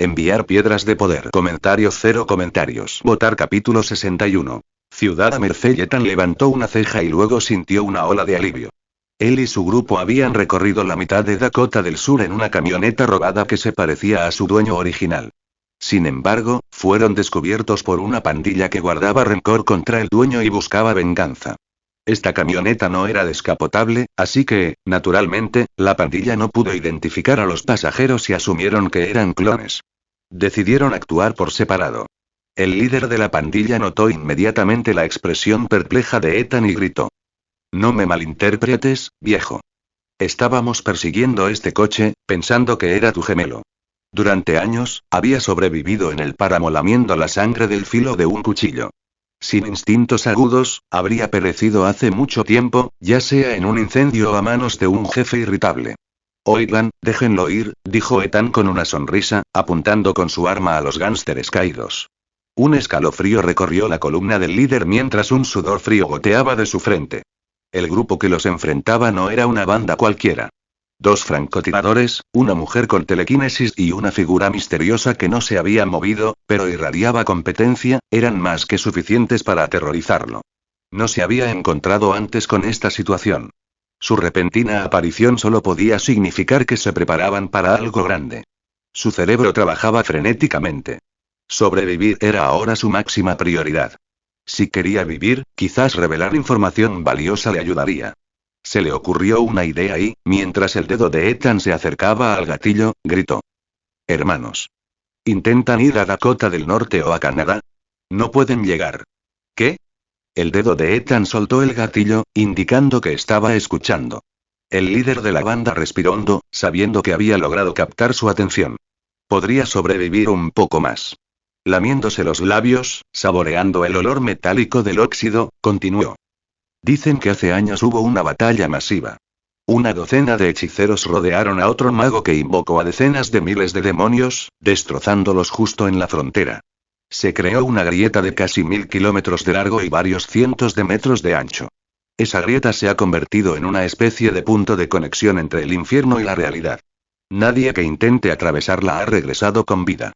Enviar piedras de poder. Comentario 0 comentarios. Votar capítulo 61. Ciudad Mercey. Ethan levantó una ceja y luego sintió una ola de alivio. Él y su grupo habían recorrido la mitad de Dakota del Sur en una camioneta robada que se parecía a su dueño original. Sin embargo, fueron descubiertos por una pandilla que guardaba rencor contra el dueño y buscaba venganza. Esta camioneta no era descapotable, así que, naturalmente, la pandilla no pudo identificar a los pasajeros y asumieron que eran clones. Decidieron actuar por separado. El líder de la pandilla notó inmediatamente la expresión perpleja de Ethan y gritó: «No me malinterpretes, viejo. Estábamos persiguiendo este coche, pensando que era tu gemelo. Durante años, había sobrevivido en el páramo lamiendo la sangre del filo de un cuchillo. Sin instintos agudos, habría perecido hace mucho tiempo, ya sea en un incendio o a manos de un jefe irritable». «Oigan, déjenlo ir», dijo Ethan con una sonrisa, apuntando con su arma a los gánsteres caídos. Un escalofrío recorrió la columna del líder mientras un sudor frío goteaba de su frente. El grupo que los enfrentaba no era una banda cualquiera. 2 francotiradores, una mujer con telequinesis y una figura misteriosa que no se había movido, pero irradiaba competencia, eran más que suficientes para aterrorizarlo. No se había encontrado antes con esta situación. Su repentina aparición solo podía significar que se preparaban para algo grande. Su cerebro trabajaba frenéticamente. Sobrevivir era ahora su máxima prioridad. Si quería vivir, quizás revelar información valiosa le ayudaría. Se le ocurrió una idea y, mientras el dedo de Ethan se acercaba al gatillo, gritó: «Hermanos. ¿Intentan ir a Dakota del Norte o a Canadá? No pueden llegar». «¿Qué?». El dedo de Ethan soltó el gatillo, indicando que estaba escuchando. El líder de la banda respiró hondo, sabiendo que había logrado captar su atención. Podría sobrevivir un poco más. Lamiéndose los labios, saboreando el olor metálico del óxido, continuó: «Dicen que hace años hubo una batalla masiva. Una docena de hechiceros rodearon a otro mago que invocó a decenas de miles de demonios, destrozándolos justo en la frontera. Se creó una grieta de casi 1000 kilómetros de largo y varios cientos de metros de ancho. Esa grieta se ha convertido en una especie de punto de conexión entre el infierno y la realidad. Nadie que intente atravesarla ha regresado con vida.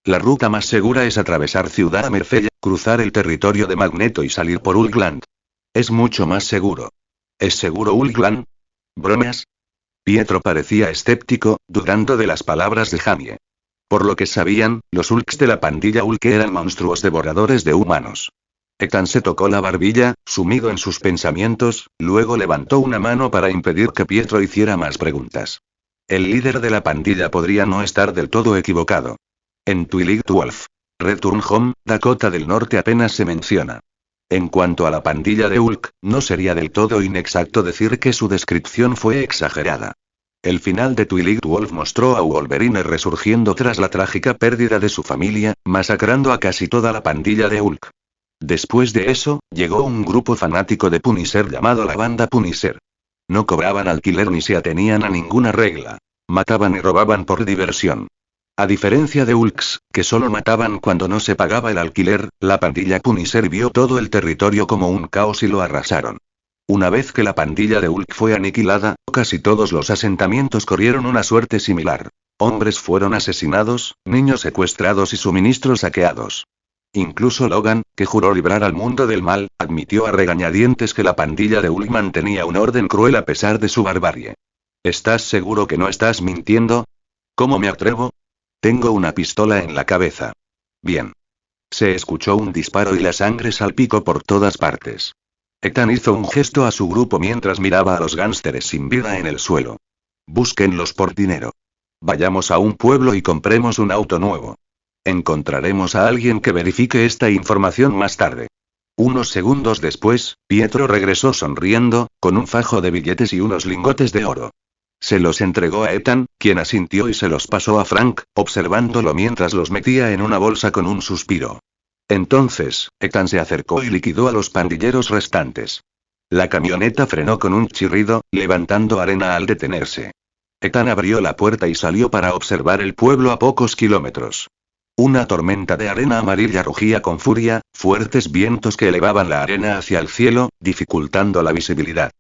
La ruta más segura es atravesar Ciudad Mercey, cruzar el territorio de Magneto y salir por Ulgland. Es mucho más seguro». «¿Es seguro Ulgland? ¿Bromas?». Pietro parecía escéptico, dudando de las palabras de Jamie. Por lo que sabían, los Ulks de la pandilla Ulk eran monstruos devoradores de humanos. Ethan se tocó la barbilla, sumido en sus pensamientos, luego levantó una mano para impedir que Pietro hiciera más preguntas. El líder de la pandilla podría no estar del todo equivocado. En Twilight Wolf, Return Home, Dakota del Norte apenas se menciona. En cuanto a la pandilla de Ulk, no sería del todo inexacto decir que su descripción fue exagerada. El final de Twilight Wolf mostró a Wolverine resurgiendo tras la trágica pérdida de su familia, masacrando a casi toda la pandilla de Ulk. Después de eso, llegó un grupo fanático de Punisher llamado la Banda Punisher. No cobraban alquiler ni se atenían a ninguna regla. Mataban y robaban por diversión. A diferencia de Ulks, que solo mataban cuando no se pagaba el alquiler, la pandilla Punisher vio todo el territorio como un caos y lo arrasaron. Una vez que la pandilla de Ulk fue aniquilada, casi todos los asentamientos corrieron una suerte similar. Hombres fueron asesinados, niños secuestrados y suministros saqueados. Incluso Logan, que juró librar al mundo del mal, admitió a regañadientes que la pandilla de Ulk mantenía un orden cruel a pesar de su barbarie. ¿Estás seguro que no estás mintiendo? ¿Cómo me atrevo? Tengo una pistola en la cabeza. Bien. Se escuchó un disparo y la sangre salpicó por todas partes. Ethan hizo un gesto a su grupo mientras miraba a los gánsteres sin vida en el suelo. Búsquenlos por dinero. Vayamos a un pueblo y compremos un auto nuevo. Encontraremos a alguien que verifique esta información más tarde. Unos segundos después, Pietro regresó sonriendo, con un fajo de billetes y unos lingotes de oro. Se los entregó a Ethan, quien asintió y se los pasó a Frank, observándolo mientras los metía en una bolsa con un suspiro. Entonces, Ethan se acercó y liquidó a los pandilleros restantes. La camioneta frenó con un chirrido, levantando arena al detenerse. Ethan abrió la puerta y salió para observar el pueblo a pocos kilómetros. Una tormenta de arena amarilla rugía con furia, fuertes vientos que elevaban la arena hacia el cielo, dificultando la visibilidad.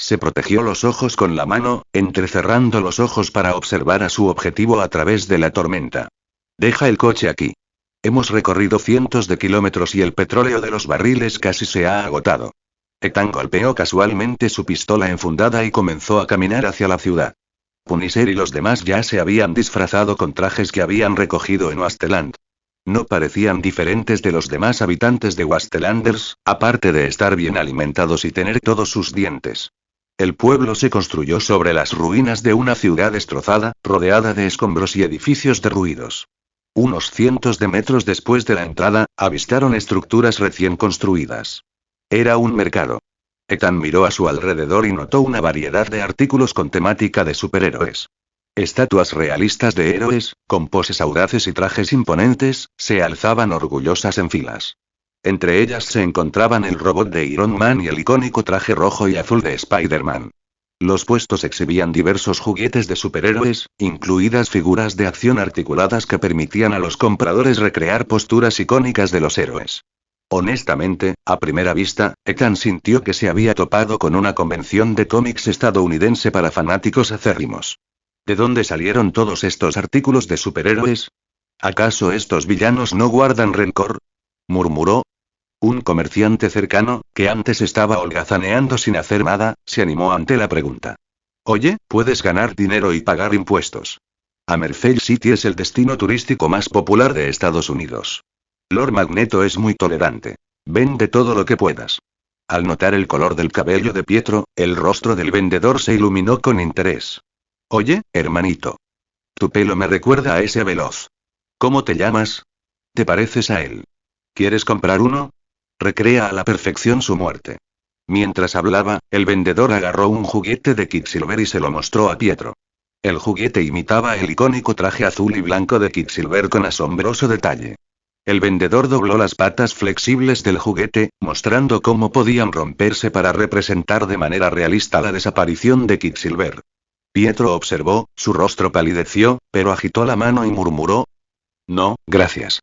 Se protegió los ojos con la mano, entrecerrando los ojos para observar a su objetivo a través de la tormenta. Deja el coche aquí. Hemos recorrido cientos de kilómetros y el petróleo de los barriles casi se ha agotado. Ethan golpeó casualmente su pistola enfundada y comenzó a caminar hacia la ciudad. Punisher y los demás ya se habían disfrazado con trajes que habían recogido en Wasteland. No parecían diferentes de los demás habitantes de Wastelanders, aparte de estar bien alimentados y tener todos sus dientes. El pueblo se construyó sobre las ruinas de una ciudad destrozada, rodeada de escombros y edificios derruidos. Unos cientos de metros después de la entrada, avistaron estructuras recién construidas. Era un mercado. Ethan miró a su alrededor y notó una variedad de artículos con temática de superhéroes. Estatuas realistas de héroes, con poses audaces y trajes imponentes, se alzaban orgullosas en filas. Entre ellas se encontraban el robot de Iron Man y el icónico traje rojo y azul de Spider-Man. Los puestos exhibían diversos juguetes de superhéroes, incluidas figuras de acción articuladas que permitían a los compradores recrear posturas icónicas de los héroes. Honestamente, a primera vista, Ethan sintió que se había topado con una convención de cómics estadounidense para fanáticos acérrimos. ¿De dónde salieron todos estos artículos de superhéroes? ¿Acaso estos villanos no guardan rencor?, murmuró. Un comerciante cercano, que antes estaba holgazaneando sin hacer nada, se animó ante la pregunta. Oye, puedes ganar dinero y pagar impuestos. Hammerfell City es el destino turístico más popular de Estados Unidos. Lord Magneto es muy tolerante. Vende todo lo que puedas. Al notar el color del cabello de Pietro, el rostro del vendedor se iluminó con interés. Oye, hermanito. Tu pelo me recuerda a ese veloz. ¿Cómo te llamas? ¿Te pareces a él? ¿Quieres comprar uno? Recrea a la perfección su muerte. Mientras hablaba, el vendedor agarró un juguete de Quicksilver y se lo mostró a Pietro. El juguete imitaba el icónico traje azul y blanco de Quicksilver con asombroso detalle. El vendedor dobló las patas flexibles del juguete, mostrando cómo podían romperse para representar de manera realista la desaparición de Quicksilver. Pietro observó, su rostro palideció, pero agitó la mano y murmuró. No, gracias.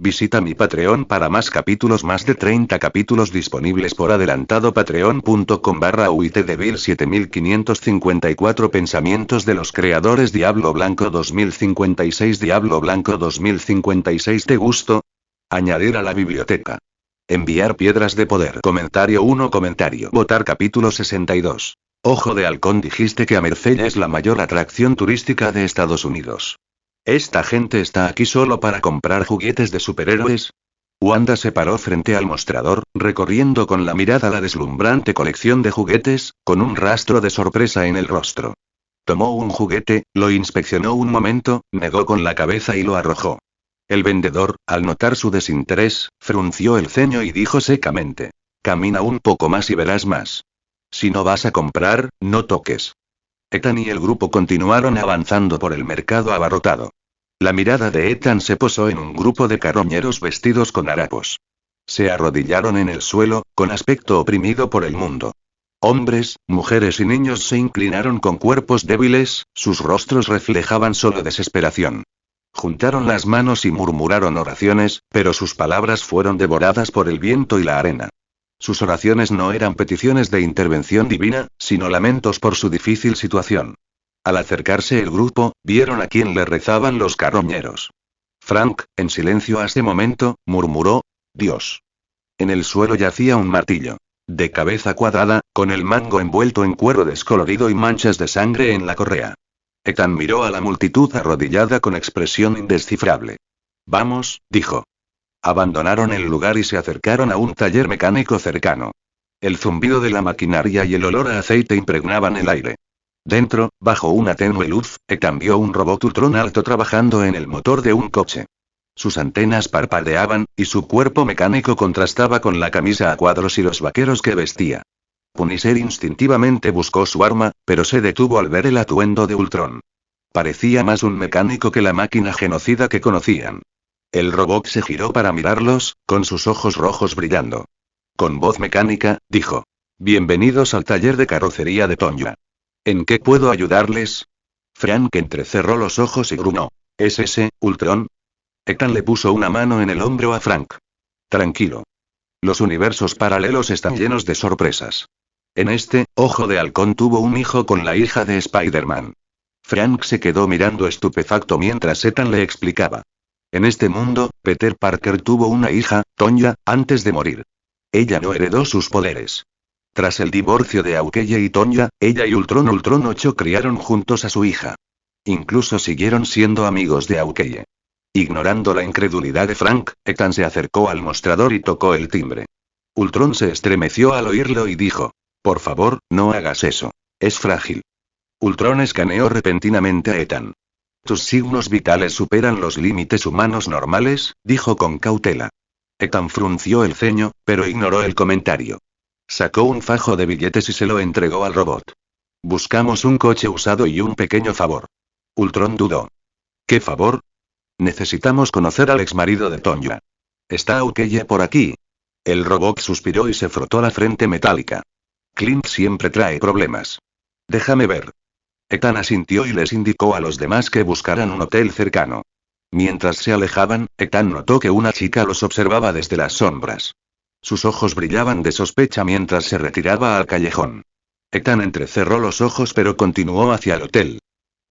Visita mi Patreon para más capítulos, más de 30 capítulos disponibles por adelantado. Patreon.com/uitdevil 7554 Pensamientos de los creadores Diablo Blanco 2056 Diablo Blanco 2056 ¿Te gustó? Añadir a la biblioteca. Enviar piedras de poder. Comentario 1 Comentario. Votar capítulo 62. Ojo de halcón. Dijiste que Hammerfell es la mayor atracción turística de Estados Unidos. ¿Esta gente está aquí solo para comprar juguetes de superhéroes? Wanda se paró frente al mostrador, recorriendo con la mirada la deslumbrante colección de juguetes, con un rastro de sorpresa en el rostro. Tomó un juguete, lo inspeccionó un momento, negó con la cabeza y lo arrojó. El vendedor, al notar su desinterés, frunció el ceño y dijo secamente. Camina un poco más y verás más. Si no vas a comprar, no toques. Ethan y el grupo continuaron avanzando por el mercado abarrotado. La mirada de Ethan se posó en un grupo de carroñeros vestidos con harapos. Se arrodillaron en el suelo, con aspecto oprimido por el mundo. Hombres, mujeres y niños se inclinaron con cuerpos débiles, sus rostros reflejaban solo desesperación. Juntaron las manos y murmuraron oraciones, pero sus palabras fueron devoradas por el viento y la arena. Sus oraciones no eran peticiones de intervención divina, sino lamentos por su difícil situación. Al acercarse el grupo, vieron a quien le rezaban los carroñeros. Frank, en silencio hasta ese momento, murmuró, Dios. En el suelo yacía un martillo. De cabeza cuadrada, con el mango envuelto en cuero descolorido y manchas de sangre en la correa. Ethan miró a la multitud arrodillada con expresión indescifrable. Vamos, dijo. Abandonaron el lugar y se acercaron a un taller mecánico cercano. El zumbido de la maquinaria y el olor a aceite impregnaban el aire. Dentro, bajo una tenue luz, Ethan vio un robot Ultron alto trabajando en el motor de un coche. Sus antenas parpadeaban, y su cuerpo mecánico contrastaba con la camisa a cuadros y los vaqueros que vestía. Punisher instintivamente buscó su arma, pero se detuvo al ver el atuendo de Ultron. Parecía más un mecánico que la máquina genocida que conocían. El robot se giró para mirarlos, con sus ojos rojos brillando. Con voz mecánica, dijo. Bienvenidos al taller de carrocería de Tonya. ¿En qué puedo ayudarles? Frank entrecerró los ojos y grunó. ¿Es ese, Ultron? Ethan le puso una mano en el hombro a Frank. Tranquilo. Los universos paralelos están llenos de sorpresas. En este, Ojo de Halcón tuvo un hijo con la hija de Spider-Man. Frank se quedó mirando estupefacto mientras Ethan le explicaba. En este mundo, Peter Parker tuvo una hija, Tonya, antes de morir. Ella no heredó sus poderes. Tras el divorcio de Aukeye y Tonya, ella y Ultron 8 criaron juntos a su hija. Incluso siguieron siendo amigos de Aukeye. Ignorando la incredulidad de Frank, Ethan se acercó al mostrador y tocó el timbre. Ultron se estremeció al oírlo y dijo: por favor, no hagas eso. Es frágil. Ultron escaneó repentinamente a Ethan. Tus signos vitales superan los límites humanos normales, dijo con cautela. Ethan frunció el ceño, pero ignoró el comentario. Sacó un fajo de billetes y se lo entregó al robot. Buscamos un coche usado y un pequeño favor. Ultron dudó. ¿Qué favor? Necesitamos conocer al exmarido de Tonya. ¿Está Aukeye por aquí? El robot suspiró y se frotó la frente metálica. Clint siempre trae problemas. Déjame ver. Ethan asintió y les indicó a los demás que buscaran un hotel cercano. Mientras se alejaban, Ethan notó que una chica los observaba desde las sombras. Sus ojos brillaban de sospecha mientras se retiraba al callejón. Ethan entrecerró los ojos pero continuó hacia el hotel.